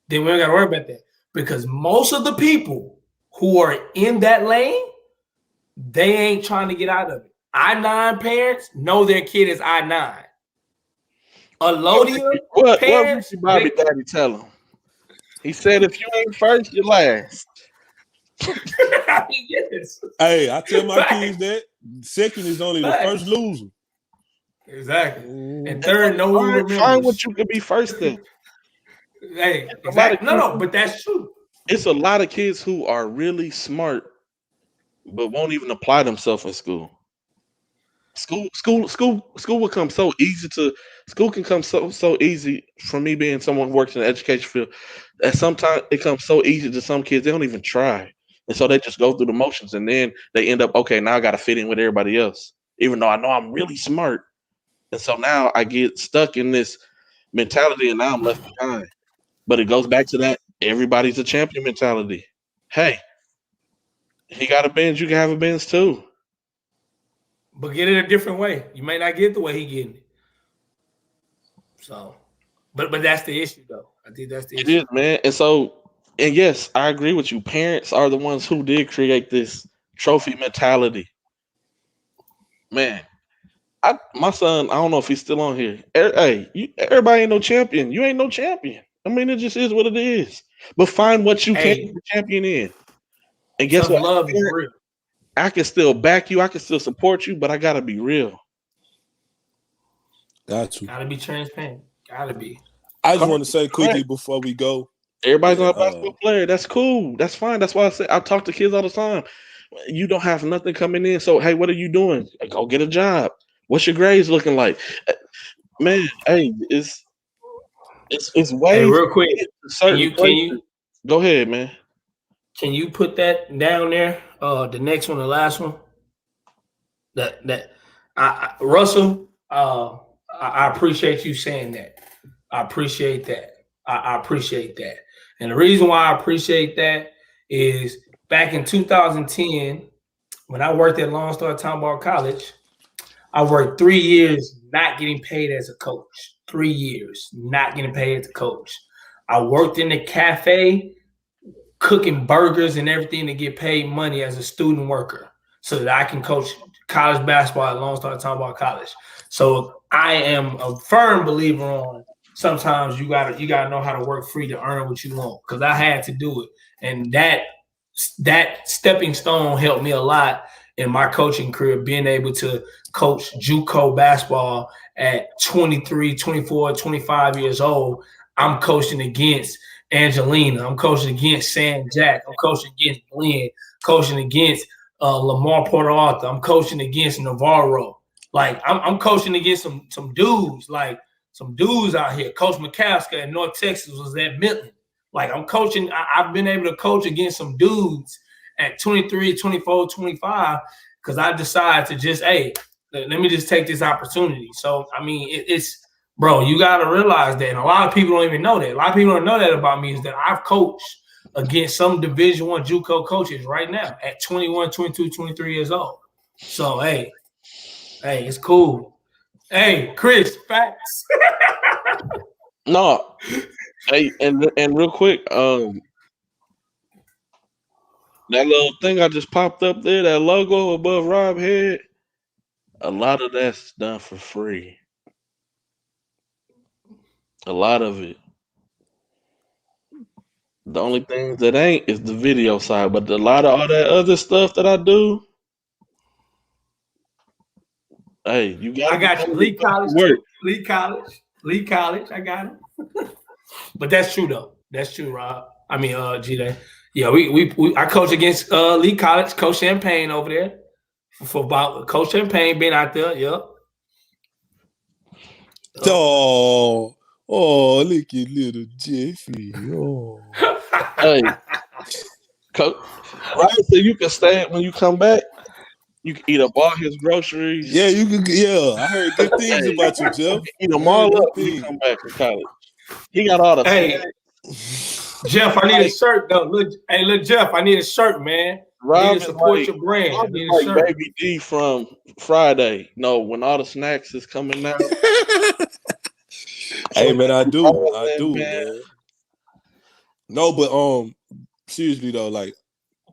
then we don't gotta worry about that. Because most of the people who are in that lane, they ain't trying to get out of it. I-9 parents know their kid is I-9. Alodia parents, what Bobby Daddy tell him? He said, if you ain't first, you're last. Yes. Hey, I tell my kids that second is only the first loser. Exactly. And third, no one remembers. Find what you can be first in. Hey, exactly. No, but that's true. It's a lot of kids who are really smart, but won't even apply themselves in school. School will come so easy to school can come so easy for me being someone who works in the education field. That sometimes it comes so easy to some kids they don't even try, and so they just go through the motions, and then they end up okay. Now I got to fit in with everybody else, even though I know I'm really smart, and so now I get stuck in this mentality, and now I'm left behind. But it goes back to that everybody's a champion mentality. Hey, he got a Benz, you can have a Benz too. But get it a different way. You may not get the way he getting it. So, but that's the issue, though. I think that's the issue. It is, man. And yes, I agree with you. Parents are the ones who did create this trophy mentality. Man, my son, I don't know if he's still on here. Hey, everybody ain't no champion. You ain't no champion. I mean, it just is what it is. But find what you can be a champion in. And guess what? Love is real. I can still back you. I can still support you, but I gotta be real. Got you. Gotta be transparent. Gotta be. I just want to say quickly before we go. Everybody's not a basketball player. That's cool. That's fine. That's why I talk to kids all the time. You don't have nothing coming in. So, hey, what are you doing? Go get a job. What's your grades looking like? Man, hey, it's way real quick. Can you go ahead, man? Can you put that down there? The next one, the last one. Russell, I appreciate you saying that. I appreciate that. I appreciate that. And the reason why I appreciate that is back in 2010, when I worked at Lone Star Tomball College, I worked 3 years not getting paid as a coach. 3 years not getting paid as a coach. I worked in the cafe cooking burgers and everything to get paid money as a student worker so that I can coach college basketball at Lone Star Tomball College. So I am a firm believer on sometimes you gotta know how to work free to earn what you want, because I had to do it. And that stepping stone helped me a lot in my coaching career, being able to coach JUCO basketball at 23, 24, 25 years old. I'm coaching against Angelina. I'm coaching against Sam Jack. I'm coaching against Glenn. Coaching against Lamar Porter Arthur. I'm coaching against Navarro. Like I'm coaching against some dudes, like some dudes out here. Coach McCaskill in North Texas was at Midland. Like I'm coaching. I've been able to coach against some dudes at 23, 24, 25 because I decided to just, hey, let me just take this opportunity. So, I mean, it's bro, you got to realize that. And a lot of people don't even know that. A lot of people don't know that about me, is that I've coached against some Division I JUCO coaches right now at 21, 22, 23 years old. So, hey, it's cool. Hey, Chris, facts. No. Hey, and real quick, that little thing I just popped up there, that logo above Rob head, a lot of that's done for free. A lot of it. The only thing that ain't is the video side, but a lot of all that other stuff that I do, hey, I got you. Lee College. I got it. But that's true though. That's true, Rob. I mean, G-Day. Yeah, I coach against Lee College, Coach Champagne over there for about Coach Champagne being out there. Yep. Look at little Jeffrey. Oh. Hey, right? So you can stay when you come back. You can eat up all his groceries. Yeah, you can. Yeah, I heard good things about you, Jeff. Eat them I heard all good up when you things. come back from college. He got all the Hey, Jeff, I need a shirt though. Look, Jeff, I need a shirt, man. I Rob need is to support like, your brand. I Rob need is a like shirt. Baby D from Friday. No, when all the snacks is coming out. Hey man, I do, man. man. No, but seriously though, like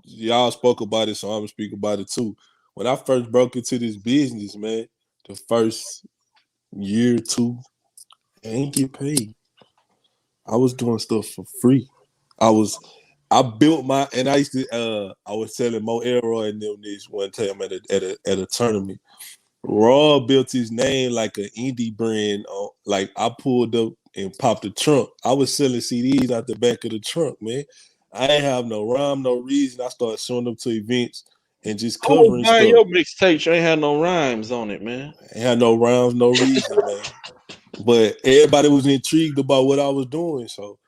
y'all spoke about it, so I'm gonna speak about it too. When I first broke into this business, man, the first year or two, I ain't get paid. I was doing stuff for free. I built my, and I used to I was telling Mo Elroy and them this one time at a tournament. Raw built his name like an indie brand. Like I pulled up and popped the trunk. I was selling CDs out the back of the trunk, man. I ain't have no rhyme, no reason. I started showing up to events and just covering stuff. Your mixtape, you ain't had no rhymes on it, man. Ain't had no rhymes, no reason, man. But everybody was intrigued about what I was doing. So,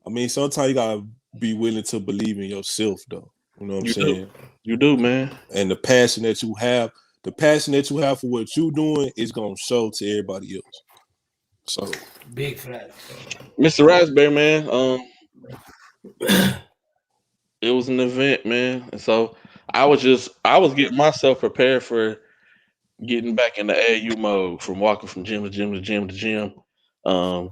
I mean, sometimes you gotta be willing to believe in yourself, though. You know what I'm saying? You do, man. And the passion that you have for what you're doing is gonna show to everybody else. So, big facts. Mr. Raspberry, man. It was an event, man, and so I was getting myself prepared for getting back in the AU mode, from walking from gym to gym to gym to gym, doing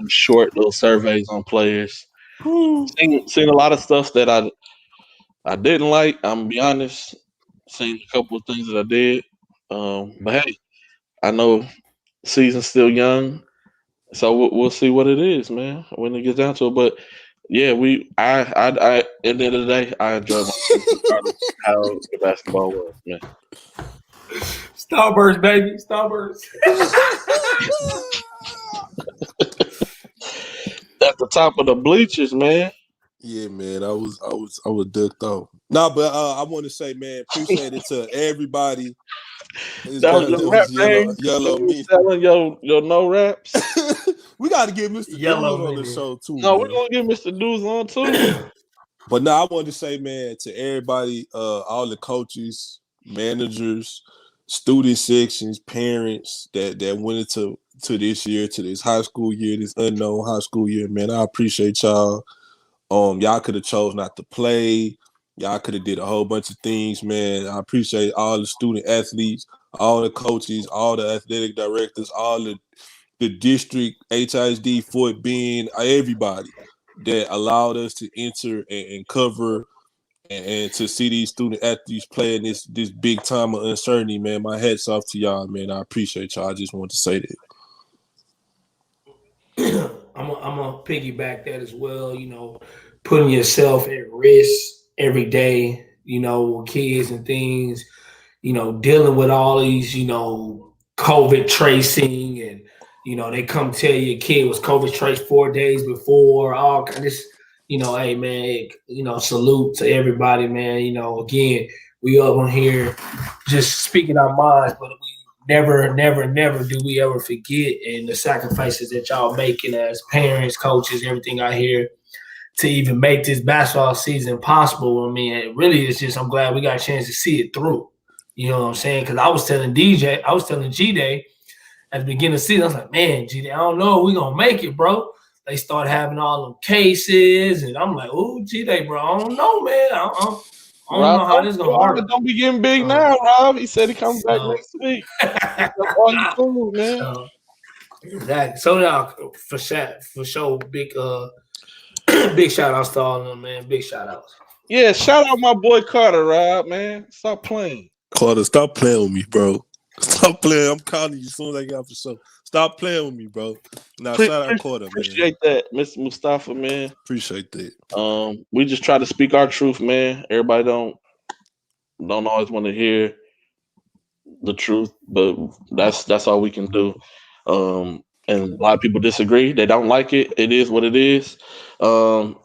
short little surveys on players. Seen a lot of stuff that I didn't like. I'm gonna be honest. Seen a couple of things that I did, but hey, I know season's still young, so we'll see what it is, man, when it gets down to it. But yeah, at the end of the day, I enjoyed how the basketball was, man. Starburst, baby, Starburst. At the top of the bleachers, man. yeah, man, I was ducked off. Nah, but I want to say, man, appreciate it to everybody. That was your rap name. Yellow me. Selling your no raps. We got to get Mr. Yellow Dudes on the Mini. show too. No, man. we're gonna get Mr. Dudes on too. But now I wanted to say, man, to everybody, all the coaches, managers, student sections, parents that went into this year, to this high school year, this unknown high school year, man, I appreciate y'all. Y'all could have chose not to play. Y'all could have did a whole bunch of things, man. I appreciate all the student athletes, all the coaches, all the athletic directors, all the district, HISD, Fort Bend, everybody that allowed us to enter and cover and to see these student athletes playing this big time of uncertainty, man. My hat's off to y'all, man. I appreciate y'all. I just want to say that. I'm gonna piggyback that as well. You know, putting yourself at risk every day. You know, with kids and things. You know, dealing with all these, you know, COVID tracing, and you know they come tell you your kid was COVID traced 4 days before. All this, you know, hey man, you know, salute to everybody, man. You know, again, we up on here just speaking our minds, but we never do we ever forget and the sacrifices that y'all making as parents, coaches, everything out here to even make this basketball season possible. I mean, it really is just, I'm glad we got a chance to see it through. You know what I'm saying? Because I was telling G-Day at the beginning of the season, I was like, man, G-Day, I don't know if we're going to make it, bro. They start having all them cases, and I'm like, oh, G-Day, bro, I don't know, man. I don't know how this is going to work. Don't be getting big now, Rob. He said he comes back next week. That's all you cool, man. Exactly. So now, for sure, big shout outs to all of them, man. Big shout outs. Yeah, shout out my boy Carter, Rob, man. Stop playing. Carter, stop playing with me, bro. Stop playing. I'm calling you as soon as I get off the show. Stop playing with me, bro. Now, shout out Carter, man. Appreciate that, Mr. Mustafa, man. Appreciate that. We just try to speak our truth, man. Everybody don't always want to hear the truth, but that's all we can do. And a lot of people disagree. They don't like it. It is what it is. You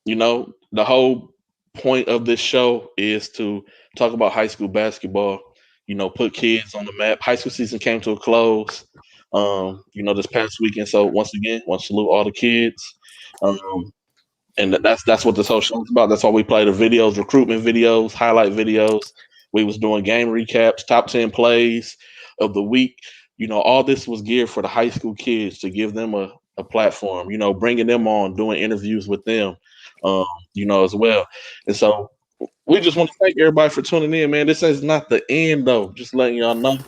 know, the whole point of this show is to talk about high school basketball. You know, put kids on the map. High school season came to a close. This past weekend. So once again, want to salute all the kids. And that's what this whole show is about. That's why we play the videos, recruitment videos, highlight videos. We was doing game recaps, top 10 plays of the week. All this was geared for the high school kids to give them a platform, bringing them on, doing interviews with them, as well. And so we just want to thank everybody for tuning in, man. This is not the end, though. Just letting y'all know.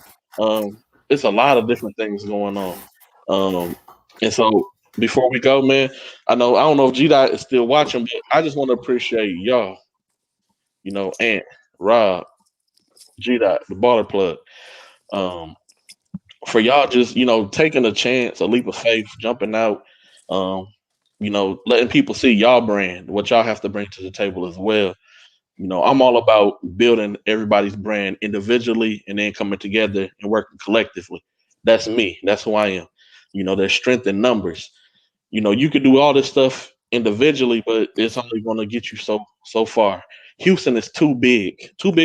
It's a lot of different things going on. And so before we go, man, I don't know if G-Dot is still watching, but I just want to appreciate y'all. Ant, Rob, G-Dot, the baller plug. For y'all just, taking a chance, a leap of faith, jumping out, letting people see y'all brand, what y'all have to bring to the table as well. I'm all about building everybody's brand individually and then coming together and working collectively. That's me. That's who I am. There's strength in numbers. You could do all this stuff individually, but it's only going to get you so far. Houston is too big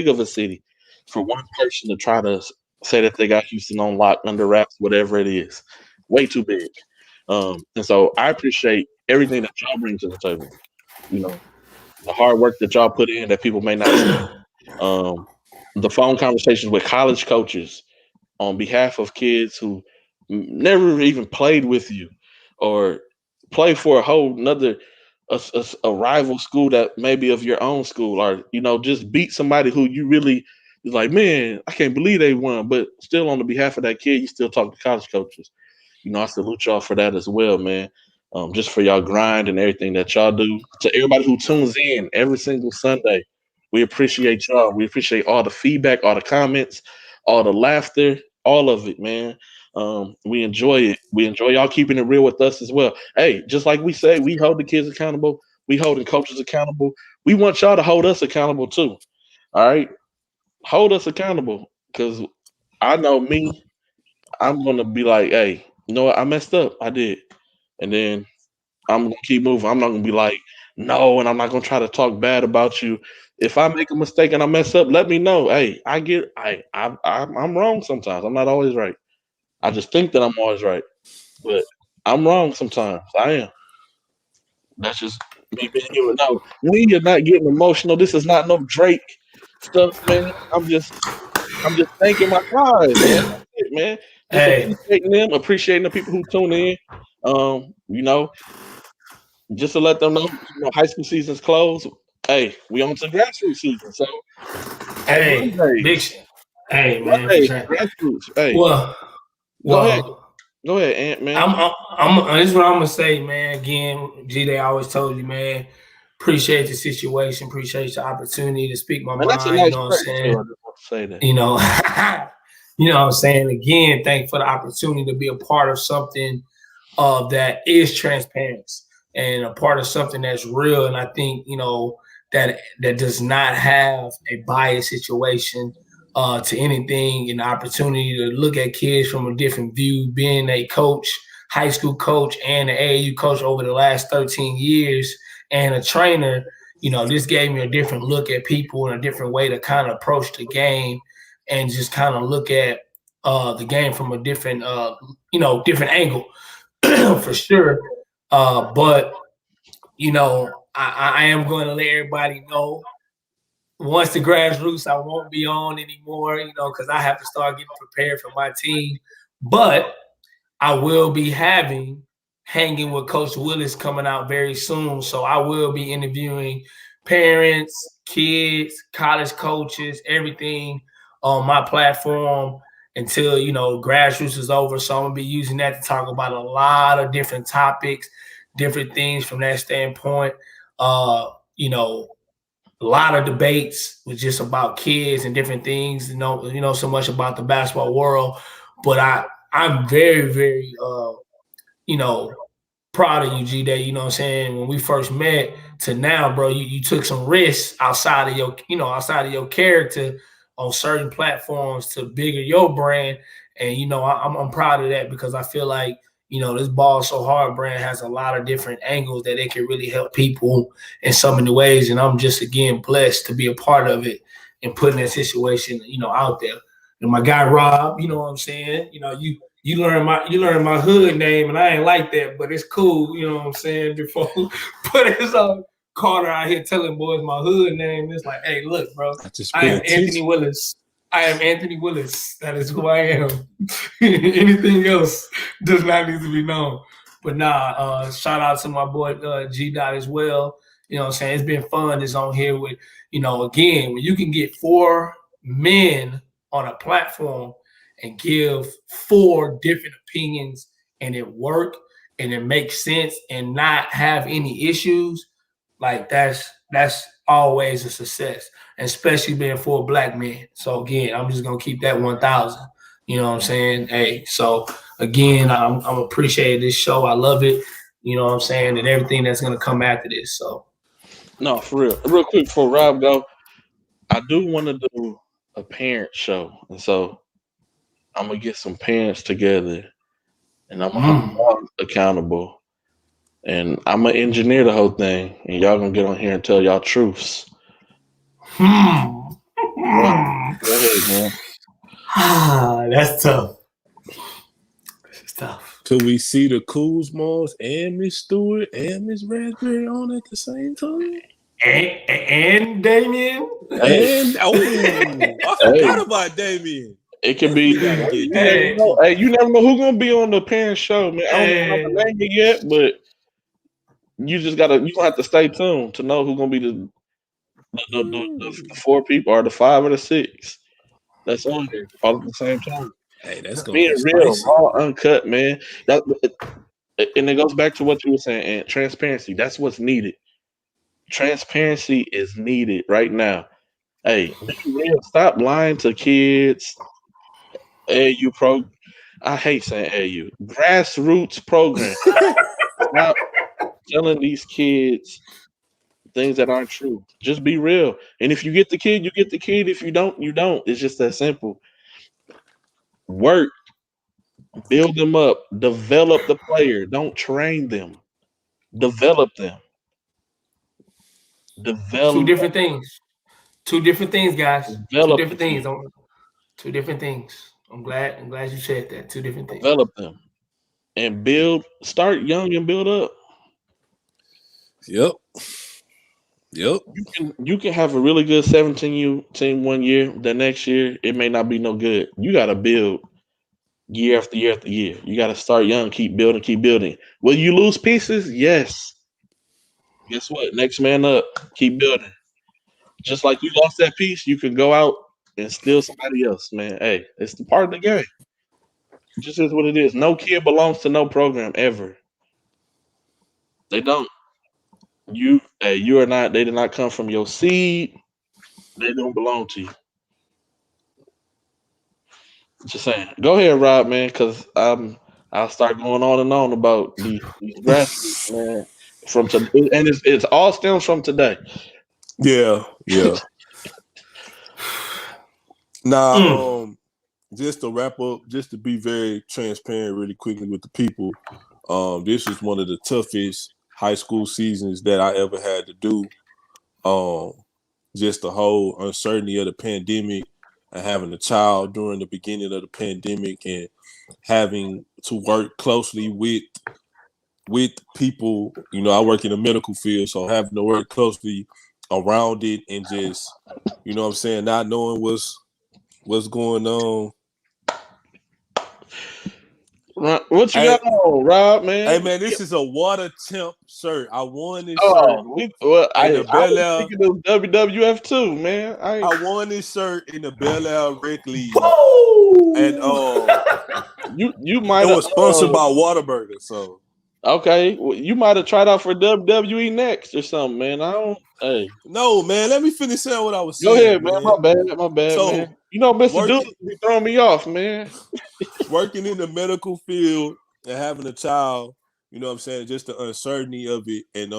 of a city for one person to try to say that they got Houston on lock, under wraps, whatever it is. Way too big. And so I appreciate everything that y'all bring to the table. The hard work that y'all put in that people may not see. The phone conversations with college coaches on behalf of kids who never even played with you or play for a whole nother a rival school that maybe of your own school, or just beat somebody who you really is like, man, I can't believe they won, but still on the behalf of that kid, you still talk to college coaches. I salute y'all for that as well, man. Just for y'all grind and everything that y'all do. To everybody who tunes in every single Sunday, we appreciate y'all. We appreciate all the feedback, all the comments, all the laughter, all of it, man. We enjoy it. We enjoy y'all keeping it real with us as well. Hey, just like we say, we hold the kids accountable. We holding coaches accountable. We want y'all to hold us accountable too. All right? Hold us accountable, because I know me, I'm going to be like, hey, you know what? I messed up. I did. And then I'm going to keep moving. I'm not going to be like, no, and I'm not going to try to talk bad about you. If I make a mistake and I mess up, let me know. Hey, I'm wrong sometimes. I'm not always right. I just think that I'm always right. But I'm wrong sometimes. I am. That's just me being human. No, we are not getting emotional. This is not no Drake stuff, man. I'm just thanking my guys, man. That's it, man. Just appreciating the people who tune in. Just to let them know, high school season's closed. Hey, we on to grassroots season. So man, grassroots. Hey. Well, Go ahead, Ant, man. This is what I'm gonna say, man. Again, G-Day always told you, man. Appreciate the situation. Appreciate the opportunity to speak my mind. That's a nice, you know what I'm saying? I just want to say that. You know what I'm saying? Again, thank you for the opportunity to be a part of something that is transparent and a part of something that's real. And I think, that does not have a biased situation to anything, and the opportunity to look at kids from a different view, being a coach, high school coach, and an AAU coach over the last 13 years and a trainer. This gave me a different look at people and a different way to kind of approach the game and just kind of look at the game from a different, different angle for sure. But I am going to let everybody know, once the grassroots, I won't be on anymore, because I have to start getting prepared for my team. But I will be hanging with Coach Willis coming out very soon. So I will be interviewing parents, kids, college coaches, everything on my platform until, grassroots is over. So I'm going to be using that to talk about a lot of different topics, different things from that standpoint. A lot of debates was just about kids and different things, so much about the basketball world. But I'm very, very, proud of you, G-Day. You know what I'm saying? When we first met to now, bro, you took some risks outside of your character on certain platforms to bigger your brand. And, I'm proud of that, because I feel like, this Ball So Hard brand has a lot of different angles that it can really help people in so many ways. And I'm just, again, blessed to be a part of it and putting that situation, out there. And my guy, Rob, you know what I'm saying? you learn my hood name, and I ain't like that, but it's cool. You know what I'm saying? Before, but it's Carter out here telling boys my hood name. It's like, hey, look, bro, I am Anthony Willis. I am Anthony Willis. That is who I am. Anything else does not need to be known. But nah, shout out to my boy G Dot as well. You know what I'm saying? It's been fun. It's on here with, again, when you can get 4 men on a platform and give 4 different opinions and it work and it makes sense and not have any issues, like that's always a success, especially being 4 black men. So again, I'm just gonna keep that 1,000. You know what I'm saying? Hey, so again, I'm appreciating this show. I love it. You know what I'm saying? And everything that's gonna come after this. So No, for real quick before Rob go, I do want to do a parent show, and so I'm gonna get some parents together, and I'm gonna hold them accountable, and I'm gonna engineer the whole thing, and y'all gonna get on here and tell y'all truths. Go ahead, man. That's tough. It's tough. Could we see the Kuzmas and Miss Stewart and Miss Raspberry on at the same time? And Damien? Hey. I forgot about Damien. It can be. You never know who's gonna be on the parent show, man. I don't know how to name it yet, but you gonna have to stay tuned to know who's gonna be the 4 people or the 5 or the 6 that's on there all at the same time. Hey, that's gonna being be real, spicy. raw, uncut, man. And it goes back to what you were saying, and transparency. That's what's needed. Transparency is needed right now. Hey, be real. Stop lying to kids. AAU I hate saying AAU. Grassroots program. Stop telling these kids things that aren't true. Just be real. And if you get the kid, you get the kid. If you don't, you don't. It's just that simple. Work. Build them up. Develop the player. Don't train them. Develop them. Develop. 2 different things. 2 different things, guys. Develop 2 different things. 2 different things. I'm glad you said that. 2 different things. Develop them. And build. Start young and build up. Yep. You can have a really good 17U team one year. The next year, it may not be no good. You got to build year after year after year. You got to start young, keep building. Will you lose pieces? Yes. Guess what? Next man up. Keep building. Just like you lost that piece, you can go out and steal somebody else, man. Hey, it's the part of the game. It just is what it is. No kid belongs to no program ever. They don't. You are not. They did not come from your seed. They don't belong to you. Just saying. Go ahead, Rob, man, because I'll start going on and on about these grassroots, man. From today, and it's all stems from today. Yeah. Now, just to wrap up, just to be very transparent, really quickly with the people. This is one of the toughest high school seasons that I ever had to do. Just the whole uncertainty of the pandemic and having a child during the beginning of the pandemic and having to work closely with people. I work in the medical field, so having to work closely around it and just, what I'm saying, not knowing what's going on. What you got on, Rob, man? Hey, man, this is a water temp shirt. I won this shirt. I was thinking of WWF too, man. I won this shirt in the Bel Air Rec League. Whoa! And you might it was sponsored by Whataburger, so. Okay, well, you might have tried out for WWE next or something, man. Hey. No, man, let me finish saying what I was saying. Go ahead, man. My bad, so, man. Mr. Doodle be throwing me off, man. Working in the medical field and having a child, you know what I'm saying, just the uncertainty of it and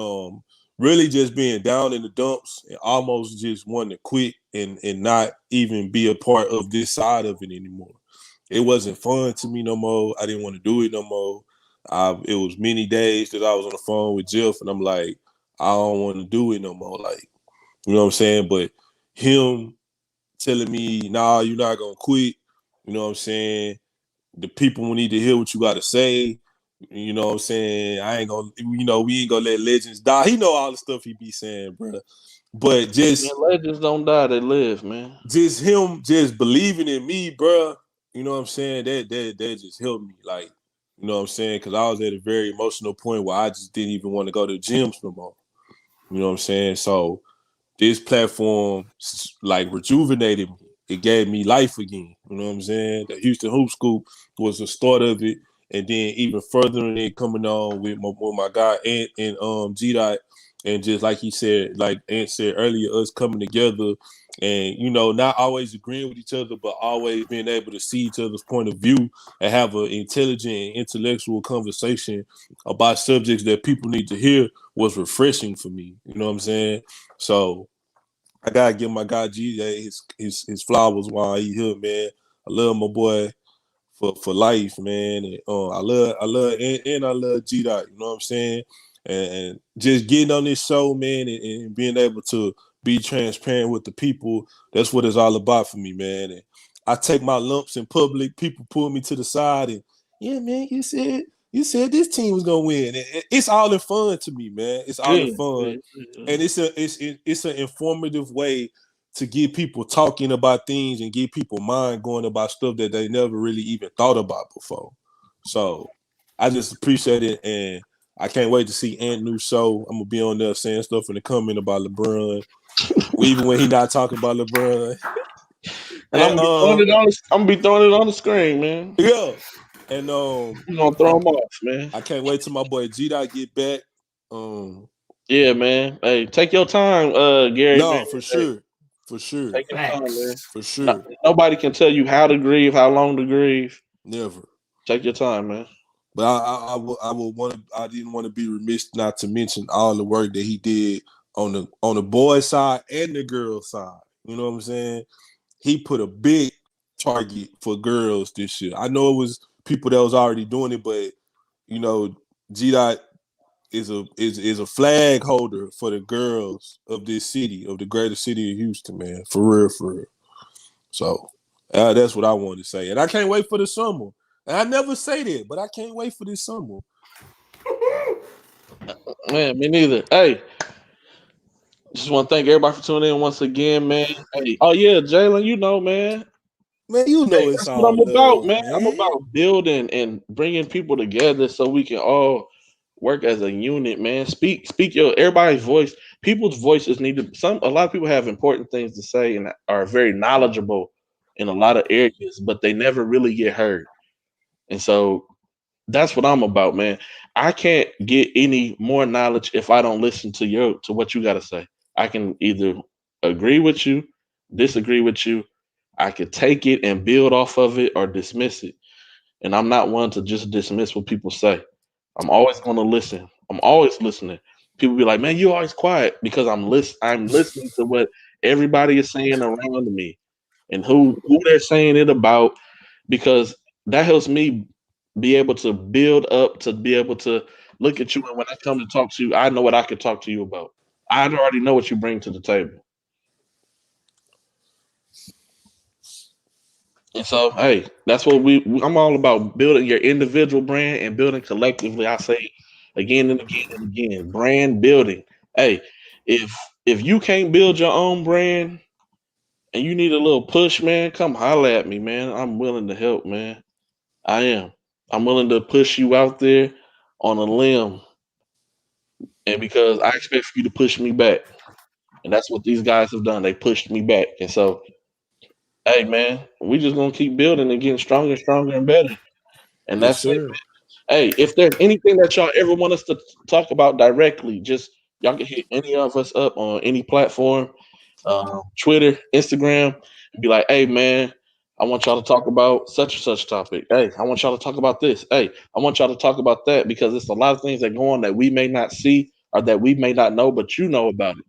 really just being down in the dumps and almost just wanting to quit and not even be a part of this side of it anymore. It wasn't fun to me no more. I didn't want to do it no more. It was many days that I was on the phone with Jeff and I'm like, I don't want to do it no more. Like, you know what I'm saying? But him telling me, nah, you're not going to quit, you know what I'm saying? the people need to hear what you got to say. You know what I'm saying? I ain't gonna, we ain't gonna let legends die. He know all the stuff he be saying, bro. But Man, legends don't die; they live, man. just him just believing in me, bro. You know what I'm saying? That just helped me, like, you know what I'm saying? Because I was at a very emotional point where I just didn't even want to go to gyms no more. You know what I'm saying? So this platform like rejuvenated me. It gave me life again. You know what I'm saying? The Houston Hoop Scoop was the start of it, and then even further in it coming on with my guy Ant and G-Dot, and just like he said, like Ant said earlier, us coming together and not always agreeing with each other, but always being able to see each other's point of view and have an intelligent and intellectual conversation about subjects that people need to hear was refreshing for me. You know what I'm saying? So I gotta give my guy G his flowers while he here, man. I love my boy for life, man. And I love and I love G-Dot, you know what I'm saying? And just getting on this show, man, and being able to be transparent with the people, that's what it's all about for me, man. And I take my lumps in public, people pull me to the side and, yeah, man, you said this team was gonna win. It's all in fun to me, man. It's all in fun. And it's an informative way to get people talking about things and get people mind going about stuff that they never really even thought about before. So I just appreciate it, and I can't wait to see Ant new show. I'm gonna be on there saying stuff in the comment about LeBron, even when he not talking about LeBron. And I'm gonna be throwing it on the screen, man. Yeah. And I'm gonna throw him off, man. I can't wait till my boy G-Dot get back. Yeah, man. Hey, take your time, Gary. No, man. for sure. For sure. Take your time, man. For sure. Nobody can tell you how to grieve, how long to grieve. Never. Take your time, man. But I didn't want to be remiss not to mention all the work that he did on the boys' side and the girls' side. You know what I'm saying? He put a big target for girls this year. I know it was people that was already doing it, but G-Dot is a flag holder for the girls of this city, of the greater city of Houston, man. For real. So that's what I wanted to say. And I can't wait for the summer. And I never say that, but I can't wait for this summer. Man, me neither. Hey, just want to thank everybody for tuning in once again, man. Hey, oh yeah, Jalen, man. Man, it's that's all what I'm love, about, man. I'm about building and bringing people together so we can all work as a unit, man. Speak everybody's voice. People's voices need to. A lot of people have important things to say and are very knowledgeable in a lot of areas, but they never really get heard. And so that's what I'm about, man. I can't get any more knowledge if I don't listen to what you got to say. I can either agree with you, disagree with you. I could take it and build off of it or dismiss it. And I'm not one to just dismiss what people say. I'm always going to listen. I'm always listening. People be like, man, you're always quiet, because I'm listening to what everybody is saying around me and who they're saying it about, because that helps me be able to build up, to be able to look at you. And when I come to talk to you, I know what I could talk to you about. I already know what you bring to the table. And so, hey, that's what I'm all about, building your individual brand and building collectively. I say again and again and again, brand building. Hey, if you can't build your own brand and you need a little push, man, come holler at me, man. I'm willing to help, man. I am. I'm willing to push you out there on a limb. And because I expect for you to push me back. And that's what these guys have done. They pushed me back. And so, hey, man, we just going to keep building and getting stronger and stronger and better. And that's it, man. Hey, if there's anything that y'all ever want us to talk about directly, just y'all can hit any of us up on any platform, Twitter, Instagram, and be like, hey, man, I want y'all to talk about such and such topic. Hey, I want y'all to talk about this. Hey, I want y'all to talk about that, because it's a lot of things that go on that we may not see or that we may not know, but you know about it.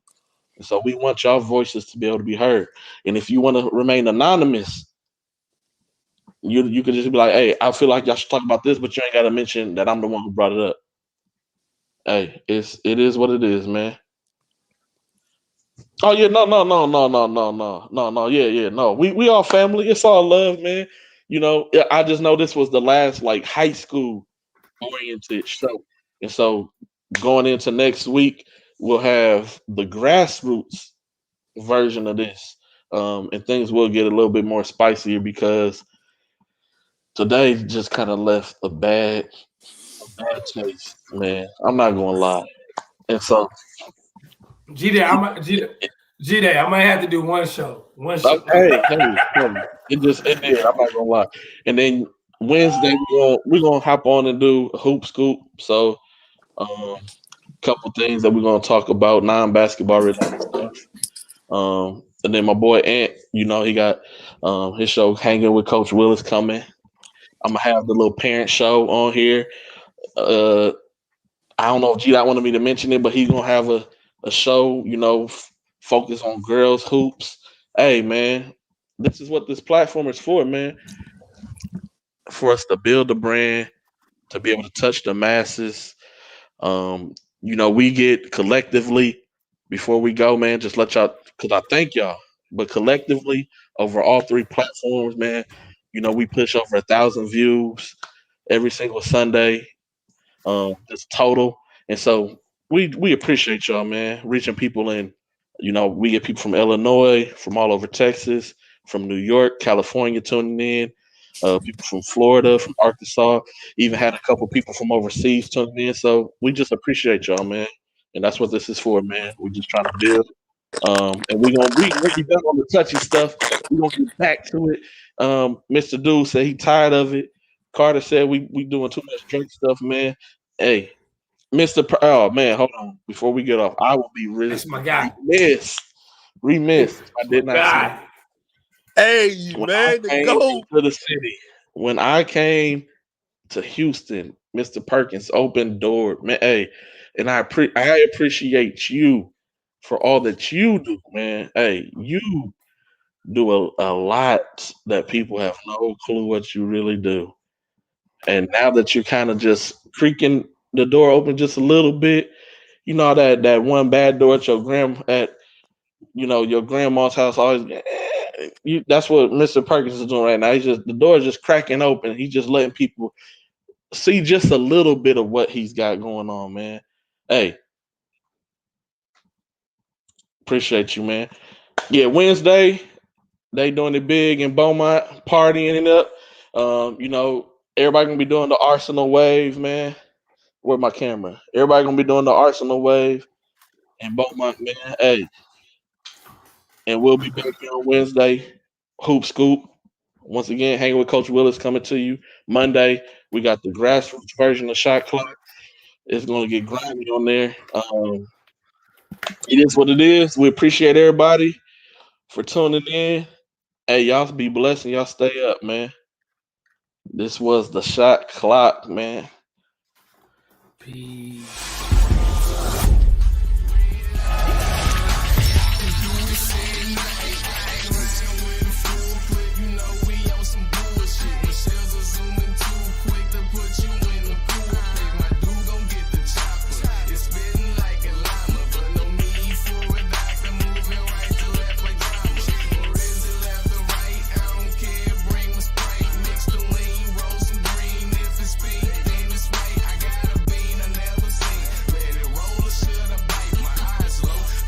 And so we want y'all voices to be able to be heard. And if you want to remain anonymous, you could just be like, hey, I feel like y'all should talk about this, but you ain't got to mention that I'm the one who brought it up. Hey, it is what it is, man. Oh yeah, no. Yeah. No, we all family. It's all love, man. I just know this was the last like high school oriented show, and so going into next week, we'll have the grassroots version of this, and things will get a little bit more spicier because today just kind of left a bad taste, man. I'm not gonna lie, and so G-Day, I might have to do one show. hey, it did. I'm not gonna lie, and then Wednesday we're gonna hop on and do a hoop scoop. So, couple things that we're gonna talk about non-basketball related stuff. And then my boy Ant, he got his show Hanging with Coach Willis coming. I'm gonna have the little parent show on here. I don't know if G wanted me to mention it, but he's gonna have a show, focus on girls hoops. Hey man, this is what this platform is for, man. For us to build a brand, to be able to touch the masses. We get collectively before we go, man, just let y'all, because I thank y'all, but collectively over all three platforms, man, we push over 1,000 views every single Sunday, just total. And so we appreciate y'all, man, reaching people in. We get people from Illinois, from all over Texas, from New York, California tuning in, people from Florida, from Arkansas, even had a couple people from overseas tuning in. So we just appreciate y'all, man. And that's what this is for, man. We're just trying to build. And we'll be done on the touchy stuff. We're gonna get back to it. Mr. Dude said he tired of it. Carter said we doing too much drink stuff, man. Hey, oh man, hold on. Before we get off, I will be That's my guy. remiss. I did not say. Hey, When man, I came to the city, when I came to Houston, Mr. Perkins opened door, man. Hey, and I appreciate you for all that you do, man. Hey, you do a lot that people have no clue what you really do. And now that you're kind of just creaking the door open just a little bit, that one bad door at your grandma's house always. That's what Mr. Perkins is doing right now. The door is just cracking open. He's just letting people see just a little bit of what he's got going on, man. Hey, appreciate you, man. Yeah, Wednesday they doing it big in Beaumont, partying it up. Everybody gonna be doing the Arsenal wave, man. Where's my camera? Everybody gonna be doing the Arsenal wave in Beaumont, man. Hey. And we'll be back here on Wednesday. Hoop Scoop. Once again, Hanging with Coach Willis coming to you. Monday, we got the grassroots version of Shot Clock. It's going to get grimy on there. It is what it is. We appreciate everybody for tuning in. Hey, y'all be blessed and y'all stay up, man. This was the Shot Clock, man. Peace.